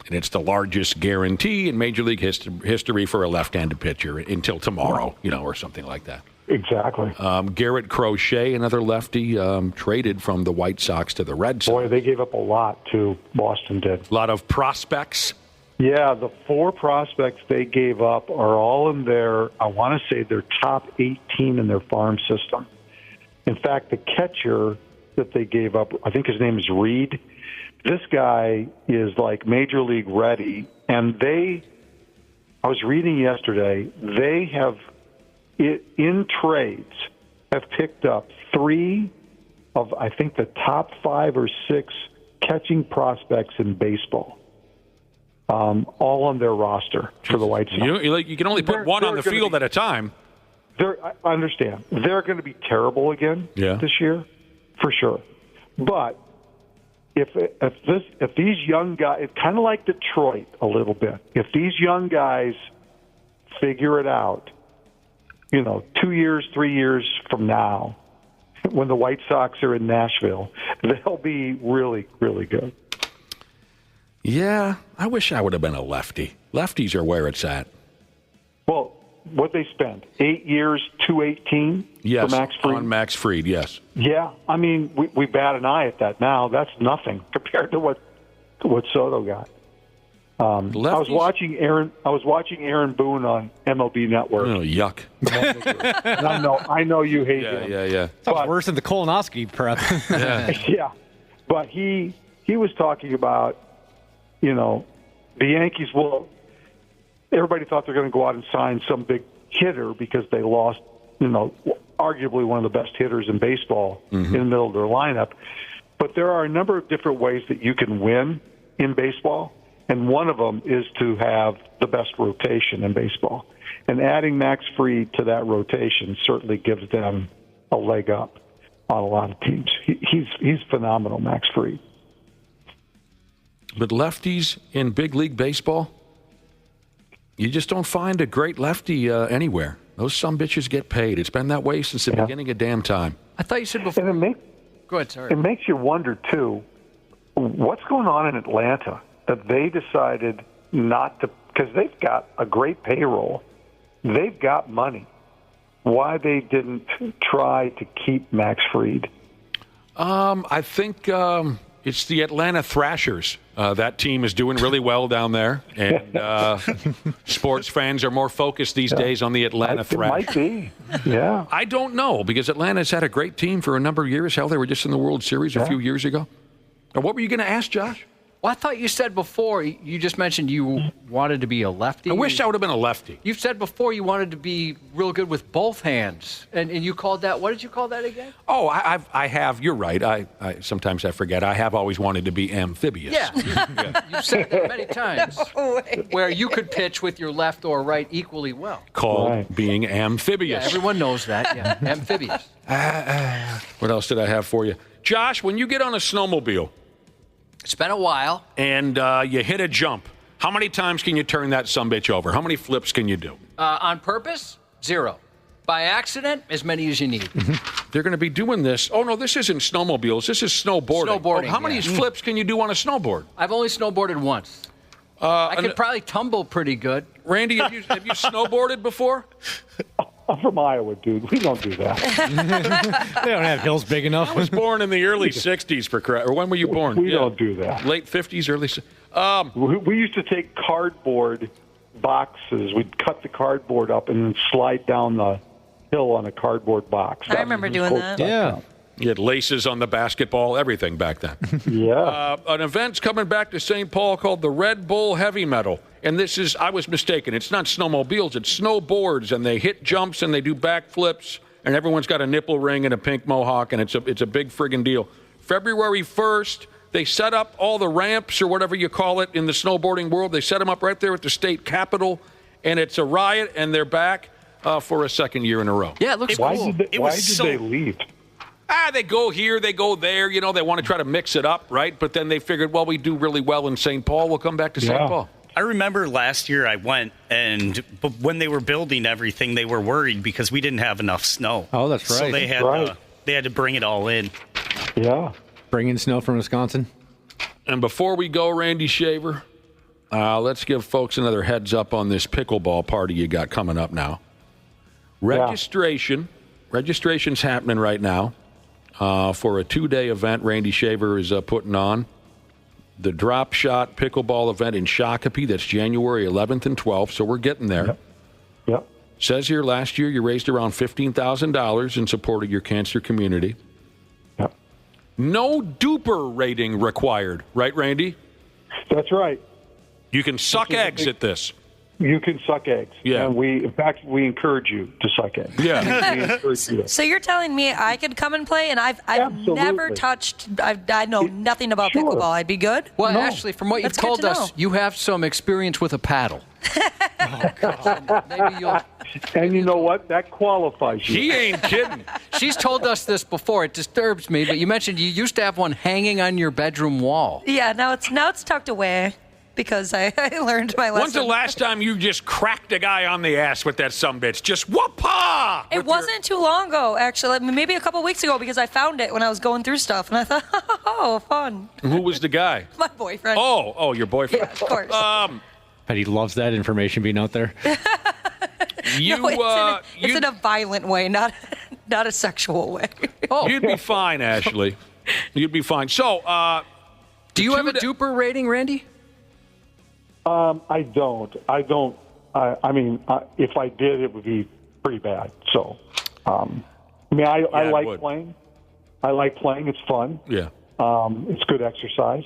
And it's the largest guarantee in Major League history for a left-handed pitcher until tomorrow, or something like that. Exactly. Garrett Crochet, another lefty, traded from the White Sox to the Red Sox. Boy, they gave up a lot, too. Boston did. A lot of prospects. Yeah, the 4 prospects they gave up are all in their top 18 in their farm system. In fact, the catcher that they gave up, I think his name is Reed. This guy is like Major League ready, and I was reading yesterday, they have, in trades, have picked up 3 of, I think, the top 5 or 6 catching prospects in baseball, all on their roster for the White Sox. You can only put one on the field at a time. I understand. They're going to be terrible again this year, for sure. But if these young guys, it's kind of like Detroit a little bit. If these young guys figure it out, 2 years, 3 years from now, when the White Sox are in Nashville, they'll be really, really good. Yeah, I wish I would have been a lefty. Lefties are where it's at. Well, what they spent, 8 years, $218 yes, for Max Fried? on Max Fried, yes. Yeah, I mean, we bat an eye at that now. That's nothing compared to what Soto I was watching Aaron Boone on MLB Network. Oh, yuck! I know you hate him. Yeah. Sounds worse than the colonoscopy prep. Yeah, but he he was talking about, the Yankees will. Everybody thought they're going to go out and sign some big hitter because they lost, arguably one of the best hitters in baseball in the middle of their lineup. But there are a number of different ways that you can win in baseball, and one of them is to have the best rotation in baseball. And adding Max Fried to that rotation certainly gives them a leg up on a lot of teams. He's phenomenal, Max Fried. But lefties in big league baseball, you just don't find a great lefty anywhere. Those sumbitches get paid. It's been that way since the beginning of damn time. I thought you said before. Go ahead, sorry. It makes you wonder, too, what's going on in Atlanta that they decided not to, because they've got a great payroll. They've got money. Why they didn't try to keep Max Fried? I think it's the Atlanta Thrashers. That team is doing really well down there, and sports fans are more focused these days on the Atlanta Thrashers. It might be, yeah. I don't know, because Atlanta's had a great team for a number of years. Hell, they were just in the World Series a few years ago. Now, what were you going to ask, Josh? Well, I thought you said before, you just mentioned you wanted to be a lefty. I wish I would have been a lefty. You've said before you wanted to be real good with both hands. And you called that, what did you call that again? Oh, I have. You're right. I sometimes I forget. I have always wanted to be amphibious. Yeah. You've said that many times. No way. Where you could pitch with your left or right equally well. Called being amphibious. Yeah, everyone knows that. Yeah, amphibious. What else did I have for you? Josh, when you get on a snowmobile. It's been a while. And you hit a jump. How many times can you turn that sumbitch over? How many flips can you do? On purpose? 0. By accident? As many as you need. They're going to be doing this. Oh, no, this isn't snowmobiles. This is snowboarding. Snowboarding, how many flips can you do on a snowboard? I've only snowboarded once. I could probably tumble pretty good. Randy, have you snowboarded before? I'm from Iowa, dude. We don't do that. They don't have hills big enough. I was born in the early 60s, or when were you born? We don't do that. Late 50s, early we used to take cardboard boxes. We'd cut the cardboard up and then slide down the hill on a cardboard box. I remember doing that. Yeah. You had laces on the basketball, everything back then. Yeah. An event's coming back to St. Paul called the Red Bull Heavy Metal. And I was mistaken. It's not snowmobiles, it's snowboards. And they hit jumps and they do backflips. And everyone's got a nipple ring and a pink mohawk. And it's a big friggin' deal. February 1st, they set up all the ramps or whatever you call it in the snowboarding world. They set them up right there at the state capitol. And it's a riot. And they're back for a second year in a row. Yeah, it looks cool. Why did they leave? They go here, they go there. They want to try to mix it up, right? But then they figured, well, we do really well in St. Paul. We'll come back to St. Paul. I remember last year I went, but when they were building everything, they were worried because we didn't have enough snow. Oh, that's right. So they had to bring it all in. Yeah. Bring in snow from Wisconsin. And before we go, Randy Shaver, let's give folks another heads up on this pickleball party you got coming up now. Registration's happening right now. For a 2-day event Randy Shaver is putting on. The Drop Shot Pickleball event in Shakopee. That's January 11th and 12th, so we're getting there. Yep. Says here last year you raised around $15,000 in support of your cancer community. Yep. No duper rating required, right, Randy? That's right. You can suck eggs at this. You can suck eggs. Yeah. And we encourage you to suck eggs. Yeah. So you're telling me I could come and play, and I've never touched. I know nothing about pickleball. I'd be good. Well, actually, from what you've told us, you have some experience with a paddle. Maybe you'll. And you know what? That qualifies you. He ain't kidding. She's told us this before. It disturbs me, but you mentioned you used to have one hanging on your bedroom wall. Yeah. Now it's tucked away. Because I learned my lesson. When's the last time you just cracked a guy on the ass with that sumbitch? Just whoop-ha! It wasn't too long ago, actually. Maybe a couple weeks ago, because I found it when I was going through stuff, and I thought, oh, fun. Who was the guy? My boyfriend. Oh, your boyfriend. Yeah, of course. Bet he loves that information being out there. It's in a violent way, not a sexual way. You'd be fine, Ashley. You'd be fine. So, do you have a duper rating, Randy? I don't. I mean, if I did, it would be pretty bad. So, I like playing. I like playing. It's fun. Yeah. It's good exercise,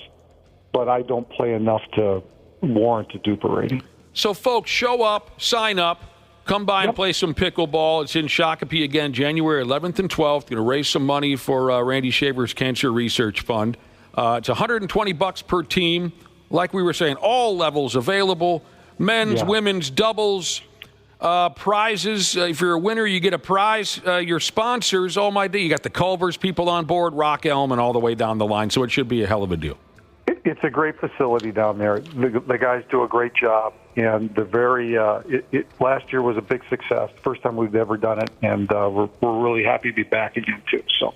but I don't play enough to warrant a duper rating. So, folks, show up, sign up, come by and play some pickleball. It's in Shakopee again, January 11th and 12th. Going to raise some money for Randy Shaver's Cancer Research Fund. It's $120 per team. Like we were saying, all levels available. Men's, women's, doubles, prizes. If you're a winner, you get a prize. Your sponsors, oh my day, you got the Culvers people on board, Rock Elm, and all the way down the line. So it should be a hell of a deal. It's a great facility down there. The guys do a great job, and the last year was a big success. First time we've ever done it, and we're really happy to be back again too. So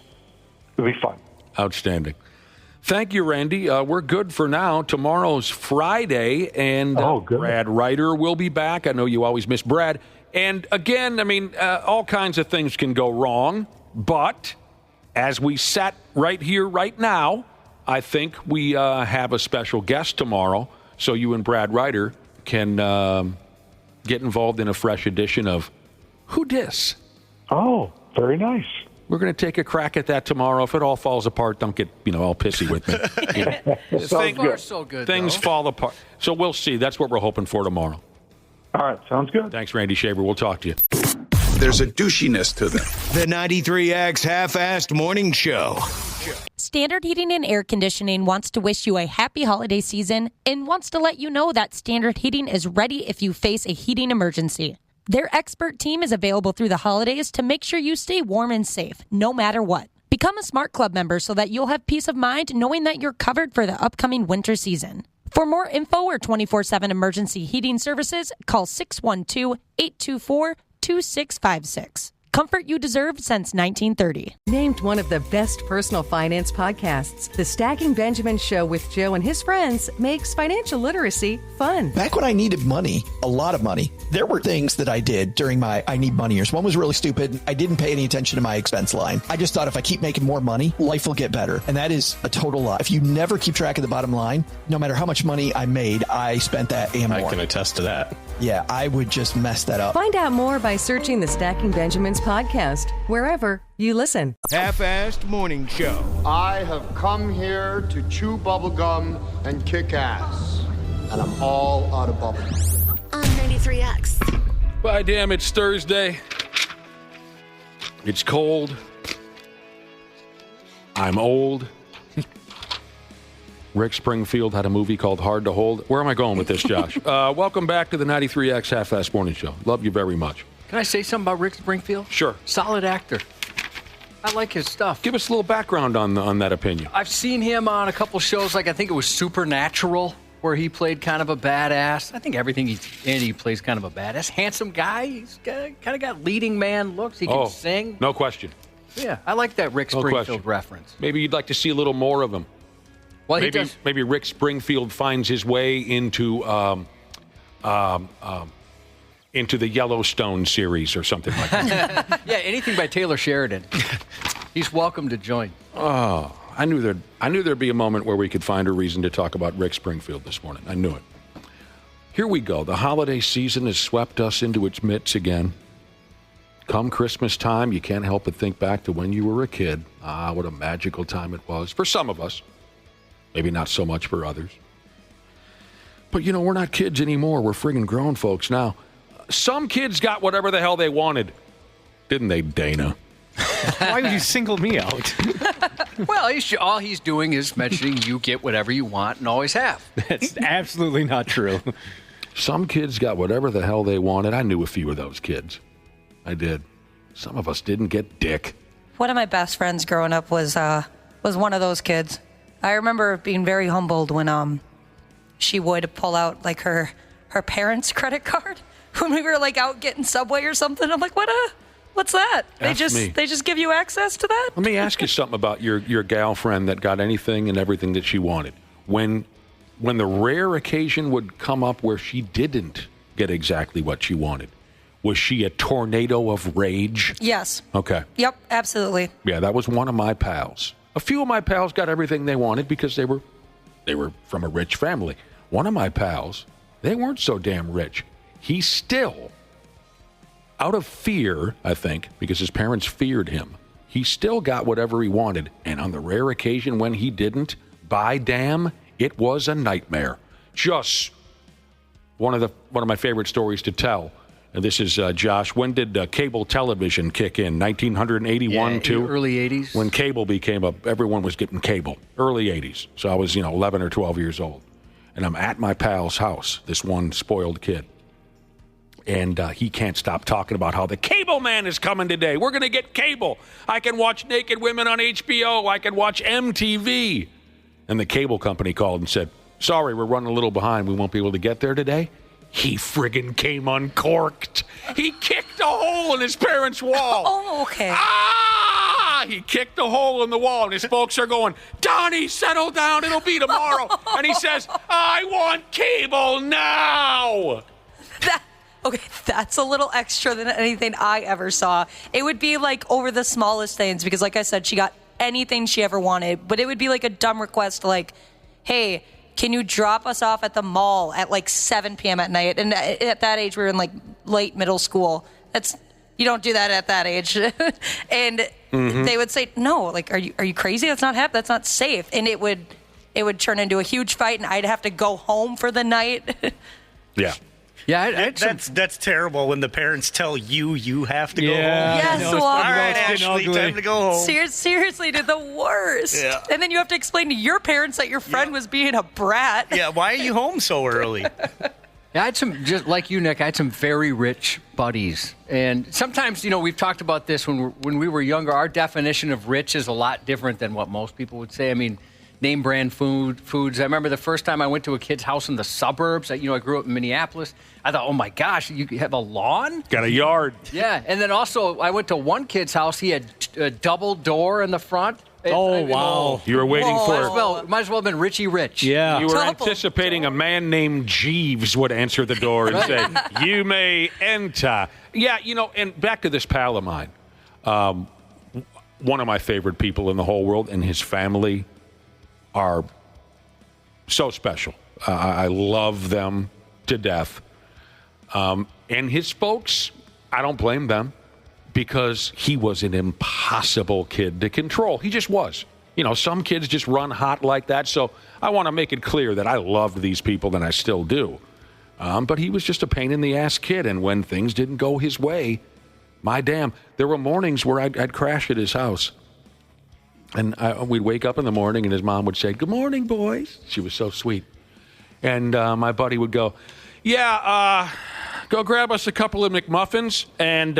it'll be fun. Outstanding. Thank you, Randy. We're good for now. Tomorrow's Friday, and Brad Ryder will be back. I know you always miss Brad. And again, I mean, all kinds of things can go wrong, but as we sat right here, right now, I think we have a special guest tomorrow, so you and Brad Ryder can get involved in a fresh edition of Who Dis? Oh, very nice. We're going to take a crack at that tomorrow. If it all falls apart, don't get all pissy with me. So good. Things fall apart. So we'll see. That's what we're hoping for tomorrow. All right, sounds good. Thanks, Randy Shaver. We'll talk to you. There's a douchiness to them. The 93X Half-Assed Morning Show. Standard Heating and Air Conditioning wants to wish you a happy holiday season and wants to let you know that Standard Heating is ready if you face a heating emergency. Their expert team is available through the holidays to make sure you stay warm and safe, no matter what. Become a Smart Club member so that you'll have peace of mind knowing that you're covered for the upcoming winter season. For more info or 24/7 emergency heating services, call 612-824-2656. Comfort you deserve since 1930. Named one of the best personal finance podcasts, The Stacking Benjamin Show with Joe and his friends makes financial literacy fun. Back when I needed money, a lot of money, there were things that I did during my I need money years. One was really stupid. I didn't pay any attention to my expense line. I just thought if I keep making more money, life will get better. And that is a total lie. If you never keep track of the bottom line, no matter how much money I made, I spent that and more. I can attest to that. Yeah, I would just mess that up. Find out more by searching the Stacking Benjamins podcast wherever you listen. Half-Assed Morning Show. I have come here to chew bubblegum and kick ass. And I'm all out of bubblegum. On 93X. By damn, it's Thursday. It's cold. I'm old. Rick Springfield had a movie called Hard to Hold. Where am I going with this, Josh? Welcome back to the 93X Half-Assed Morning Show. Love you very much. Can I say something about Rick Springfield? Sure. Solid actor. I like his stuff. Give us a little background on that opinion. I've seen him on a couple shows, like I think it was Supernatural, where he played kind of a badass. I think everything he's in, he plays kind of a badass. Handsome guy. He's kind of got leading man looks. He can sing. No question. Yeah, I like that Rick Springfield reference. Maybe you'd like to see a little more of him. Well, maybe Rick Springfield finds his way into the Yellowstone series or something like that. Yeah, anything by Taylor Sheridan. He's welcome to join. Oh, I knew there'd be a moment where we could find a reason to talk about Rick Springfield this morning. I knew it. Here we go. The holiday season has swept us into its midst again. Come Christmas time, you can't help but think back to when you were a kid. Ah, what a magical time it was for some of us. Maybe not so much for others. But, we're not kids anymore. We're friggin' grown folks now. Some kids got whatever the hell they wanted. Didn't they, Dana? Why would you single me out? Well, all he's doing is mentioning you get whatever you want and always have. That's absolutely not true. Some kids got whatever the hell they wanted. I knew a few of those kids. I did. Some of us didn't get dick. One of my best friends growing up was one of those kids. I remember being very humbled when she would pull out like her parents' credit card when we were like out getting Subway or something. I'm like, what's that? They just give you access to that? Let me ask you something about your gal friend that got anything and everything that she wanted. When the rare occasion would come up where she didn't get exactly what she wanted, was she a tornado of rage? Yes. Okay. Yep, absolutely. Yeah, that was one of my pals. A few of my pals got everything they wanted because they were from a rich family. One of my pals, they weren't so damn rich. He still, out of fear, I think, because his parents feared him, he still got whatever he wanted. And on the rare occasion when he didn't, by damn, it was a nightmare. Just one of my favorite stories to tell. And this is, Josh, when did cable television kick in? 1981, too? Early 80s. When cable became everyone was getting cable. Early 80s. So I was, 11 or 12 years old. And I'm at my pal's house, this one spoiled kid. And he can't stop talking about how the cable man is coming today. We're going to get cable. I can watch naked women on HBO. I can watch MTV. And the cable company called and said, sorry, we're running a little behind. We won't be able to get there today. He friggin' came uncorked. He kicked a hole in his parents' wall. Oh, okay. He kicked a hole in the wall, and his folks are going, Donnie, settle down. It'll be tomorrow. And he says, I want cable now. Okay, that's a little extra than anything I ever saw. It would be like over the smallest things because, like I said, she got anything she ever wanted. But it would be like a dumb request like, hey, can you drop us off at the mall at like 7 p.m. at night? And at that age, we were in like late middle school. You don't do that at that age. And they would say, no, like, are you crazy? That's not happening. That's not safe. And it would turn into a huge fight, and I'd have to go home for the night. Yeah. Yeah, that's terrible when the parents tell you have to go home. Yes, all right, Ashley, time to go home. Seriously, dude, the worst. Yeah. And then you have to explain to your parents that your friend was being a brat. Yeah, why are you home so early? Yeah, I had some, just like you, Nick, I had some very rich buddies. And sometimes, we've talked about this when we were younger. Our definition of rich is a lot different than what most people would say. I mean, name brand foods. I remember the first time I went to a kid's house in the suburbs. I grew up in Minneapolis. I thought, oh my gosh, you have a lawn? Got a yard. Yeah, and then also I went to one kid's house. He had a double door in the front. Oh, wow. You were waiting for... Might as well have been Richie Rich. Yeah. You were anticipating a man named Jeeves would answer the door and say, you may enter. Yeah, and back to this pal of mine. One of my favorite people in the whole world, and his family are so special. I love them to death. And his folks, I don't blame them because he was an impossible kid to control. He just was. Some kids just run hot like that. So I want to make it clear that I loved these people and I still do. But he was just a pain in the ass kid. And when things didn't go his way, my damn, there were mornings where I'd crash at his house. And we'd wake up in the morning and his mom would say, good morning, boys. She was so sweet. And my buddy would go, go grab us a couple of McMuffins. And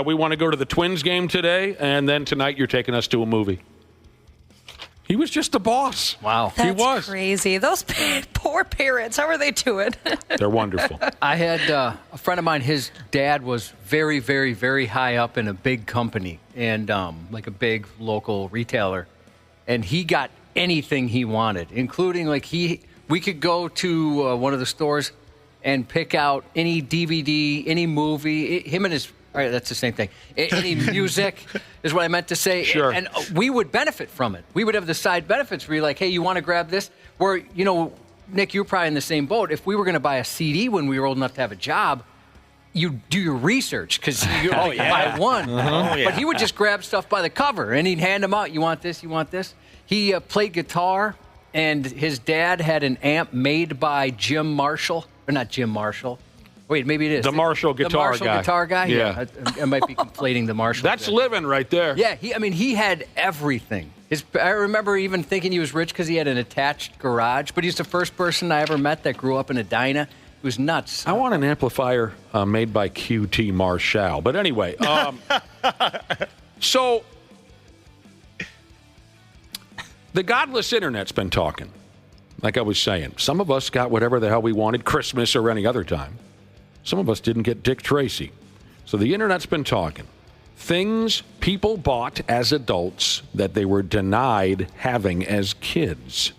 we want to go to the Twins game today. And then tonight you're taking us to a movie. He was just the boss. Wow. That's he was. Crazy. Those poor parents, how are they doing? They're wonderful. I had a friend of mine, his dad was very, very, very high up in a big company and like a big local retailer. And he got anything he wanted, including we could go to one of the stores and pick out any DVD, any movie, him and his... All right, that's the same thing. Any music is what I meant to say. Sure. And we would benefit from it. We would have the side benefits where you're like, hey, you want to grab this? Where, Nick, you're probably in the same boat. If we were going to buy a CD when we were old enough to have a job, you do your research because you buy one. But he would just grab stuff by the cover and he'd hand them out. You want this? You want this? He played guitar, and his dad had an amp made by Jim Marshall. Or not Jim Marshall. Wait, maybe it is. The Marshall guitar guy. The Marshall guitar guy? Yeah. I might be conflating the Marshall. That's living right there. Yeah, he had everything. I remember even thinking he was rich because he had an attached garage, but he's the first person I ever met that grew up in Edina. It was nuts. I want an amplifier made by QT Marshall. But anyway, so the godless internet's been talking. Like I was saying, some of us got whatever the hell we wanted, Christmas or any other time. Some of us didn't get Dick Tracy. So the internet's been talking. Things people bought as adults that they were denied having as kids.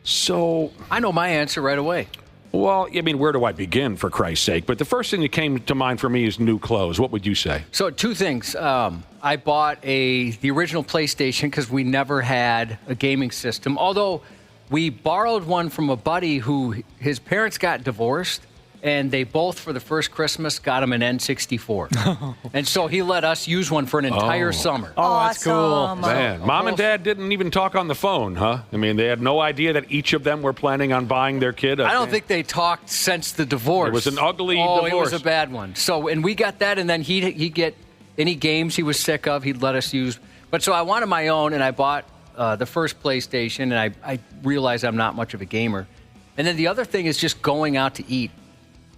So I know my answer right away. Well, I mean, where do I begin, for Christ's sake? But the first thing that came to mind for me is new clothes. What would you say? So two things. I bought the original PlayStation because we never had a gaming system. Although we borrowed one from a buddy who his parents got divorced. and they both, for the first Christmas, got him an N64. And so he let us use one for an entire summer. Oh, that's cool. Man, Mom and Dad didn't even talk on the phone, huh? I mean, they had no idea that each of them were planning on buying their kid. I don't think they talked since the divorce. It was an ugly divorce. It was a bad one. So, and we got that, and then he'd get any games he was sick of, he'd let us use. But so I wanted my own, and I bought the first PlayStation, and I realized I'm not much of a gamer. And then the other thing is just going out to eat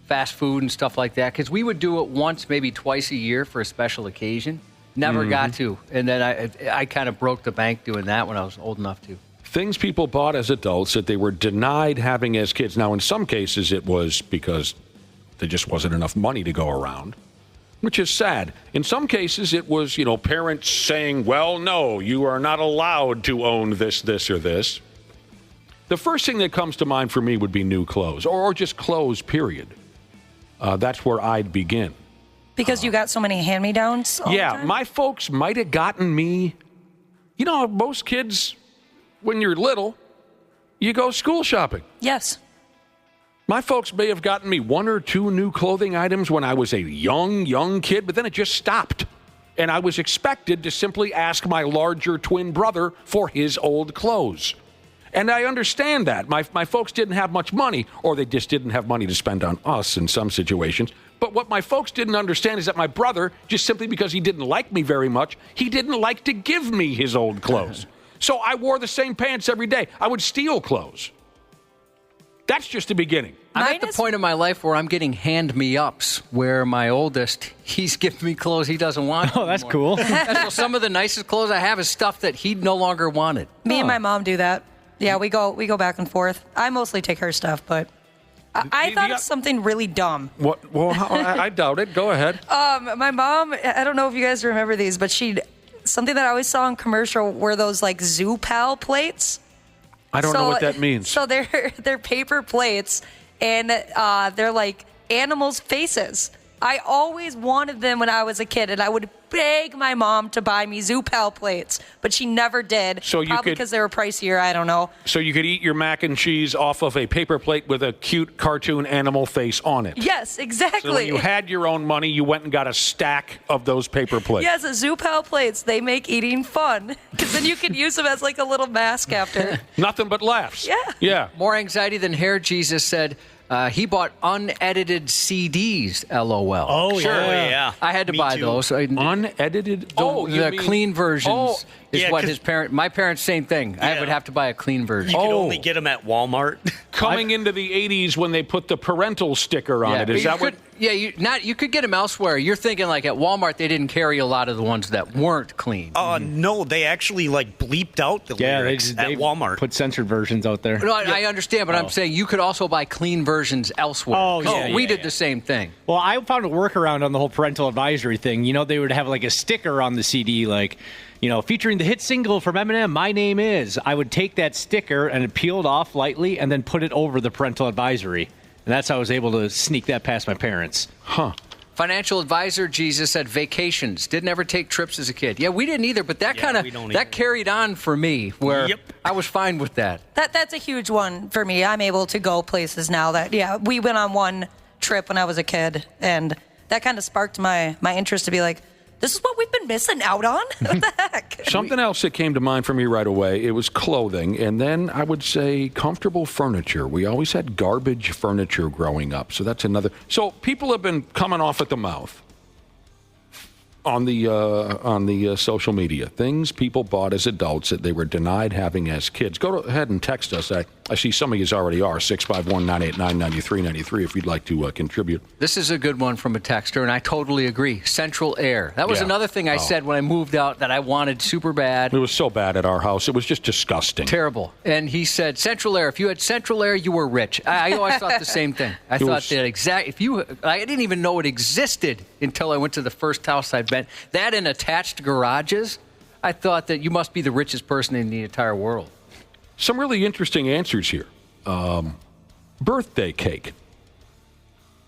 fast food and stuff like that, because we would do it once, maybe twice a year for a special occasion. Never got to. And then I kind of broke the bank doing that when I was old enough to. Things people bought as adults that they were denied having as kids. Now, in some cases, it was because there just wasn't enough money to go around, which is sad. In some cases, it was, parents saying, well, no, you are not allowed to own this, this, or this. The first thing that comes to mind for me would be new clothes, or just clothes, period. That's where I'd begin. Because you got so many hand-me-downs all the time? My folks might have gotten me, most kids, when you're little, you go school shopping. Yes. My folks may have gotten me one or two new clothing items when I was a young kid, but then it just stopped. And I was expected to simply ask my larger twin brother for his old clothes. And I understand that. My folks didn't have much money, or they just didn't have money to spend on us in some situations. But what my folks didn't understand is that my brother, just simply because he didn't like me very much, he didn't like to give me his old clothes. So I wore the same pants every day. I would steal clothes. That's just the beginning. I'm at the point in my life where I'm getting hand-me-ups, where my oldest, he's giving me clothes he doesn't want. Oh, that's cool. So some of the nicest clothes I have is stuff that he no longer wanted. Me and my mom do that. Yeah, we go back and forth. I mostly take her stuff, but I thought of something really dumb. What? Well, I doubt it. Go ahead. My mom, I don't know if you guys remember these, but something that I always saw in commercial were those like Zoo Pal plates. I don't know what that means. So they're paper plates, and they're like animals' faces. I always wanted them when I was a kid, and I would beg my mom to buy me Zoo Pal plates, but she never did. So probably because they were pricier. I don't know. So you could eat your mac and cheese off of a paper plate with a cute cartoon animal face on it. Yes, exactly. So when you had your own money, you went and got a stack of those paper plates. Yes, Zoo Pal plates. They make eating fun, because then you can use them as like a little mask after. Nothing but laughs. Yeah. More anxiety than hair, Jesus said. He bought unedited CDs, LOL. Oh, sure. Yeah. I had to buy those. Unedited? The clean versions is yeah, what my parents, same thing. Yeah. I would have to buy a clean version. You could only get them at Walmart. Coming into the 80s when they put the parental sticker on it. Is that what? Yeah, you could get them elsewhere. You're thinking like at Walmart, they didn't carry a lot of the ones that weren't clean. No, they actually bleeped out the lyrics at Walmart. Put censored versions out there. No, I understand, but I'm saying you could also buy clean versions elsewhere. Oh, yeah. We did the same thing. Well, I found a workaround on the whole parental advisory thing. They would have like a sticker on the CD, featuring the hit single from Eminem, My Name Is. I would take that sticker and peel it off lightly and then put it over the parental advisory. And that's how I was able to sneak that past my parents. Huh. Financial advisor Jesus said vacations. Didn't ever take trips as a kid. Yeah, we didn't either, but that carried on for me where I was fine with that. That's a huge one for me. I'm able to go places now that, we went on one trip when I was a kid, and that kind of sparked my interest to be like, this is what we've been missing out on? What the heck? Something else that came to mind for me right away, it was clothing, and then I would say comfortable furniture. We always had garbage furniture growing up, so that's another. So people have been coming off at the mouth on the social media. Things people bought as adults that they were denied having as kids. Go ahead and text us. I see some of you already are, 651-989-9393 if you'd like to contribute. This is a good one from a texter, and I totally agree. Central air. That was another thing I said when I moved out that I wanted super bad. It was so bad at our house. It was just disgusting. Terrible. And he said, central air. If you had central air, you were rich. I always thought the same thing. I didn't even know it existed until I went to the first house I bet. That and attached garages, I thought that you must be the richest person in the entire world. Some really interesting answers here. Birthday cake.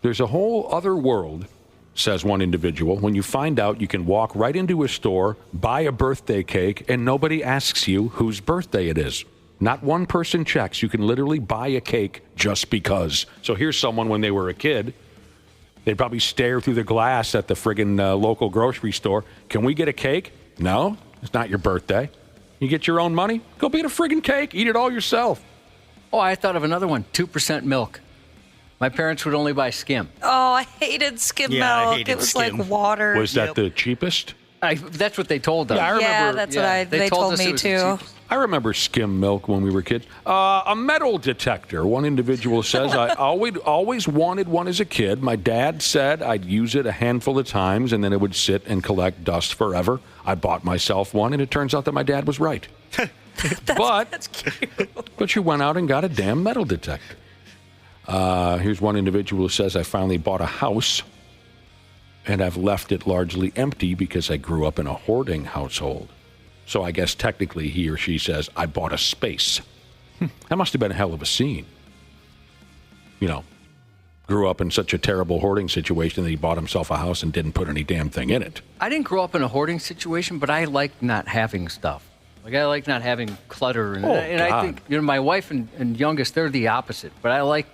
There's a whole other world, says one individual, when you find out you can walk right into a store, buy a birthday cake, and nobody asks you whose birthday it is. Not one person checks. You can literally buy a cake just because. So here's someone when they were a kid. They'd probably stare through the glass at the friggin' local grocery store. Can we get a cake? No, it's not your birthday. You get your own money? Go get a friggin' cake. Eat it all yourself. Oh, I thought of another one. 2% milk. My parents would only buy skim. Oh, I hated skim milk. It was like water. Was that the cheapest? That's what they told us. Yeah, I remember. Yeah, that's what they told me too. I remember skim milk when we were kids. A metal detector. One individual says, I always wanted one as a kid. My dad said I'd use it a handful of times and then it would sit and collect dust forever. I bought myself one, and it turns out that my dad was right. That's cute. But you went out and got a damn metal detector. Here's one individual who says, I finally bought a house, and I've left it largely empty because I grew up in a hoarding household. So I guess technically he or she says, I bought a space. That must have been a hell of a scene. You know, grew up in such a terrible hoarding situation that he bought himself a house and didn't put any damn thing in it. I didn't grow up in a hoarding situation, but I like not having stuff. Like, I like not having clutter. And I think, my wife and youngest, they're the opposite. But I like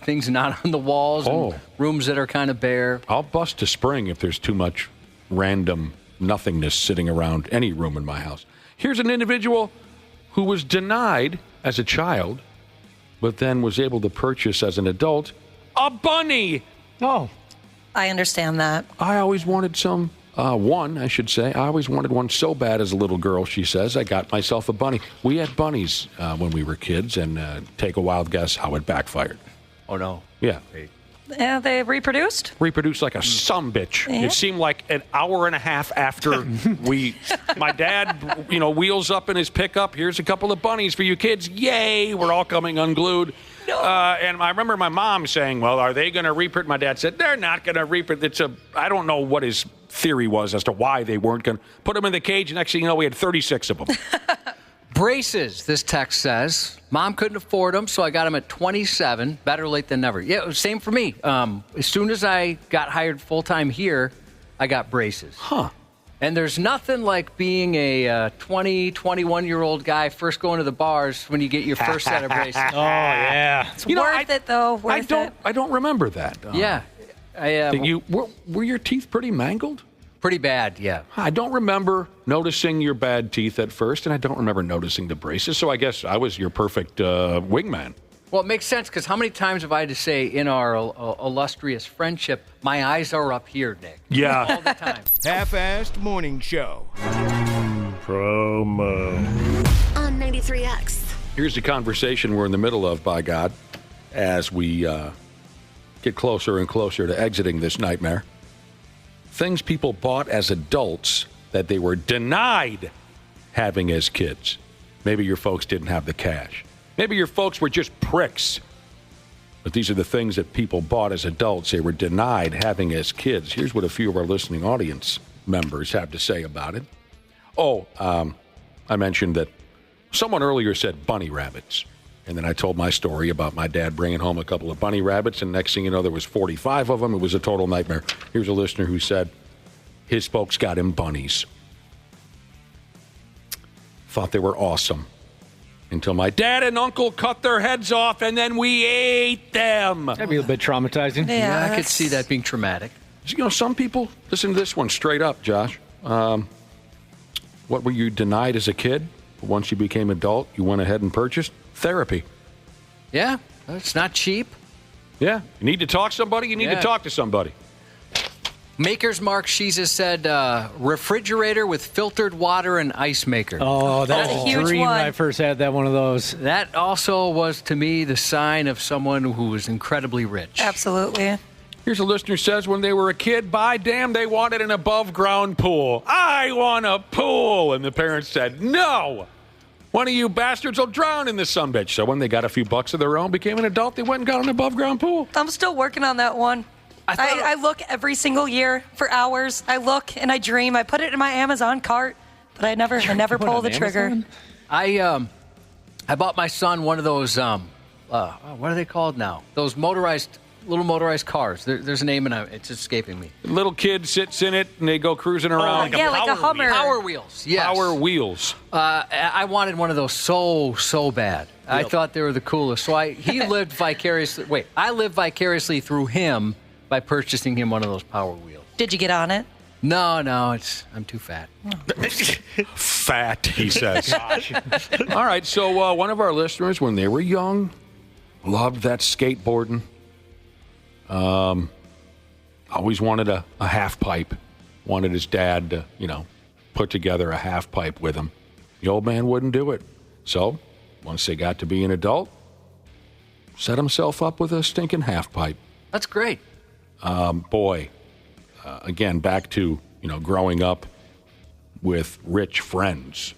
things not on the walls and rooms that are kind of bare. I'll bust a spring if there's too much random nothingness sitting around any room in my house. Here's an individual who was denied as a child, but then was able to purchase as an adult a bunny. Oh. I understand that. I always wanted one, I should say. I always wanted one so bad as a little girl, she says. I got myself a bunny. We had bunnies when we were kids, and take a wild guess how it backfired. Oh, no. Yeah. Yeah, they reproduced? Reproduced like a sumbitch. Yeah. It seemed like an hour and a half after my dad, wheels up in his pickup. Here's a couple of bunnies for you kids. Yay! We're all coming unglued. No. And I remember my mom saying, well, are they going to reprint? My dad said, they're not going to reprint. I don't know what his theory was as to why they weren't going to put them in the cage. Next thing you know, we had 36 of them. Braces, this text says. Mom couldn't afford them, so I got them at 27. Better late than never. Yeah, it was same for me. As soon as I got hired full-time here, I got braces. Huh. And there's nothing like being a 20, 21-year-old guy first going to the bars when you get your first set of braces. Oh, yeah. It's worth it, though. I don't remember that. Yeah. Were your teeth pretty mangled? Pretty bad, yeah. I don't remember noticing your bad teeth at first, and I don't remember noticing the braces, so I guess I was your perfect wingman. Well, it makes sense, because how many times have I had to say in our illustrious friendship, my eyes are up here, Nick? Yeah. All the time. Half-assed morning show. Promo. On 93X. Here's the conversation we're in the middle of, by God, as we get closer and closer to exiting this nightmare. Things people bought as adults that they were denied having as kids. Maybe your folks didn't have the cash. Maybe your folks were just pricks. But these are the things that people bought as adults they were denied having as kids. Here's what a few of our listening audience members have to say about it. I mentioned that someone earlier said bunny rabbits. And then I told my story about my dad bringing home a couple of bunny rabbits, and next thing you know, there was 45 of them. It was a total nightmare. Here's a listener who said his folks got him bunnies. Thought they were awesome. Until my dad and uncle cut their heads off, and then we ate them. That'd be a bit traumatizing. Yeah, I could see that being traumatic. Some people, listen to this one straight up, Josh. What were you denied as a kid? Once you became adult, you went ahead and purchased? Therapy. Yeah, it's not cheap. Yeah, you need to talk to somebody, you need to talk to somebody. Maker's Mark Sheeza said refrigerator with filtered water and ice maker. Oh, that's a huge dream one. when I first had that one of those. That also was, to me, the sign of someone who was incredibly rich. Absolutely. Here's a listener says when they were a kid, by damn, they wanted an above-ground pool. I want a pool. And the parents said, no. One of you bastards will drown in this sumbitch. So when they got a few bucks of their own, became an adult, they went and got an above-ground pool. I'm still working on that one. I look every single year for hours. I look and I dream. I put it in my Amazon cart, but I never pull the trigger. I bought my son one of those, what are they called now? Those motorized little motorized cars. There's a name, and it's escaping me. Little kid sits in it, and they go cruising around. like a Hummer. Power wheels, yes. Power wheels. I wanted one of those so bad. Yep. I thought they were the coolest. So I lived vicariously through him by purchasing him one of those Power Wheels. Did you get on it? No, I'm too fat. Fat, he says. All right, so one of our listeners, when they were young, loved that skateboarding. Always wanted a half pipe. Wanted his dad to, put together a half pipe with him. The old man wouldn't do it. So, once they got to be an adult, set himself up with a stinking half pipe. That's great. Again, back to, growing up with rich friends.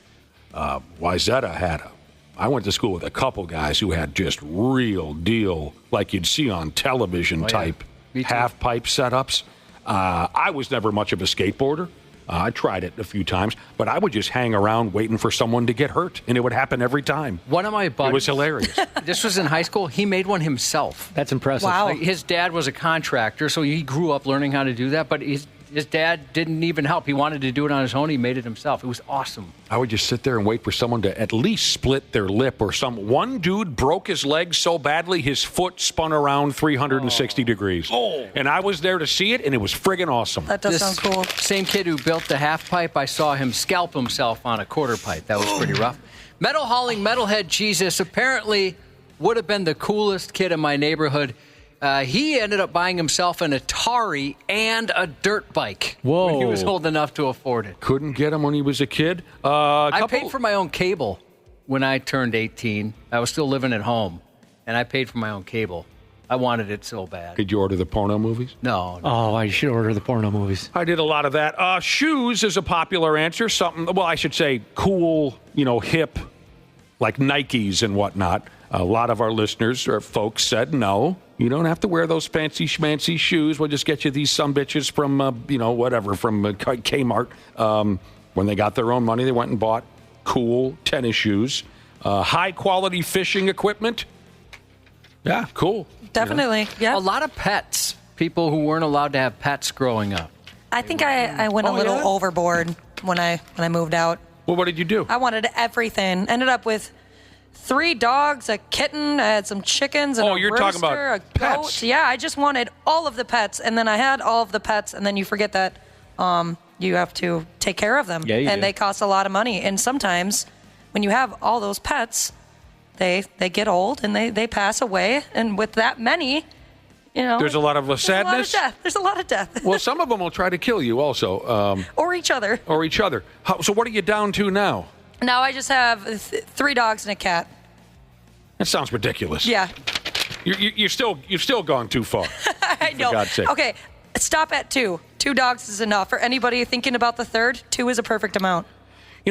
Wyzetta I went to school with a couple guys who had just real deal, like you'd see on television type half pipe setups. I was never much of a skateboarder. I tried it a few times, but I would just hang around waiting for someone to get hurt, and it would happen every time. One of my buddies. It was hilarious. This was in high school. He made one himself. That's impressive. Wow. His dad was a contractor, so he grew up learning how to do that, but his dad didn't even help. He wanted to do it on his own. He made it himself. It was awesome. I would just sit there and wait for someone to at least split their lip or something. One dude broke his leg so badly his foot spun around 360 degrees. Oh. And I was there to see it, and it was friggin' awesome. That does sound cool. Same kid who built the half pipe, I saw him scalp himself on a quarter pipe. That was pretty rough. Metal hauling metalhead Jesus apparently would have been the coolest kid in my neighborhood. He ended up buying himself an Atari and a dirt bike when he was old enough to afford it. Couldn't get him when he was a kid. I paid for my own cable when I turned 18. I was still living at home, and I paid for my own cable. I wanted it so bad. Did you order the porno movies? No. Oh, I should order the porno movies. I did a lot of that. Shoes is a popular answer. I should say cool, hip, like Nikes and whatnot. A lot of our listeners or folks said no. You don't have to wear those fancy schmancy shoes. We'll just get you these sumbitches from, from Kmart. When they got their own money, they went and bought cool tennis shoes. High-quality fishing equipment. Yeah, cool. Definitely, yeah. A lot of pets. People who weren't allowed to have pets growing up. I think I went a little overboard when I moved out. Well, what did you do? I wanted everything. Ended up with 3 dogs, a kitten, I had some chickens, and a you're rooster, talking about a pets. goat. Yeah, I just wanted all of the pets, and then I had all of the pets, and then you forget that you have to take care of them, and they cost a lot of money. And sometimes when you have all those pets, they get old and they pass away, and with that many, there's a lot of sadness. There's a lot of death. Well, some of them will try to kill you also. Or each other. So what are you down to now? Now I just have 3 dogs and a cat. That sounds ridiculous. Yeah. You've still gone too far. I know. For God's sake. Okay, stop at 2. 2 dogs is enough. For anybody thinking about the third, 2 is a perfect amount.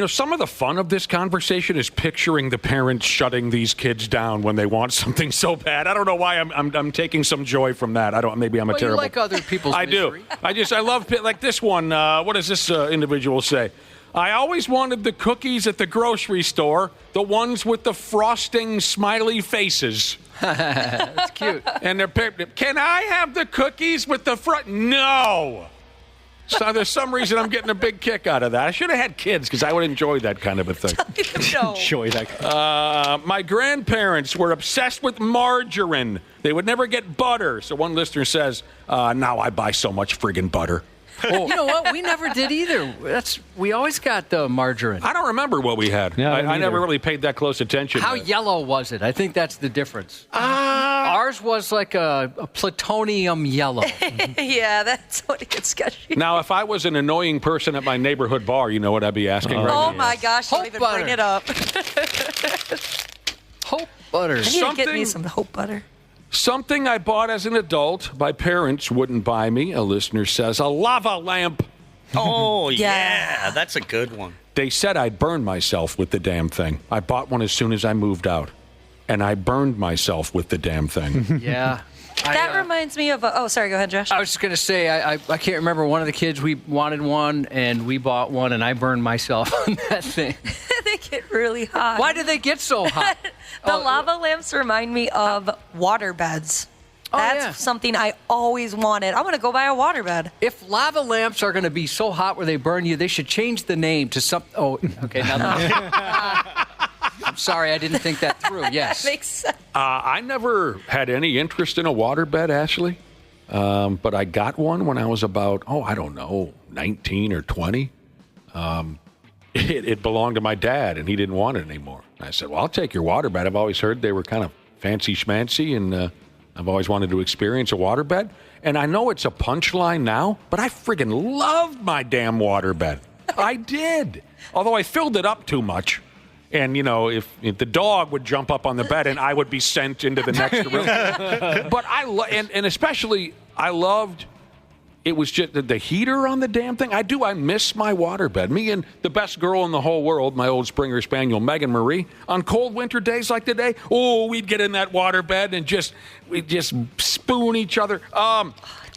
Some of the fun of this conversation is picturing the parents shutting these kids down when they want something so bad. I don't know why I'm taking some joy from that. Maybe I'm a terrible. You like other people's misery. I do. I love like this one. What does this individual say? I always wanted the cookies at the grocery store, the ones with the frosting smiley faces. That's cute. And can I have the cookies with the No. So there's some reason I'm getting a big kick out of that. I should have had kids because I would enjoy that kind of a thing. No. Enjoy that. My grandparents were obsessed with margarine. They would never get butter. So one listener says, now I buy so much friggin' butter. Oh. You know what? We never did either. We always got the margarine. I don't remember what we had. No, I never really paid that close attention. How yellow was it? I think that's the difference. Ours was like a plutonium yellow. Yeah, that's what it gets sketchy. Now, if I was an annoying person at my neighborhood bar, you know what I'd be asking right now? Oh, my gosh, don't even bring it up. Hope butter. I need to get me some Hope butter. Something I bought as an adult, my parents wouldn't buy me, a listener says, a lava lamp. Oh, yeah, that's a good one. They said I'd burn myself with the damn thing. I bought one as soon as I moved out, and I burned myself with the damn thing. Yeah. That reminds me of sorry, go ahead, Josh. I was just going to say, I can't remember one of the kids, we wanted one, and we bought one, and I burned myself on that thing. They get really hot. Why do they get so hot? The lava lamps remind me of water beds. That's something I always wanted. I'm going to go buy a waterbed. If lava lamps are going to be so hot where they burn you, they should change the name to some. Oh, okay. I'm sorry, I didn't think that through. Yes. That makes sense. I never had any interest in a waterbed, Ashley, but I got one when I was about, 19 or 20. It belonged to my dad, and he didn't want it anymore. I said, well, I'll take your waterbed. I've always heard they were kind of fancy schmancy, and I've always wanted to experience a waterbed. And I know it's a punchline now, but I friggin' loved my damn waterbed. I did. Although I filled it up too much. And, if the dog would jump up on the bed and I would be sent into the next room. But and especially, I loved, it was just the heater on the damn thing. I miss my waterbed. Me and the best girl in the whole world, my old Springer Spaniel, Megan Marie, on cold winter days like today, we'd get in that waterbed and we'd just spoon each other.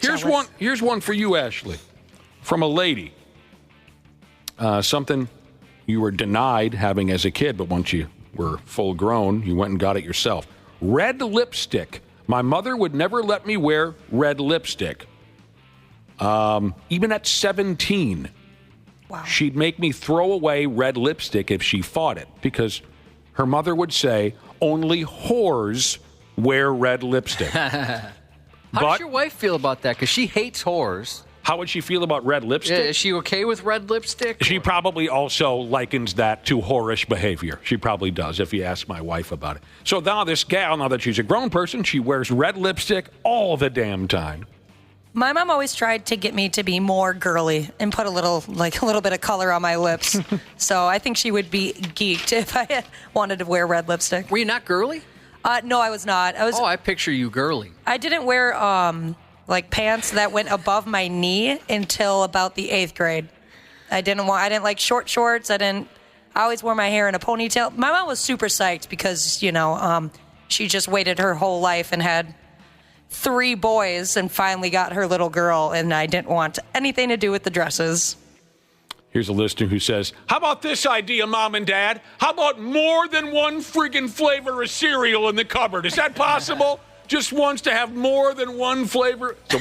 Here's one for you, Ashley, from a lady. Something you were denied having as a kid, but once you were full grown, you went and got it yourself. Red lipstick. My mother would never let me wear red lipstick. Even at 17. Wow. She'd make me throw away red lipstick if she fought it, because her mother would say, only whores wear red lipstick. How does your wife feel about that? Because she hates whores. How would she feel about red lipstick? Is she okay with red lipstick? She probably also likens that to whorish behavior. She probably does, if you ask my wife about it. So now this gal, now that she's a grown person, she wears red lipstick all the damn time. My mom always tried to get me to be more girly and put a little bit of color on my lips. So I think she would be geeked if I wanted to wear red lipstick. Were you not girly? No, I was not. I picture you girly. I didn't wear pants that went above my knee until about the 8th grade. I didn't like short shorts. I always wore my hair in a ponytail. My mom was super psyched because, she just waited her whole life and had 3 boys and finally got her little girl, and I didn't want anything to do with the dresses. Here's a listener who says, how about this idea, Mom and Dad? How about more than one friggin' flavor of cereal in the cupboard? Is that possible? Just wants to have more than one flavor. So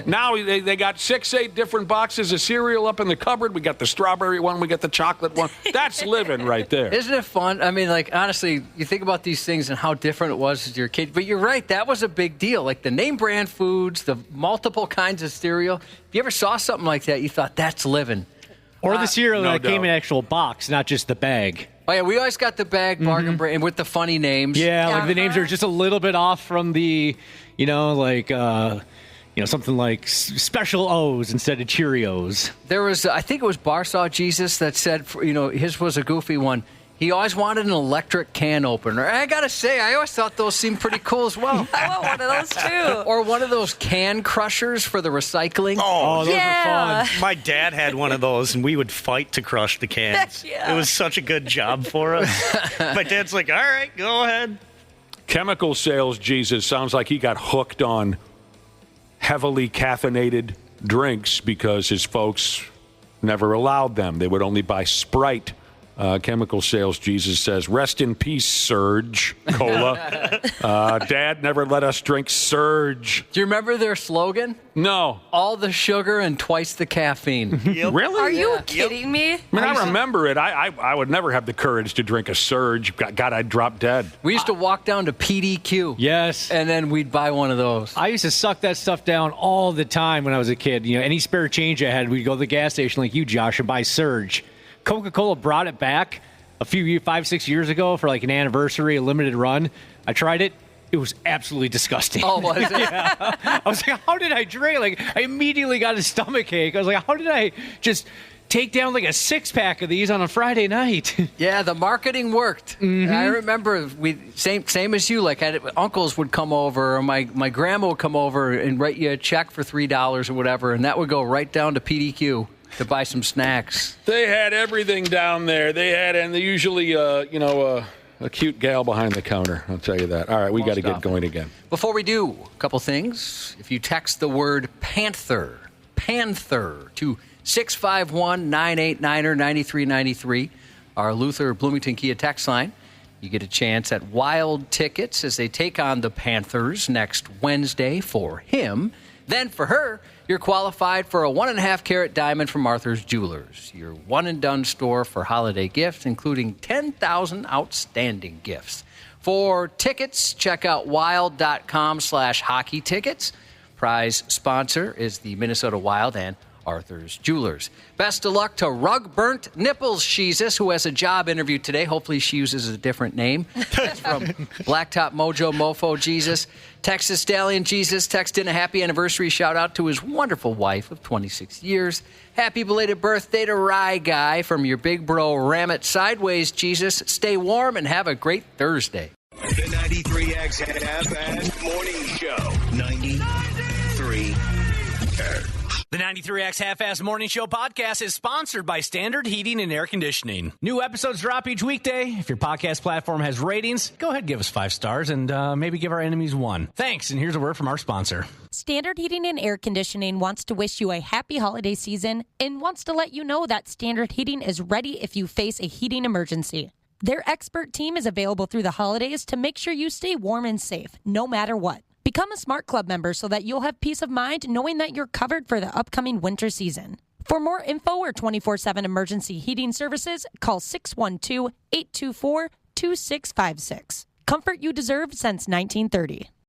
now they got 6-8 different boxes of cereal up in the cupboard. We got the strawberry one. We got the chocolate one. That's living right there. Isn't it fun? I mean, honestly, you think about these things and how different it was as your kid. But you're right. That was a big deal. Like the name brand foods, the multiple kinds of cereal. If you ever saw something like that, you thought, that's living. Or the cereal that came in an actual box, not just the bag. Oh, yeah, we always got the bag bargain brand with the funny names. Yeah, the names are just a little bit off from the, something like Special O's instead of Cheerios. There was, I think it was Barsaw Jesus that said, his was a goofy one. He always wanted an electric can opener. And I got to say, I always thought those seemed pretty cool as well. I want one of those, too. Or one of those can crushers for the recycling. Oh, those are fun. My dad had one of those, and we would fight to crush the cans. Yeah. It was such a good job for us. My dad's like, all right, go ahead. Chemical sales Jesus sounds like he got hooked on heavily caffeinated drinks because his folks never allowed them. They would only buy Sprite. Chemical sales Jesus says, rest in peace, Surge Cola. Dad never let us drink Surge. Do you remember their slogan? No. All the sugar and twice the caffeine. Yep. Really? Are you kidding me? I remember it. I would never have the courage to drink a Surge. God, I'd drop dead. We used to walk down to PDQ. Yes. And then we'd buy one of those. I used to suck that stuff down all the time when I was a kid. Any spare change I had, we'd go to the gas station like you, Josh, and buy Surge. Coca-Cola brought it back a few 5-6 years ago for an anniversary, a limited run. I tried it. It was absolutely disgusting. Oh, was it? Yeah. I was like, how did I drink? I immediately got a stomach ache. I was like, how did I just take down a 6-pack of these on a Friday night? Yeah, the marketing worked. Mm-hmm. I remember same as you. Uncles would come over, or my grandma would come over and write you a check for $3 or whatever, and that would go right down to PDQ. To buy some snacks. They had everything down there. And they usually, a cute gal behind the counter. I'll tell you that. All right, we got to get going again. Before we do, a couple things. If you text the word Panther to 651-989-9393, our Luther Bloomington Kia text line, You get a chance at Wild tickets as they take on the Panthers next Wednesday for him. Then for her, you're qualified for a 1.5-carat diamond from Arthur's Jewelers, your one-and-done store for holiday gifts, including 10,000 outstanding gifts. For tickets, check out wild.com/hockey tickets. Prize sponsor is the Minnesota Wild and Arthur's Jewelers. Best of luck to Rug Burnt Nipples Jesus, who has a job interview today. Hopefully she uses a different name. That's from Blacktop Mojo Mofo Jesus. Texas Stallion Jesus text in a happy anniversary shout out to his wonderful wife of 26 years. Happy belated birthday to Rye Guy from your big bro Ram It Sideways Jesus. Stay warm and have a great Thursday. The 93X half-assed morning show. 93. The 93X Half-Ass Morning Show podcast is sponsored by Standard Heating and Air Conditioning. New episodes drop each weekday. If your podcast platform has ratings, go ahead and give us 5 stars and maybe give our enemies 1. Thanks, and here's a word from our sponsor. Standard Heating and Air Conditioning wants to wish you a happy holiday season and wants to let you know that Standard Heating is ready if you face a heating emergency. Their expert team is available through the holidays to make sure you stay warm and safe, no matter what. Become a Smart Club member so that you'll have peace of mind knowing that you're covered for the upcoming winter season. For more info or 24/7 emergency heating services, call 612-824-2656. Comfort you deserve since 1930.